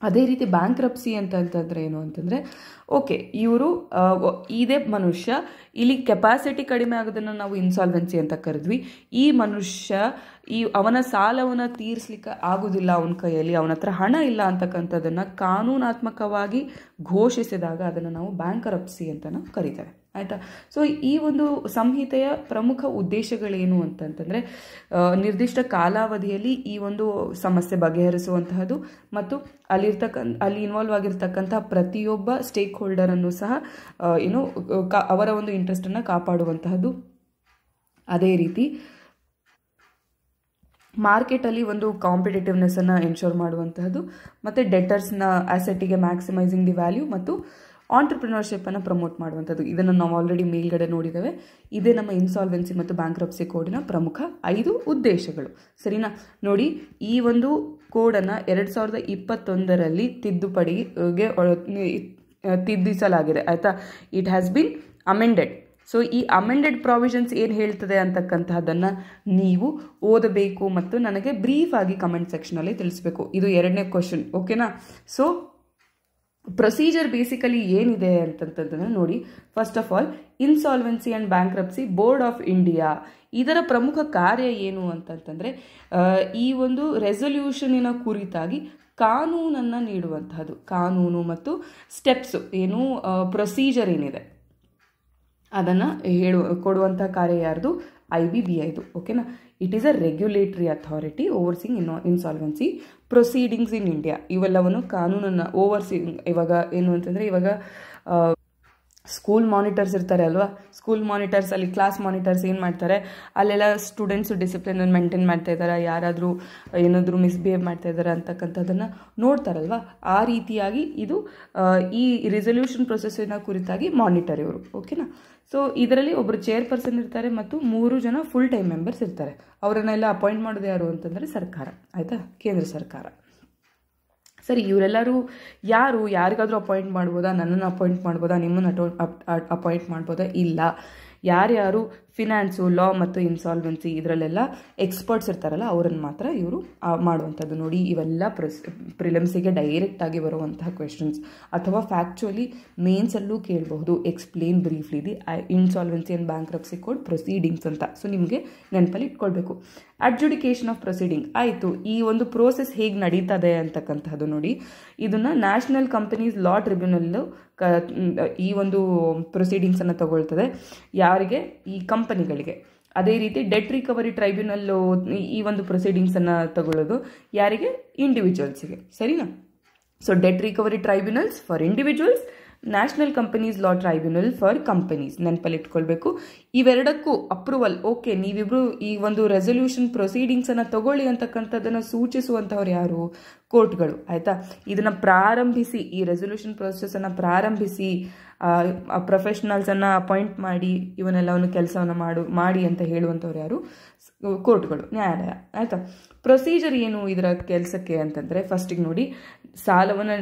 ಅದೇ ರೀತಿ ಬ್ಯಾಂಕ್ರಪ್ಸಿ ಅಂತಂದರೆ ಏನು ಅಂತಂದರೆ, ಓಕೆ, ಇದೇ ಮನುಷ್ಯ, ಇಲ್ಲಿ ಕೆಪಾಸಿಟಿ ಕಡಿಮೆ ಆಗೋದನ್ನು ನಾವು ಇನ್ಸಾಲ್ವೆನ್ಸಿ ಅಂತ ಕರೆದ್ವಿ. ಈ ಮನುಷ್ಯ ಅವನ ಸಾಲವನ್ನು ತೀರಿಸಲಿಕ್ಕೆ ಆಗೋದಿಲ್ಲ, ಅವನ ಕೈಯಲ್ಲಿ ಅವನ ಹತ್ರ ಹಣ ಇಲ್ಲ ಅಂತಕ್ಕಂಥದ್ದನ್ನು ಕಾನೂನಾತ್ಮಕವಾಗಿ ಘೋಷಿಸಿದಾಗ ಅದನ್ನು ನಾವು ಬ್ಯಾಂಕ್ರಪ್ಸಿ ಅಂತ ನಾವು ಕರಿತೇವೆ ಆಯಿತಾ. ಸೊ ಈ ಒಂದು ಸಂಹಿತೆಯ ಪ್ರಮುಖ ಉದ್ದೇಶಗಳೇನು ಅಂತಂತಂದರೆ, ನಿರ್ದಿಷ್ಟ ಕಾಲಾವಧಿಯಲ್ಲಿ ಈ ಒಂದು ಸಮಸ್ಯೆ ಬಗೆಹರಿಸುವಂತಹದ್ದು ಮತ್ತು ಅಲ್ಲಿ ಇನ್ವಾಲ್ವ್ ಆಗಿರ್ತಕ್ಕಂಥ ಪ್ರತಿಯೊಬ್ಬ ಸ್ಟೇಕ್ ಹೋಲ್ಡರನ್ನು ಸಹ ಅವರ ಒಂದು ಇಂಟ್ರೆಸ್ಟನ್ನು ಕಾಪಾಡುವಂತಹದ್ದು. ಅದೇ ರೀತಿ ಮಾರ್ಕೆಟಲ್ಲಿ ಒಂದು ಕಾಂಪಿಟೇಟಿವ್ನೆಸ್ಸನ್ನು ಎನ್ಶೋರ್ ಮಾಡುವಂತಹದ್ದು ಮತ್ತು ಡೆಟರ್ಸ್ನ ಅಸೆಟ್ಟಿಗೆ ಮ್ಯಾಕ್ಸಿಮೈಸಿಂಗ್ ದಿ ವ್ಯಾಲ್ಯೂ ಮತ್ತು ಆಂಟ್ರಪ್ರಿನರ್ಶಿಪ್ಪನ್ನು ಪ್ರಮೋಟ್ ಮಾಡುವಂಥದ್ದು. ಇದನ್ನು ನಾವು ಆಲ್ರೆಡಿ ಮೇಲ್ಗಡೆ ನೋಡಿದ್ದೇವೆ. ಇದೇ ನಮ್ಮ ಇನ್ಸಾಲ್ವೆನ್ಸಿ ಮತ್ತು ಬ್ಯಾಂಕ್ರಪ್ಸಿ ಕೋಡಿನ ಪ್ರಮುಖ 5 ಉದ್ದೇಶಗಳು, ಸರಿನಾ. ನೋಡಿ, ಈ ಒಂದು ಕೋಡನ್ನು 2021ರಲ್ಲಿ ತಿದ್ದಿಸಲಾಗಿದೆ ಆಯಿತಾ. It has been amended. So ಈ ಅಮೆಂಡೆಡ್ ಪ್ರಾವಿಷನ್ಸ್ ಏನು ಹೇಳ್ತದೆ ಅಂತಕ್ಕಂತಹದ್ದನ್ನು ನೀವು ಓದಬೇಕು ಮತ್ತು ನನಗೆ ಬ್ರೀಫ್ ಆಗಿ ಕಮೆಂಟ್ ಸೆಕ್ಷನಲ್ಲಿ ತಿಳಿಸ್ಬೇಕು. ಇದು 2ನೇ ಕ್ವಶನ್, ಓಕೆನಾ. ಸೊ ಪ್ರೊಸೀಜರ್ ಬೇಸಿಕಲಿ ಏನಿದೆ ಅಂತಂತಂದ್ರೆ ನೋಡಿ, first of all insolvency and bankruptcy board of India ಇದರ ಪ್ರಮುಖ ಕಾರ್ಯ ಏನು ಅಂತಂತಂದರೆ ಈ ಒಂದು ರೆಸೊಲ್ಯೂಷನಿನ ಕುರಿತಾಗಿ ಕಾನೂನನ್ನು ನೀಡುವಂತಹದ್ದು, ಕಾನೂನು ಮತ್ತು ಸ್ಟೆಪ್ಸು ಏನು ಪ್ರೊಸೀಜರ್ ಏನಿದೆ ಅದನ್ನು ಕೊಡುವಂಥ ಕಾರ್ಯ ಯಾರ್ದು? IBBIದು. ಓಕೆನಾ? It is a regulatory authority overseeing insolvency proceedings in India. ಇವೆಲ್ಲವನ್ನು ಕಾನೂನನ್ನು ಇವಾಗ ಏನು ಅಂತಂದರೆ, ಇವಾಗ ಸ್ಕೂಲ್ ಮಾನಿಟರ್ಸ್ ಇರ್ತಾರೆ ಅಲ್ವಾ, ಸ್ಕೂಲ್ ಮಾನಿಟರ್ಸ್ ಅಲ್ಲಿ ಕ್ಲಾಸ್ ಮಾನಿಟರ್ಸ್ ಏನು ಮಾಡ್ತಾರೆ, ಅಲ್ಲೆಲ್ಲ ಸ್ಟೂಡೆಂಟ್ಸು ಡಿಸಿಪ್ಲಿನನ್ನು ಮೇಂಟೈನ್ ಮಾಡ್ತಾ ಇದ್ದಾರೆ, ಯಾರಾದರೂ ಏನಾದರೂ ಮಿಸ್ಬಿಹೇವ್ ಮಾಡ್ತಾ ಇದ್ದಾರೆ ಅಂತಕ್ಕಂಥದ್ದನ್ನು ನೋಡ್ತಾರಲ್ವ. ಆ ರೀತಿಯಾಗಿ ಇದು ಈ ರೆಸೊಲ್ಯೂಷನ್ ಪ್ರೊಸೆಸ್ಸಿನ ಕುರಿತಾಗಿ ಮಾನಿಟರ್ ಇವರು. ಓಕೆನಾ? ಸೊ ಇದರಲ್ಲಿ ಒಬ್ಬರು ಚೇರ್ಪರ್ಸನ್ ಇರ್ತಾರೆ ಮತ್ತು 3 ಜನ ಫುಲ್ ಟೈಮ್ ಮೆಂಬರ್ಸ್ ಇರ್ತಾರೆ. ಅವರನ್ನೆಲ್ಲ ಅಪಾಯಿಂಟ್ ಮಾಡೋದು ಯಾರು ಅಂತಂದರೆ ಸರ್ಕಾರ. ಆಯಿತಾ? ಕೇಂದ್ರ ಸರ್ಕಾರ. ಸರಿ, ಇವರೆಲ್ಲರೂ ಯಾರಿಗಾದರೂ ಅಪಾಯಿಂಟ್ ಮಾಡ್ಬೋದಾ? ನನ್ನನ್ನು ಅಪಾಯಿಂಟ್ ಮಾಡ್ಬೋದಾ? ನಿಮ್ಮನ್ನು ಅಪಾಯಿಂಟ್ ಮಾಡ್ಬೋದಾ? ಇಲ್ಲ. ಯಾರ್ಯಾರು ಫಿನಾನ್ಸು, ಲಾ ಮತ್ತು ಇನ್ಸಾಲ್ವೆನ್ಸಿ ಇದರಲ್ಲೆಲ್ಲ ಎಕ್ಸ್ಪರ್ಟ್ಸ್ ಇರ್ತಾರಲ್ಲ ಅವರನ್ನು ಮಾತ್ರ ಇವರು ಮಾಡುವಂಥದ್ದು. ನೋಡಿ, ಇವೆಲ್ಲ ಪ್ರಿಲಿಮ್ಸಿಗೆ ಡೈರೆಕ್ಟಾಗಿ ಬರುವಂತಹ ಕ್ವೆಶನ್ಸ್, ಅಥವಾ ಫ್ಯಾಕ್ಚುಲಿ ಮೇನ್ಸಲ್ಲೂ ಕೇಳಬಹುದು. Explain briefly the insolvency and bankruptcy code proceedings ಅಂತ. ಸೊ ನಿಮಗೆ ನೆನಪಲ್ಲಿ ಇಟ್ಕೊಳ್ಬೇಕು. ಅಡ್ಜುಡಿಕೇಷನ್ ಆಫ್ ಪ್ರೊಸೀಡಿಂಗ್ ಆಯಿತು. ಈ ಒಂದು ಪ್ರೋಸೆಸ್ ಹೇಗೆ ನಡೀತದೆ ಅಂತಕ್ಕಂಥದ್ದು ನೋಡಿ, ಇದನ್ನು ನ್ಯಾಷನಲ್ ಕಂಪನೀಸ್ ಲಾ ಟ್ರಿಬ್ಯುನಲ್ಲು ಈ ಒಂದು ಪ್ರೊಸೀಡಿಂಗ್ಸನ್ನು ತಗೊಳ್ತದೆ. ಯಾರಿಗೆ? ಈ ಕಂಪನಿಗಳಿಗೆ. ಅದೇ ರೀತಿ ಡೆಟ್ ರಿಕವರಿ ಟ್ರೈಬ್ಯುನಲ್ಲು ಈ ಒಂದು ಪ್ರೊಸೀಡಿಂಗ್ಸನ್ನು ತಗೊಳ್ಳೋದು ಯಾರಿಗೆ? ಇಂಡಿವಿಜುವಲ್ಸಿಗೆ. ಸರಿನಾ? So debt recovery tribunals for individuals, national companies law tribunal for companies. ನೆನಪಲ್ಲಿ ಇಟ್ಕೊಳ್ಬೇಕು. ಇವೆರಡಕ್ಕೂ ಅಪ್ರೂವಲ್, ಓಕೆ ನೀವಿಬ್ರು ಈ ಒಂದು ರೆಸೊಲ್ಯೂಷನ್ ಪ್ರೊಸೀಡಿಂಗ್ಸನ್ನು ತಗೊಳ್ಳಿ ಅಂತಕ್ಕಂಥದ್ದನ್ನು ಸೂಚಿಸುವಂಥವ್ರು ಯಾರು? ಕೋರ್ಟ್ಗಳು. ಆಯಿತಾ? ಇದನ್ನು ಪ್ರಾರಂಭಿಸಿ, ಈ ರೆಸೊಲ್ಯೂಷನ್ ಪ್ರೊಸೆಸನ್ನು ಪ್ರಾರಂಭಿಸಿ ಪ್ರೊಫೆಷನಲ್ಸನ್ನು ಅಪಾಯಿಂಟ್ ಮಾಡಿ ಇವನ್ನೆಲ್ಲವನ್ನು ಕೆಲಸವನ್ನು ಮಾಡಿ ಅಂತ ಹೇಳುವಂಥವ್ರು ಯಾರು? ಕೋರ್ಟ್ಗಳು, ನ್ಯಾಯಾಲಯ. ಆಯಿತಾ? ಪ್ರೊಸೀಜರ್ ಏನು ಇದರ ಕೆಲಸಕ್ಕೆ ಅಂತಂದರೆ, ಫಸ್ಟಿಗೆ ನೋಡಿ, ಸಾಲವನ್ನು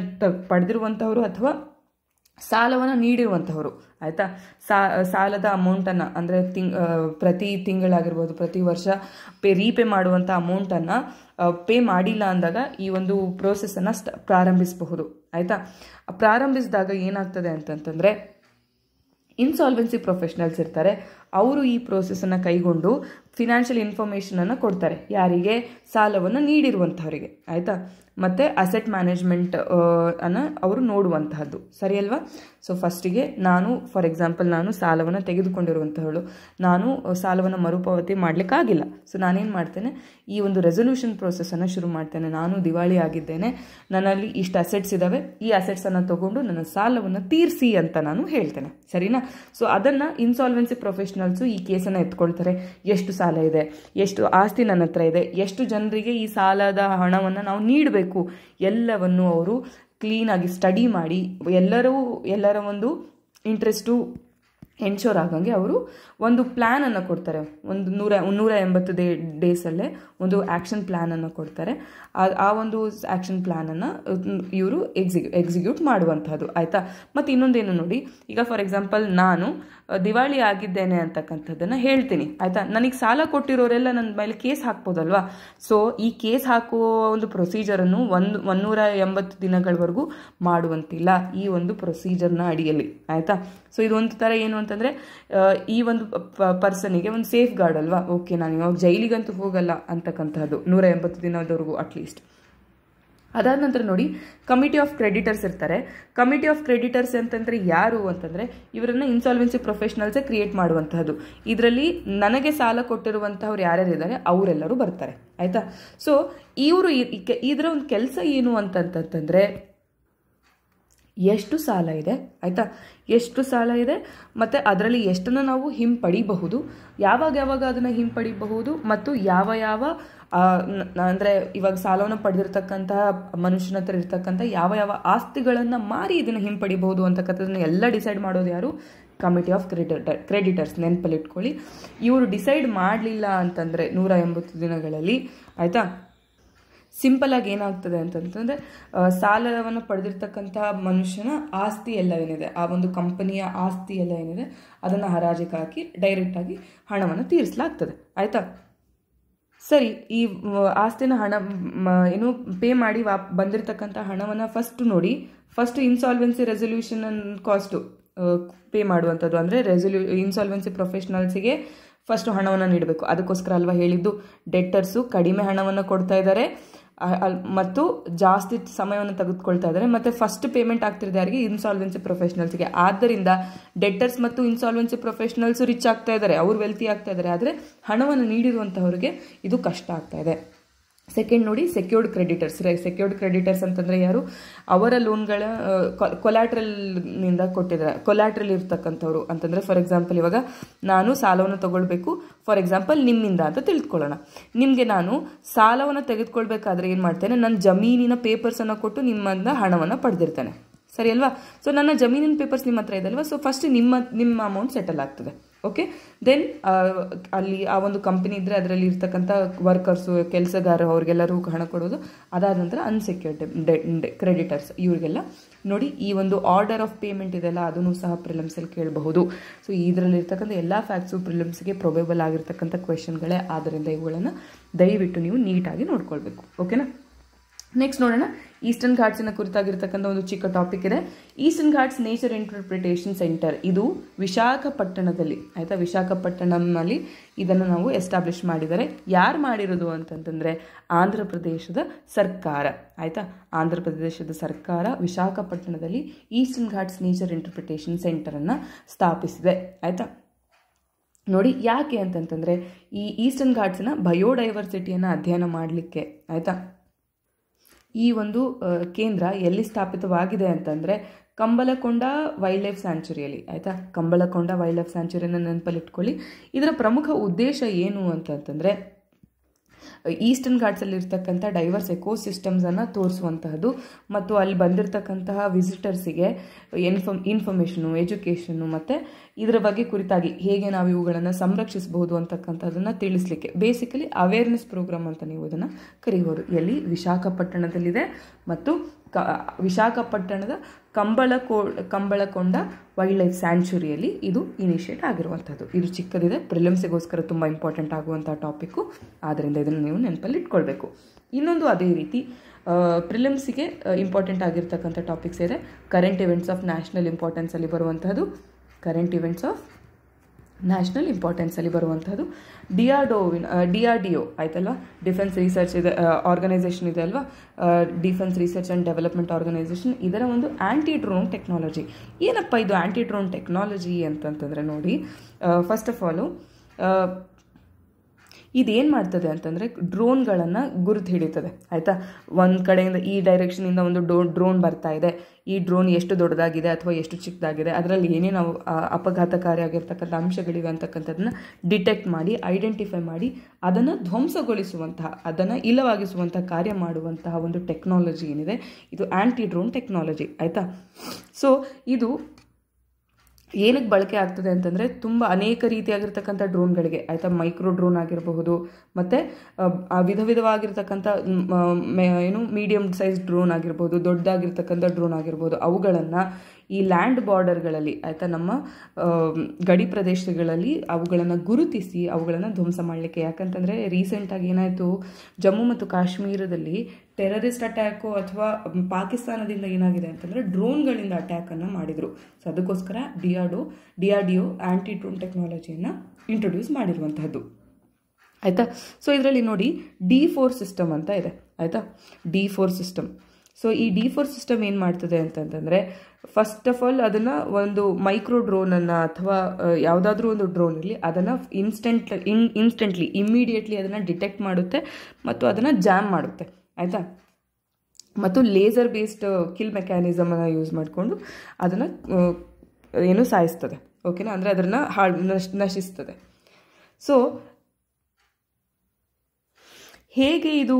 ಪಡೆದಿರುವಂಥವ್ರು ಅಥವಾ ಸಾಲವನ್ನು ನೀಡಿರುವಂಥವ್ರು. ಆಯಿತಾ? ಸಾಲದ ಅಮೌಂಟನ್ನು ಅಂದರೆ ಪ್ರತಿ ತಿಂಗಳಾಗಿರ್ಬೋದು, ಪ್ರತಿ ವರ್ಷ ರೀಪೇ ಮಾಡುವಂಥ ಅಮೌಂಟನ್ನು ಪೇ ಮಾಡಿಲ್ಲ ಅಂದಾಗ ಈ ಒಂದು ಪ್ರೋಸೆಸ್ಸನ್ನು ಪ್ರಾರಂಭಿಸಬಹುದು. ಆಯಿತಾ? ಪ್ರಾರಂಭಿಸಿದಾಗ ಏನಾಗ್ತದೆ ಅಂತಂತಂದರೆ, ಇನ್ಸಾಲ್ವೆನ್ಸಿ ಪ್ರೊಫೆಷನಲ್ಸ್ ಇರ್ತಾರೆ, ಅವರು ಈ ಪ್ರೋಸೆಸ್ಸನ್ನು ಕೈಗೊಂಡು ಫಿನಾನ್ಷಿಯಲ್ ಇನ್ಫಾರ್ಮೇಷನನ್ನು ಕೊಡ್ತಾರೆ. ಯಾರಿಗೆ? ಸಾಲವನ್ನು ನೀಡಿರುವಂಥವರಿಗೆ. ಆಯಿತಾ? ಮತ್ತು ಅಸೆಟ್ ಮ್ಯಾನೇಜ್ಮೆಂಟ್ ಅನ್ನು ಅವರು ನೋಡುವಂತಹದ್ದು. ಸರಿ ಅಲ್ವಾ? ಸೊ ಫಸ್ಟಿಗೆ ಫಾರ್ ಎಕ್ಸಾಂಪಲ್ ನಾನು ಸಾಲವನ್ನು ತೆಗೆದುಕೊಂಡಿರುವಂಥವಳು, ನಾನು ಸಾಲವನ್ನು ಮರುಪಾವತಿ ಮಾಡಲಿಕ್ಕಾಗಿಲ್ಲ. ಸೊ ನಾನೇನು ಮಾಡ್ತೇನೆ, ಈ ಒಂದು ರೆಸೊಲ್ಯೂಷನ್ ಪ್ರೋಸೆಸ್ಸನ್ನು ಶುರು ಮಾಡ್ತೇನೆ. ನಾನು ದಿವಾಳಿ ಆಗಿದ್ದೇನೆ, ನನ್ನಲ್ಲಿ ಇಷ್ಟು ಅಸೆಟ್ಸ್ ಇದ್ದಾವೆ, ಈ ಅಸೆಟ್ಸನ್ನು ತಗೊಂಡು ನನ್ನ ಸಾಲವನ್ನು ತೀರಿಸಿ ಅಂತ ನಾನು ಹೇಳ್ತೇನೆ. ಸರಿನಾ? ಸೊ ಅದನ್ನು ಇನ್ಸಾಲ್ವೆನ್ಸಿ ಪ್ರೊಫೆಷನಲ್ಸು ಈ ಕೇಸನ್ನು ಎತ್ಕೊಳ್ತಾರೆ. ಎಷ್ಟು ಸಾಲ ಇದೆ, ಎಷ್ಟು ಆಸ್ತಿ ನನ್ನ ಹತ್ರ ಇದೆ, ಎಷ್ಟು ಜನರಿಗೆ ಈ ಸಾಲದ ಹಣವನ್ನು ನಾವು ನೀಡಬೇಕು, ಎಲ್ಲವನ್ನು ಅವರು ಕ್ಲೀನಾಗಿ ಸ್ಟಡಿ ಮಾಡಿ ಎಲ್ಲರ ಒಂದು ಇಂಟ್ರೆಸ್ಟು ಎನ್ಶೋರ್ ಆಗಂಗೆ ಅವರು ಒಂದು ಪ್ಲ್ಯಾನನ್ನು ಕೊಡ್ತಾರೆ. ಒಂದು 180 ಡೇಸಲ್ಲೇ ಒಂದು ಆ್ಯಕ್ಷನ್ ಪ್ಲ್ಯಾನನ್ನು ಕೊಡ್ತಾರೆ. ಆ ಒಂದು ಆ್ಯಕ್ಷನ್ ಪ್ಲ್ಯಾನನ್ನು ಇವರು ಎಕ್ಸಿಕ್ಯೂಟ್ ಮಾಡುವಂಥದ್ದು. ಆಯಿತಾ? ಮತ್ತು ಇನ್ನೊಂದೇನು ನೋಡಿ, ಈಗ ಫಾರ್ ಎಕ್ಸಾಂಪಲ್ ನಾನು ದಿವಾಳಿ ಆಗಿದ್ದೇನೆ ಅಂತಕ್ಕಂಥದ್ದನ್ನು ಹೇಳ್ತೀನಿ. ಆಯಿತಾ? ನನಗೆ ಸಾಲ ಕೊಟ್ಟಿರೋರೆಲ್ಲ ನನ್ನ ಮೇಲೆ ಕೇಸ್ ಹಾಕ್ಬೋದಲ್ವಾ? ಸೊ ಈ ಕೇಸ್ ಹಾಕುವ ಒಂದು ಪ್ರೊಸೀಜರನ್ನು 180 ದಿನಗಳವರೆಗೂ ಮಾಡುವಂತಿಲ್ಲ ಈ ಒಂದು ಪ್ರೊಸೀಜರ್ನ ಅಡಿಯಲ್ಲಿ. ಆಯಿತಾ? ಸೊ ಇದು ಒಂದು ಥರ ಏನು ಅಂತಂದರೆ, ಈ ಒಂದು ಪರ್ಸನಿಗೆ ಒಂದು ಸೇಫ್ ಗಾರ್ಡ್ ಅಲ್ವಾ. ಓಕೆ, ನಾನು ಇವಾಗ ಜೈಲಿಗಂತೂ ಹೋಗಲ್ಲ ಅಂತಕ್ಕಂಥದ್ದು 180 ದಿನದವರೆಗೂ ಅಟ್ಲೀಸ್ಟ್. ಅದಾದ ನಂತರ ನೋಡಿ, ಕಮಿಟಿ ಆಫ್ ಕ್ರೆಡಿಟರ್ಸ್ ಇರ್ತಾರೆ. ಕಮಿಟಿ ಆಫ್ ಕ್ರೆಡಿಟರ್ಸ್ ಅಂತಂದರೆ ಯಾರು ಅಂತಂದರೆ, ಇವರನ್ನು ಇನ್ಸಾಲ್ವೆನ್ಸಿ ಪ್ರೊಫೆಷನಲ್ಸೇ ಕ್ರಿಯೇಟ್ ಮಾಡುವಂತಹದ್ದು. ಇದರಲ್ಲಿ ನನಗೆ ಸಾಲ ಕೊಟ್ಟಿರುವಂಥವ್ರು ಯಾರ್ಯಾರಿದ್ದಾರೆ ಅವರೆಲ್ಲರೂ ಬರ್ತಾರೆ. ಆಯಿತಾ? ಸೊ ಇವರು ಇದರ ಒಂದು ಕೆಲಸ ಏನು ಅಂತಂತಂದರೆ, ಎಷ್ಟು ಸಾಲ ಇದೆ, ಆಯಿತಾ, ಎಷ್ಟು ಸಾಲ ಇದೆ ಮತ್ತು ಅದರಲ್ಲಿ ಎಷ್ಟನ್ನು ನಾವು ಹಿಂಪಡಿಬಹುದು, ಯಾವಾಗ ಅದನ್ನು ಹಿಂಪಡಿಬಹುದು, ಮತ್ತು ಯಾವ ಅಂದರೆ ಇವಾಗ ಸಾಲವನ್ನು ಪಡೆದಿರ್ತಕ್ಕಂತಹ ಮನುಷ್ಯನ ಹತ್ರ ಇರ್ತಕ್ಕಂಥ ಯಾವ ಆಸ್ತಿಗಳನ್ನು ಮಾರಿ ಇದನ್ನು ಹಿಂಪಡಿಬಹುದು ಅಂತಕ್ಕಂಥದ್ದನ್ನು ಎಲ್ಲ ಡಿಸೈಡ್ ಮಾಡೋದು ಯಾರು? Committee of creditors. ನೆನಪಲ್ಲಿ ಇಟ್ಕೊಳ್ಳಿ. ಇವರು ಡಿಸೈಡ್ ಮಾಡಲಿಲ್ಲ ಅಂತಂದರೆ 180 ದಿನಗಳಲ್ಲಿ, ಆಯಿತಾ, ಸಿಂಪಲ್ ಆಗಿ ಏನಾಗ್ತದೆ ಅಂತಂತಂದರೆ, ಸಾಲವನ್ನು ಪಡೆದಿರ್ತಕ್ಕಂಥ ಮನುಷ್ಯನ ಆಸ್ತಿ ಎಲ್ಲ ಏನಿದೆ, ಆ ಒಂದು ಕಂಪನಿಯ ಆಸ್ತಿ ಎಲ್ಲ ಏನಿದೆ ಅದನ್ನು ಹರಾಜಿಗೆ ಹಾಕಿ ಡೈರೆಕ್ಟಾಗಿ ಹಣವನ್ನು ತೀರಿಸಲಾಗ್ತದೆ. ಆಯಿತಾ? ಸರಿ, ಈ ಆಸ್ತಿನ ಹಣ ಏನು ಪೇ ಮಾಡಿ ಬಂದಿರತಕ್ಕಂಥ ಹಣವನ್ನು first insolvency resolution cost pay ಮಾಡುವಂಥದ್ದು. ಅಂದರೆ ಇನ್ಸಾಲ್ವೆನ್ಸಿ ಪ್ರೊಫೆಷನಲ್ಸಿಗೆ ಫಸ್ಟು ಹಣವನ್ನು ನೀಡಬೇಕು. ಅದಕ್ಕೋಸ್ಕರ ಅಲ್ವಾ ಹೇಳಿದ್ದು, ಡೆಟ್ಟರ್ಸು ಕಡಿಮೆ ಹಣವನ್ನು ಕೊಡ್ತಾ ಇದ್ದಾರೆ ಮತ್ತು ಜಾಸ್ತಿ ಸಮಯವನ್ನು ತೆಗೆದುಕೊಳ್ತಾ ಇದ್ದಾರೆ, ಮತ್ತು ಫಸ್ಟ್ ಪೇಮೆಂಟ್ ಆಗ್ತಿರೋದು ಯಾರಿಗೆ? ಇನ್ಸಾಲ್ವೆನ್ಸಿ ಪ್ರೊಫೆಷನಲ್ಸ್ಗೆ. ಆದ್ದರಿಂದ ಡೆಟ್ಟರ್ಸ್ ಮತ್ತು ಇನ್ಸಾಲ್ವೆನ್ಸಿ ಪ್ರೊಫೆಷನಲ್ಸು ರಿಚ್ ಆಗ್ತಾ ಇದ್ದಾರೆ, ಅವ್ರು ವೆಲ್ತಿ ಆಗ್ತಾ ಇದ್ದಾರೆ. ಆದರೆ ಹಣವನ್ನು ನೀಡಿರುವಂಥವ್ರಿಗೆ ಇದು ಕಷ್ಟ ಆಗ್ತಾ ಇದೆ. ಸೆಕೆಂಡ್ ನೋಡಿ, ಸೆಕ್ಯೂರ್ಡ್ ಕ್ರೆಡಿಟರ್ಸ್. ಸೆಕ್ಯೂರ್ಡ್ ಕ್ರೆಡಿಟರ್ಸ್ ಅಂತಂದರೆ ಯಾರು? ಅವರ ಲೋನ್ಗಳ ಕೊಲ್ಯಾಟ್ರಲ್ನಿಂದ ಕೊಟ್ಟಿದ್ದಾರೆ, ಕೊಲ್ಯಾಟ್ರಲ್ ಇರ್ತಕ್ಕಂಥವ್ರು ಅಂತಂದರೆ ಫಾರ್ ಎಕ್ಸಾಂಪಲ್ ಇವಾಗ ನಾನು ಸಾಲವನ್ನು ತಗೊಳ್ಬೇಕು, ಫಾರ್ ಎಕ್ಸಾಂಪಲ್ ನಿಮ್ಮಿಂದ ಅಂತ ತಿಳಿದುಕೊಳ್ಳೋಣ. ನಿಮಗೆ ನಾನು ಸಾಲವನ್ನು ತೆಗೆದುಕೊಳ್ಬೇಕಾದ್ರೆ ಏನು ಮಾಡ್ತೇನೆ? ನನ್ನ ಜಮೀನಿನ ಪೇಪರ್ಸನ್ನು ಕೊಟ್ಟು ನಿಮ್ಮಿಂದ ಹಣವನ್ನು ಪಡೆದಿರ್ತೇನೆ, ಸರಿ ಅಲ್ವಾ? ಸೊ ನನ್ನ ಜಮೀನಿನ ಪೇಪರ್ಸ್ ನಿಮ್ಮ ಹತ್ರ ಇದೆ ಅಲ್ವಾ? ಸೊ ಫಸ್ಟ್ ನಿಮ್ಮ ಅಮೌಂಟ್ ಸೆಟಲ್ ಆಗ್ತದೆ. ಓಕೆ, ದೆನ್ ಅಲ್ಲಿ ಆ ಒಂದು ಕಂಪನಿ ಇದ್ದರೆ ಅದರಲ್ಲಿ ಇರ್ತಕ್ಕಂಥ ವರ್ಕರ್ಸು, ಕೆಲಸಗಾರರು, ಅವ್ರಿಗೆಲ್ಲರೂ ಹಣ ಕೊಡೋದು. ಅದಾದ ನಂತರ ಅನ್ಸೆಕ್ಯೂರ್ಡ್ ಕ್ರೆಡಿಟರ್ಸ್, ಇವರಿಗೆಲ್ಲ ನೋಡಿ ಈ ಒಂದು ಆರ್ಡರ್ ಆಫ್ ಪೇಮೆಂಟ್ ಇದೆಲ್ಲ ಅದನ್ನು ಸಹ ಪ್ರಿಲಿಮ್ಸಲ್ಲಿ ಕೇಳಬಹುದು. ಸೊ ಇದರಲ್ಲಿರ್ತಕ್ಕಂಥ ಎಲ್ಲ ಫ್ಯಾಕ್ಟ್ಸು ಪ್ರಿಲಿಮ್ಸ್ಗೆ ಪ್ರೊಬೇಬಲ್ ಆಗಿರ್ತಕ್ಕಂಥ ಕ್ವೆಶನ್ಗಳೇ. ಆದ್ದರಿಂದ ಇವುಗಳನ್ನು ದಯವಿಟ್ಟು ನೀವು ನೀಟಾಗಿ ನೋಡ್ಕೊಳ್ಬೇಕು. ಓಕೆನಾ? ನೆಕ್ಸ್ಟ್ ನೋಡೋಣ, ಈಸ್ಟರ್ನ್ ಘಾಟ್ಸಿನ ಕುರಿತಾಗಿರ್ತಕ್ಕಂಥ ಒಂದು ಚಿಕ್ಕ ಟಾಪಿಕ್ ಇದೆ. Eastern Ghats nature interpretation centre, ಇದು ವಿಶಾಖಪಟ್ಟಣದಲ್ಲಿ, ಆಯಿತಾ? ವಿಶಾಖಪಟ್ಟಣಂನಲ್ಲಿ ಇದನ್ನು ನಾವು ಎಸ್ಟಾಬ್ಲಿಷ್ ಮಾಡಿದ್ದಾರೆ. ಯಾರು ಮಾಡಿರೋದು ಅಂತಂತಂದರೆ ಆಂಧ್ರ ಪ್ರದೇಶದ ಸರ್ಕಾರ, ಆಯಿತಾ? ಆಂಧ್ರ ಪ್ರದೇಶದ ಸರ್ಕಾರ ವಿಶಾಖಪಟ್ಟಣದಲ್ಲಿ ಈಸ್ಟರ್ನ್ ಘಾಟ್ಸ್ ನೇಚರ್ ಇಂಟರ್ಪ್ರಿಟೇಷನ್ ಸೆಂಟರನ್ನು ಸ್ಥಾಪಿಸಿದೆ, ಆಯಿತಾ? ನೋಡಿ ಯಾಕೆ ಅಂತಂತಂದರೆ ಈ ಈಸ್ಟರ್ನ್ ಘಾಟ್ಸಿನ ಬಯೋಡೈವರ್ಸಿಟಿಯನ್ನು ಅಧ್ಯಯನ ಮಾಡಲಿಕ್ಕೆ, ಆಯಿತಾ? ಈ ಒಂದು ಕೇಂದ್ರ ಎಲ್ಲಿ ಸ್ಥಾಪಿತವಾಗಿದೆ ಅಂತಂದರೆ ಕಂಬಲಕೊಂಡ ವೈಲ್ಡ್ ಲೈಫ್ ಸ್ಯಾಂಚುರಿಯಲ್ಲಿ, ಆಯಿತಾ? ಕಂಬಲಕೊಂಡ ವೈಲ್ಡ್ ಲೈಫ್ ಸ್ಯಾಂಚುರಿಯನ್ನು ನೆನಪಲ್ಲಿಟ್ಕೊಳ್ಳಿ. ಇದರ ಪ್ರಮುಖ ಉದ್ದೇಶ ಏನು ಅಂತಂತಂದರೆ ಈಸ್ಟರ್ನ್ ಘಾಟ್ಸಲ್ಲಿ ಇರ್ತಕ್ಕಂಥ ಡೈವರ್ಸ್ ಎಕೋಸಿಸ್ಟಮ್ಸನ್ನು ತೋರಿಸುವಂತಹದ್ದು ಮತ್ತು ಅಲ್ಲಿ ಬಂದಿರತಕ್ಕಂತಹ ವಿಸಿಟರ್ಸಿಗೆ ಇನ್ಫಾರ್ಮೇಷನು, ಎಜುಕೇಷನ್ನು ಮತ್ತು ಇದರ ಬಗ್ಗೆ ಕುರಿತಾಗಿ ಹೇಗೆ ನಾವು ಇವುಗಳನ್ನು ಸಂರಕ್ಷಿಸಬಹುದು ಅಂತಕ್ಕಂಥದ್ದನ್ನು ತಿಳಿಸ್ಲಿಕ್ಕೆ ಬೇಸಿಕಲಿ ಅವೇರ್ನೆಸ್ ಪ್ರೋಗ್ರಾಮ್ ಅಂತ ನೀವು ಇದನ್ನು ಕರೀಬೋದು. ಎಲ್ಲಿ? ವಿಶಾಖಪಟ್ಟಣದಲ್ಲಿದೆ ಮತ್ತು ವಿಶಾಖಪಟ್ಟಣದ ಕಂಬಳಕೊಂಡ ವೈಲ್ಡ್ ಲೈಫ್ ಸ್ಯಾಂಚುರಿಯಲ್ಲಿ ಇದು ಇನಿಷಿಯೇಟ್ ಆಗಿರುವಂಥದ್ದು. ಇದು ಚಿಕ್ಕದಿದೆ, ಪ್ರಿಲಿಮ್ಸಿಗೋಸ್ಕರ ತುಂಬ ಇಂಪಾರ್ಟೆಂಟ್ ಆಗುವಂಥ ಟಾಪಿಕ್ಕು, ಆದ್ದರಿಂದ ಇದನ್ನು ನೀವು ನೆನಪಲ್ಲಿ ಇಟ್ಕೊಳ್ಬೇಕು. ಇನ್ನೊಂದು ಅದೇ ರೀತಿ ಪ್ರಿಲಿಮ್ಸಿಗೆ ಇಂಪಾರ್ಟೆಂಟ್ ಆಗಿರ್ತಕ್ಕಂಥ ಟಾಪಿಕ್ಸ್ ಇದೆ. ಕರೆಂಟ್ ಇವೆಂಟ್ಸ್ ಆಫ್ ನ್ಯಾಷನಲ್ ಇಂಪಾರ್ಟೆನ್ಸಲ್ಲಿ ಬರುವಂಥದ್ದು, ಕರೆಂಟ್ ಇವೆಂಟ್ಸ್ ಆಫ್ ನ್ಯಾಷನಲ್ ಇಂಪಾರ್ಟೆನ್ಸಲ್ಲಿ ಬರುವಂಥದ್ದು. DRDO ಆಯ್ತಲ್ವಾ? ಡಿಫೆನ್ಸ್ ರಿಸರ್ಚ್ ಇದೆ ಆರ್ಗನೈಸೇಷನ್ ಇದೆ ಅಲ್ವಾ? Defence research and development organisation, ಇದರ ಒಂದು ಆ್ಯಂಟಿ ಡ್ರೋನ್ ಟೆಕ್ನಾಲಜಿ. ಏನಪ್ಪ ಇದು ಆ್ಯಂಟಿ ಡ್ರೋನ್ ಟೆಕ್ನಾಲಜಿ ಅಂತಂತಂದರೆ ನೋಡಿ, ಫಸ್ಟ್ ಆಫ್ ಆಲು ಇದೇನು ಮಾಡ್ತದೆ ಅಂತಂದರೆ ಡ್ರೋನ್ಗಳನ್ನು ಗುರುತು ಹಿಡಿತದೆ, ಆಯಿತಾ? ಒಂದು ಕಡೆಯಿಂದ ಈ ಡೈರೆಕ್ಷನಿಂದ ಒಂದು ಡ್ರೋನ್ ಬರ್ತಾ ಇದೆ, ಈ ಡ್ರೋನ್ ಎಷ್ಟು ದೊಡ್ಡದಾಗಿದೆ ಅಥವಾ ಎಷ್ಟು ಚಿಕ್ಕದಾಗಿದೆ, ಅದರಲ್ಲಿ ಏನೇನು ಅಪಘಾತಕಾರಿಯಾಗಿರ್ತಕ್ಕಂಥ ಅಂಶಗಳಿವೆ ಅಂತಕ್ಕಂಥದ್ದನ್ನು ಡಿಟೆಕ್ಟ್ ಮಾಡಿ, ಐಡೆಂಟಿಫೈ ಮಾಡಿ, ಅದನ್ನು ಧ್ವಂಸಗೊಳಿಸುವಂತಹ, ಅದನ್ನು ಇಲ್ಲವಾಗಿಸುವಂತಹ ಕಾರ್ಯ ಮಾಡುವಂತಹ ಒಂದು ಟೆಕ್ನಾಲಜಿ ಏನಿದೆ ಇದು ಆ್ಯಂಟಿ ಡ್ರೋನ್ ಟೆಕ್ನಾಲಜಿ, ಆಯಿತಾ? ಸೊ ಇದು ಏನಕ್ಕೆ ಬಳಕೆ ಆಗ್ತದೆ ಅಂತಂದರೆ ತುಂಬ ಅನೇಕ ರೀತಿಯಾಗಿರ್ತಕ್ಕಂಥ ಡ್ರೋನ್ಗಳಿಗೆ, ಆಯಿತಾ? ಮೈಕ್ರೋ ಡ್ರೋನ್ ಆಗಿರಬಹುದು ಮತ್ತು ವಿಧವಾಗಿರ್ತಕ್ಕಂಥ ಮೀಡಿಯಮ್ ಸೈಜ್ ಡ್ರೋನ್ ಆಗಿರ್ಬೋದು, ದೊಡ್ಡದಾಗಿರ್ತಕ್ಕಂಥ ಡ್ರೋನ್ ಆಗಿರ್ಬೋದು, ಅವುಗಳನ್ನು ಈ ಲ್ಯಾಂಡ್ ಬಾರ್ಡರ್ಗಳಲ್ಲಿ, ಆಯಿತಾ, ನಮ್ಮ ಗಡಿ ಪ್ರದೇಶಗಳಲ್ಲಿ ಅವುಗಳನ್ನು ಗುರುತಿಸಿ ಅವುಗಳನ್ನು ಧ್ವಂಸ ಮಾಡಲಿಕ್ಕೆ. ಯಾಕಂತಂದರೆ ರೀಸೆಂಟಾಗಿ ಏನಾಯಿತು, ಜಮ್ಮು ಮತ್ತು ಕಾಶ್ಮೀರದಲ್ಲಿ ಟೆರರಿಸ್ಟ್ ಅಟ್ಯಾಕು ಅಥವಾ ಪಾಕಿಸ್ತಾನದಿಂದ ಏನಾಗಿದೆ ಅಂತಂದರೆ ಡ್ರೋನ್ಗಳಿಂದ ಅಟ್ಯಾಕನ್ನು ಮಾಡಿದರು. ಸೊ ಅದಕ್ಕೋಸ್ಕರ DRDO ಆ್ಯಂಟಿ ಡ್ರೋನ್ ಟೆಕ್ನಾಲಜಿಯನ್ನು ಇಂಟ್ರೊಡ್ಯೂಸ್ ಮಾಡಿರುವಂತಹದ್ದು, ಆಯಿತಾ? ಸೊ ಇದರಲ್ಲಿ ನೋಡಿ D4 ಸಿಸ್ಟಮ್ ಅಂತ ಇದೆ, ಆಯಿತಾ? D4 system. ಸೊ ಈ D4 ಸಿಸ್ಟಮ್ ಏನು ಮಾಡ್ತದೆ ಅಂತಂತಂದರೆ ಫಸ್ಟ್ ಆಫ್ ಆಲ್ ಅದನ್ನು ಒಂದು ಮೈಕ್ರೋ ಡ್ರೋನನ್ನು ಅಥವಾ ಯಾವುದಾದ್ರೂ ಒಂದು ಡ್ರೋನ್ ಇರಲಿ ಅದನ್ನು ಇನ್ಸ್ಟೆಂಟ್ಲಿ ಇಮ್ಮಿಡಿಯೇಟ್ಲಿ ಅದನ್ನು ಡಿಟೆಕ್ಟ್ ಮಾಡುತ್ತೆ ಮತ್ತು ಅದನ್ನು ಜಾಮ್ ಮಾಡುತ್ತೆ, ಆಯಿತಾ? ಮತ್ತು ಲೇಸರ್ ಬೇಸ್ಡ್ ಕಿಲ್ ಮೆಕ್ಯಾನಿಸಮನ್ನು ಯೂಸ್ ಮಾಡಿಕೊಂಡು ಅದನ್ನು ಏನು ಸಾಯಿಸ್ತದೆ, ಓಕೆನಾ? ಅಂದರೆ ಅದನ್ನು ನಶಿಸ್ತದೆ. ಸೊ ಹೇಗೆ ಇದು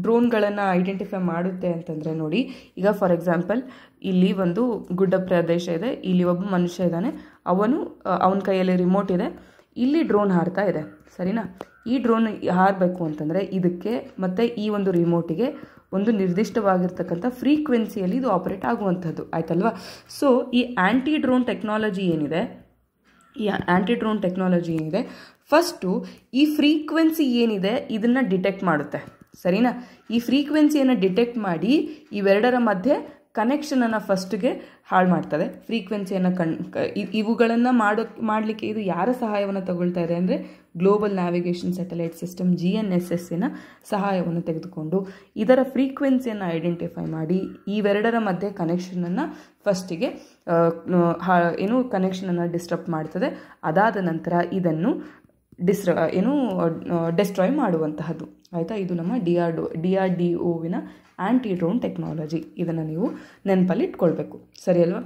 ಡ್ರೋನ್ಗಳನ್ನು ಐಡೆಂಟಿಫೈ ಮಾಡುತ್ತೆ ಅಂತಂದರೆ ನೋಡಿ, ಈಗ ಫಾರ್ ಎಕ್ಸಾಂಪಲ್ ಇಲ್ಲಿ ಒಂದು ಗುಡ್ಡ ಪ್ರದೇಶ ಇದೆ, ಇಲ್ಲಿ ಒಬ್ಬ ಮನುಷ್ಯ ಇದ್ದಾನೆ, ಅವನ ಕೈಯಲ್ಲಿ ರಿಮೋಟ್ ಇದೆ, ಇಲ್ಲಿ ಡ್ರೋನ್ ಹಾರ್ತಾ ಇದೆ, ಸರಿನಾ? ಈ ಡ್ರೋನ್ ಹಾರಬೇಕು ಅಂತಂದರೆ ಇದಕ್ಕೆ ಮತ್ತು ಈ ಒಂದು ರಿಮೋಟಿಗೆ ಒಂದು ನಿರ್ದಿಷ್ಟವಾಗಿರ್ತಕ್ಕಂಥ ಫ್ರೀಕ್ವೆನ್ಸಿಯಲ್ಲಿ ಇದು ಆಪರೇಟ್ ಆಗುವಂಥದ್ದು, ಆಯ್ತಲ್ವಾ? ಸೊ ಈ ಆ್ಯಂಟಿ ಡ್ರೋನ್ ಟೆಕ್ನಾಲಜಿ ಏನಿದೆ ಫಸ್ಟು ಈ ಫ್ರೀಕ್ವೆನ್ಸಿ ಏನಿದೆ ಇದನ್ನು ಡಿಟೆಕ್ಟ್ ಮಾಡುತ್ತೆ, ಸರಿನಾ? ಈ ಫ್ರೀಕ್ವೆನ್ಸಿಯನ್ನು ಡಿಟೆಕ್ಟ್ ಮಾಡಿ ಇವೆರಡರ ಮಧ್ಯೆ ಕನೆಕ್ಷನನ್ನು ಫಸ್ಟ್ಗೆ ಹಾಳು ಮಾಡ್ತದೆ, ಫ್ರೀಕ್ವೆನ್ಸಿಯನ್ನು ಇವುಗಳನ್ನು ಮಾಡಲಿಕ್ಕೆ ಇದು ಯಾರ ಸಹಾಯವನ್ನು ತಗೊಳ್ತಾ ಇದೆ ಅಂದರೆ ಗ್ಲೋಬಲ್ ನ್ಯಾವಿಗೇಷನ್ ಸ್ಯಾಟಲೈಟ್ ಸಿಸ್ಟಮ್ GNSSನ ಸಹಾಯವನ್ನು ತೆಗೆದುಕೊಂಡು ಇದರ ಫ್ರೀಕ್ವೆನ್ಸಿಯನ್ನು ಐಡೆಂಟಿಫೈ ಮಾಡಿ ಇವೆರಡರ ಮಧ್ಯೆ ಕನೆಕ್ಷನನ್ನು ಫಸ್ಟಿಗೆ ಕನೆಕ್ಷನನ್ನು ಡಿಸ್ಟರ್ಬ್ ಮಾಡ್ತದೆ. ಅದಾದ ನಂತರ ಇದನ್ನು ಡೆಸ್ಟ್ರಾಯ್ ಮಾಡುವಂತಹದ್ದು. ಆಯಿತಾ, ಇದು ನಮ್ಮ DRDOವಿನ ಆ್ಯಂಟಿ ಡ್ರೋನ್ ಟೆಕ್ನಾಲಜಿ. ಇದನ್ನು ನೀವು ನೆನಪಲ್ಲಿ ಇಟ್ಕೊಳ್ಬೇಕು, ಸರಿ ಅಲ್ವಾ?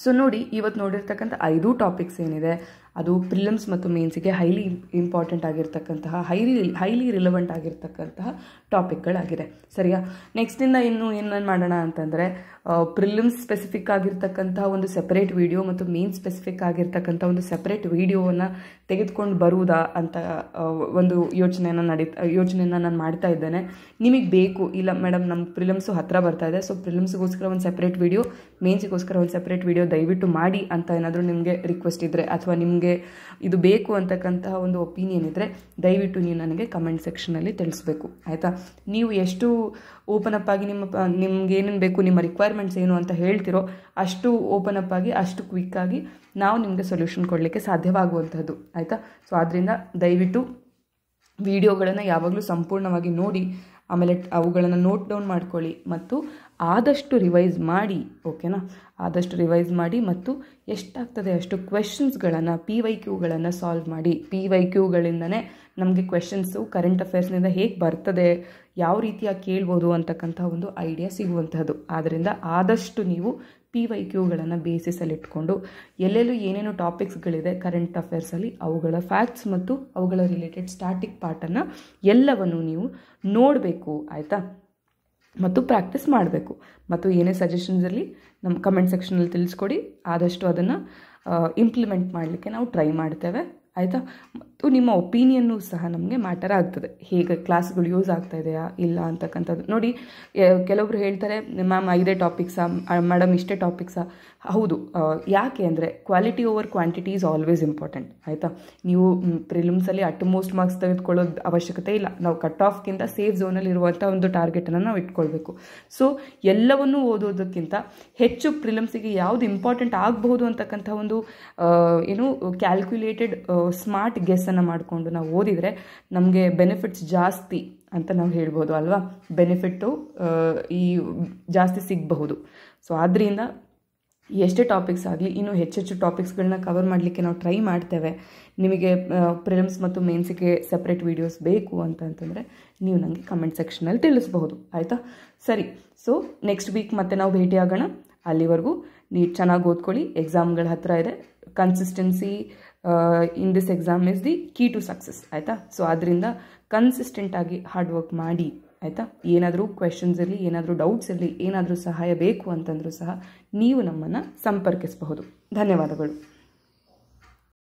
ಸೊ ನೋಡಿ, ಇವತ್ತು ನೋಡಿರ್ತಕ್ಕಂಥ 5 ಟಾಪಿಕ್ಸ್ ಏನಿದೆ ಅದು ಪ್ರಿಲಿಮ್ಸ್ ಮತ್ತು ಮೇನ್ಸಿಗೆ ಹೈಲಿ ಇಂಪಾರ್ಟೆಂಟ್ ಆಗಿರ್ತಕ್ಕಂತಹ ಹೈಲಿ ರಿಲೆವೆಂಟ್ ಆಗಿರ್ತಕ್ಕಂತಹ ಟಾಪಿಕ್ಗಳಾಗಿದೆ, ಸರಿಯಾ? ನೆಕ್ಸ್ಟಿಂದ ಇನ್ನು ಏನು ಮಾಡೋಣ ಅಂತಂದರೆ ಪ್ರಿಲಿಮ್ಸ್ ಸ್ಪೆಸಿಫಿಕ್ ಆಗಿರ್ತಕ್ಕಂತಹ ಒಂದು ಸೆಪರೇಟ್ ವಿಡಿಯೋ ಮತ್ತು ಮೇನ್ ಸ್ಪೆಸಿಫಿಕ್ ಆಗಿರ್ತಕ್ಕಂಥ ಒಂದು ಸೆಪರೇಟ್ ವಿಡಿಯೋವನ್ನು ತೆಗೆದುಕೊಂಡು ಬರುವುದಾ ಅಂತ ಒಂದು ಯೋಚನೆಯನ್ನು ನಾನು ಮಾಡ್ತಾ ಇದ್ದೇನೆ. ನಿಮಗೆ ಬೇಕು, ಇಲ್ಲ ಮೇಡಮ್ ನಮ್ಮ ಪ್ರಿಲಿಮ್ಸು ಹತ್ತಿರ ಬರ್ತಾ ಇದೆ, ಸೊ ಪ್ರಿಲಿಮ್ಸ್ಗೋಸ್ಕರ ಒಂದು ಸೆಪರೇಟ್ ವಿಡಿಯೋ, ಮೇನ್ಸಿಗೋಸ್ಕರ ಒಂದು ಸೆಪರೇಟ್ ವಿಡಿಯೋ ದಯವಿಟ್ಟು ಮಾಡಿ ಅಂತ ಏನಾದರೂ ನಿಮಗೆ ರಿಕ್ವೆಸ್ಟ್ ಇದ್ದರೆ ಅಥವಾ ನಿಮಗೆ ಇದು ಬೇಕು ಅಂತಕ್ಕಂತಹ ಒಂದು ಒಪಿನಿಯನ್ ಇದ್ದರೆ ದಯವಿಟ್ಟು ನೀವು ನನಗೆ ಕಮೆಂಟ್ ಸೆಕ್ಷನಲ್ಲಿ ತಿಳಿಸ್ಬೇಕು, ಆಯಿತಾ? ನೀವು ಎಷ್ಟು ಓಪನ್ ಅಪ್ ಆಗಿ ನಿಮ್ಗೆ ಏನೇನು ಬೇಕು, ನಿಮ್ಮ ರಿಕ್ವೈರ್ಮೆಂಟ್ಸ್ ಏನು ಅಂತ ಹೇಳ್ತಿರೋ ಅಷ್ಟು ಓಪನ್ ಅಪ್ ಆಗಿ, ಅಷ್ಟು ಕ್ವಿಕ್ಕಾಗಿ ನಾವು ನಿಮಗೆ ಸೊಲ್ಯೂಷನ್ ಕೊಡಲಿಕ್ಕೆ ಸಾಧ್ಯವಾಗುವಂಥದ್ದು, ಆಯಿತಾ? ಸೊ ಆದ್ದರಿಂದ ದಯವಿಟ್ಟು ವಿಡಿಯೋಗಳನ್ನು ಯಾವಾಗಲೂ ಸಂಪೂರ್ಣವಾಗಿ ನೋಡಿ, ಆಮೇಲೆ ಅವುಗಳನ್ನು ನೋಟ್ ಡೌನ್ ಮಾಡ್ಕೊಳ್ಳಿ ಮತ್ತು ಆದಷ್ಟು ರಿವೈಸ್ ಮಾಡಿ, ಓಕೆನಾ? ಆದಷ್ಟು ರಿವೈಸ್ ಮಾಡಿ ಮತ್ತು ಎಷ್ಟಾಗ್ತದೆ ಅಷ್ಟು ಕ್ವೆಶನ್ಸ್ಗಳನ್ನು PYQಗಳನ್ನು ಸಾಲ್ವ್ ಮಾಡಿ. PYQಗಳಿಂದನೇ ನಮಗೆ ಕ್ವೆಶನ್ಸು ಕರೆಂಟ್ ಅಫೇರ್ಸ್ನಿಂದ ಹೇಗೆ ಬರ್ತದೆ, ಯಾವ ರೀತಿಯಾಗಿ ಕೇಳ್ಬೋದು ಅಂತಕ್ಕಂಥ ಒಂದು ಐಡಿಯಾ ಸಿಗುವಂತಹದ್ದು. ಆದ್ದರಿಂದ ಆದಷ್ಟು ನೀವು PYQಗಳನ್ನು ಬೇಸಿಸಲ್ಲಿ ಇಟ್ಕೊಂಡು ಎಲ್ಲೆಲ್ಲೂ ಏನೇನು ಟಾಪಿಕ್ಸ್ಗಳಿದೆ ಕರೆಂಟ್ ಅಫೇರ್ಸಲ್ಲಿ ಅವುಗಳ ಫ್ಯಾಕ್ಟ್ಸ್ ಮತ್ತು ಅವುಗಳ ರಿಲೇಟೆಡ್ ಸ್ಟ್ಯಾಟಿಕ್ ಪಾರ್ಟನ್ನು ಎಲ್ಲವನ್ನು ನೀವು ನೋಡಬೇಕು, ಆಯಿತಾ? ಮತ್ತು ಪ್ರಾಕ್ಟೀಸ್ ಮಾಡಬೇಕು. ಮತ್ತು ಏನೇ ಸಜೆಷನ್ಸ್ ಇರಲಿ ನಮ್ಮ ಕಮೆಂಟ್ ಸೆಕ್ಷನಲ್ಲಿ ತಿಳಿಸ್ಕೊಡಿ, ಆದಷ್ಟು ಅದನ್ನು ಇಂಪ್ಲಿಮೆಂಟ್ ಮಾಡಲಿಕ್ಕೆ ನಾವು ಟ್ರೈ ಮಾಡ್ತೇವೆ, ಆಯಿತಾ? ಮತ್ತು ನಿಮ್ಮ ಒಪಿನಿಯನ್ನು ಸಹ ನಮಗೆ ಮ್ಯಾಟರ್ ಆಗ್ತದೆ, ಹೇಗೆ ಕ್ಲಾಸ್ಗಳು ಯೂಸ್ ಆಗ್ತಾ ಇದೆಯಾ ಇಲ್ಲ ಅಂತಕ್ಕಂಥದ್ದು. ನೋಡಿ, ಕೆಲವೊಬ್ರು ಹೇಳ್ತಾರೆ ಮ್ಯಾಮ್ 5 ಟಾಪಿಕ್ಸಾ, ಮೇಡಮ್ ಇಷ್ಟೇ ಟಾಪಿಕ್ಸಾ? ಹೌದು, ಯಾಕೆ ಅಂದರೆ quality over quantity is always important, ಆಯಿತಾ? ನೀವು ಪ್ರಿಲಿಮ್ಸಲ್ಲಿ ಅಟ್ಮೋಸ್ಟ್ ಮಾರ್ಕ್ಸ್ ತೆಗೆದುಕೊಳ್ಳೋದು ಅವಶ್ಯಕತೆ ಇಲ್ಲ. ನಾವು ಕಟ್ ಆಫ್ಗಿಂತ ಸೇಫ್ ಝೋನಲ್ಲಿ ಇರುವಂಥ ಒಂದು ಟಾರ್ಗೆಟನ್ನು ನಾವು ಇಟ್ಕೊಳ್ಬೇಕು. ಸೊ ಎಲ್ಲವನ್ನೂ ಓದೋದಕ್ಕಿಂತ ಹೆಚ್ಚು ಪ್ರಿಲಿಮ್ಸಿಗೆ ಯಾವುದು ಇಂಪಾರ್ಟೆಂಟ್ ಆಗಬಹುದು ಅಂತಕ್ಕಂಥ ಒಂದು ಕ್ಯಾಲ್ಕ್ಯುಲೇಟೆಡ್ ಸ್ಮಾರ್ಟ್ ಗೆಸ್ಸನ್ನು ಮಾಡಿಕೊಂಡು ನಾವು ಓದಿದರೆ ನಮಗೆ ಬೆನಿಫಿಟ್ಸ್ ಜಾಸ್ತಿ ಅಂತ ನಾವು ಹೇಳ್ಬೋದು ಅಲ್ವಾ? ಬೆನಿಫಿಟ್ಟು ಜಾಸ್ತಿ ಸಿಗಬಹುದು. ಸೊ ಆದ್ದರಿಂದ ಎಷ್ಟೇ ಟಾಪಿಕ್ಸ್ ಆಗಲಿ ಇನ್ನೂ ಹೆಚ್ಚೆಚ್ಚು ಟಾಪಿಕ್ಸ್ಗಳನ್ನ ಕವರ್ ಮಾಡಲಿಕ್ಕೆ ನಾವು ಟ್ರೈ ಮಾಡ್ತೇವೆ. ನಿಮಗೆ ಪ್ರಿಲಿಮ್ಸ್ ಮತ್ತು ಮೇನ್ಸಿಗೆ ಸಪ್ರೇಟ್ ವೀಡಿಯೋಸ್ ಬೇಕು ಅಂತಂದರೆ ನೀವು ನನಗೆ ಕಮೆಂಟ್ ಸೆಕ್ಷನಲ್ಲಿ ತಿಳಿಸಬಹುದು, ಆಯಿತಾ? ಸರಿ, ಸೊ ನೆಕ್ಸ್ಟ್ ವೀಕ್ ಮತ್ತೆ ನಾವು ಭೇಟಿಯಾಗೋಣ. ಅಲ್ಲಿವರೆಗೂ ನೀವು ಚೆನ್ನಾಗಿ ಓದ್ಕೊಳ್ಳಿ, ಎಕ್ಸಾಮ್ಗಳ ಹತ್ತಿರ ಇದೆ. Consistency in this exam is the key to success, ಆಯಿತಾ? ಸೊ ಅದರಿಂದ ಕನ್ಸಿಸ್ಟೆಂಟಾಗಿ ಹಾರ್ಡ್ ವರ್ಕ್ ಮಾಡಿ, ಆಯಿತಾ? ಏನಾದರೂ ಕ್ವೆಶನ್ಸ್ ಇರಲಿ, ಏನಾದರೂ ಡೌಟ್ಸ್ ಇರಲಿ, ಏನಾದರೂ ಸಹಾಯ ಬೇಕು ಅಂತಂದರೂ ಸಹ ನೀವು ನಮ್ಮನ್ನು ಸಂಪರ್ಕಿಸಬಹುದು. ಧನ್ಯವಾದಗಳು.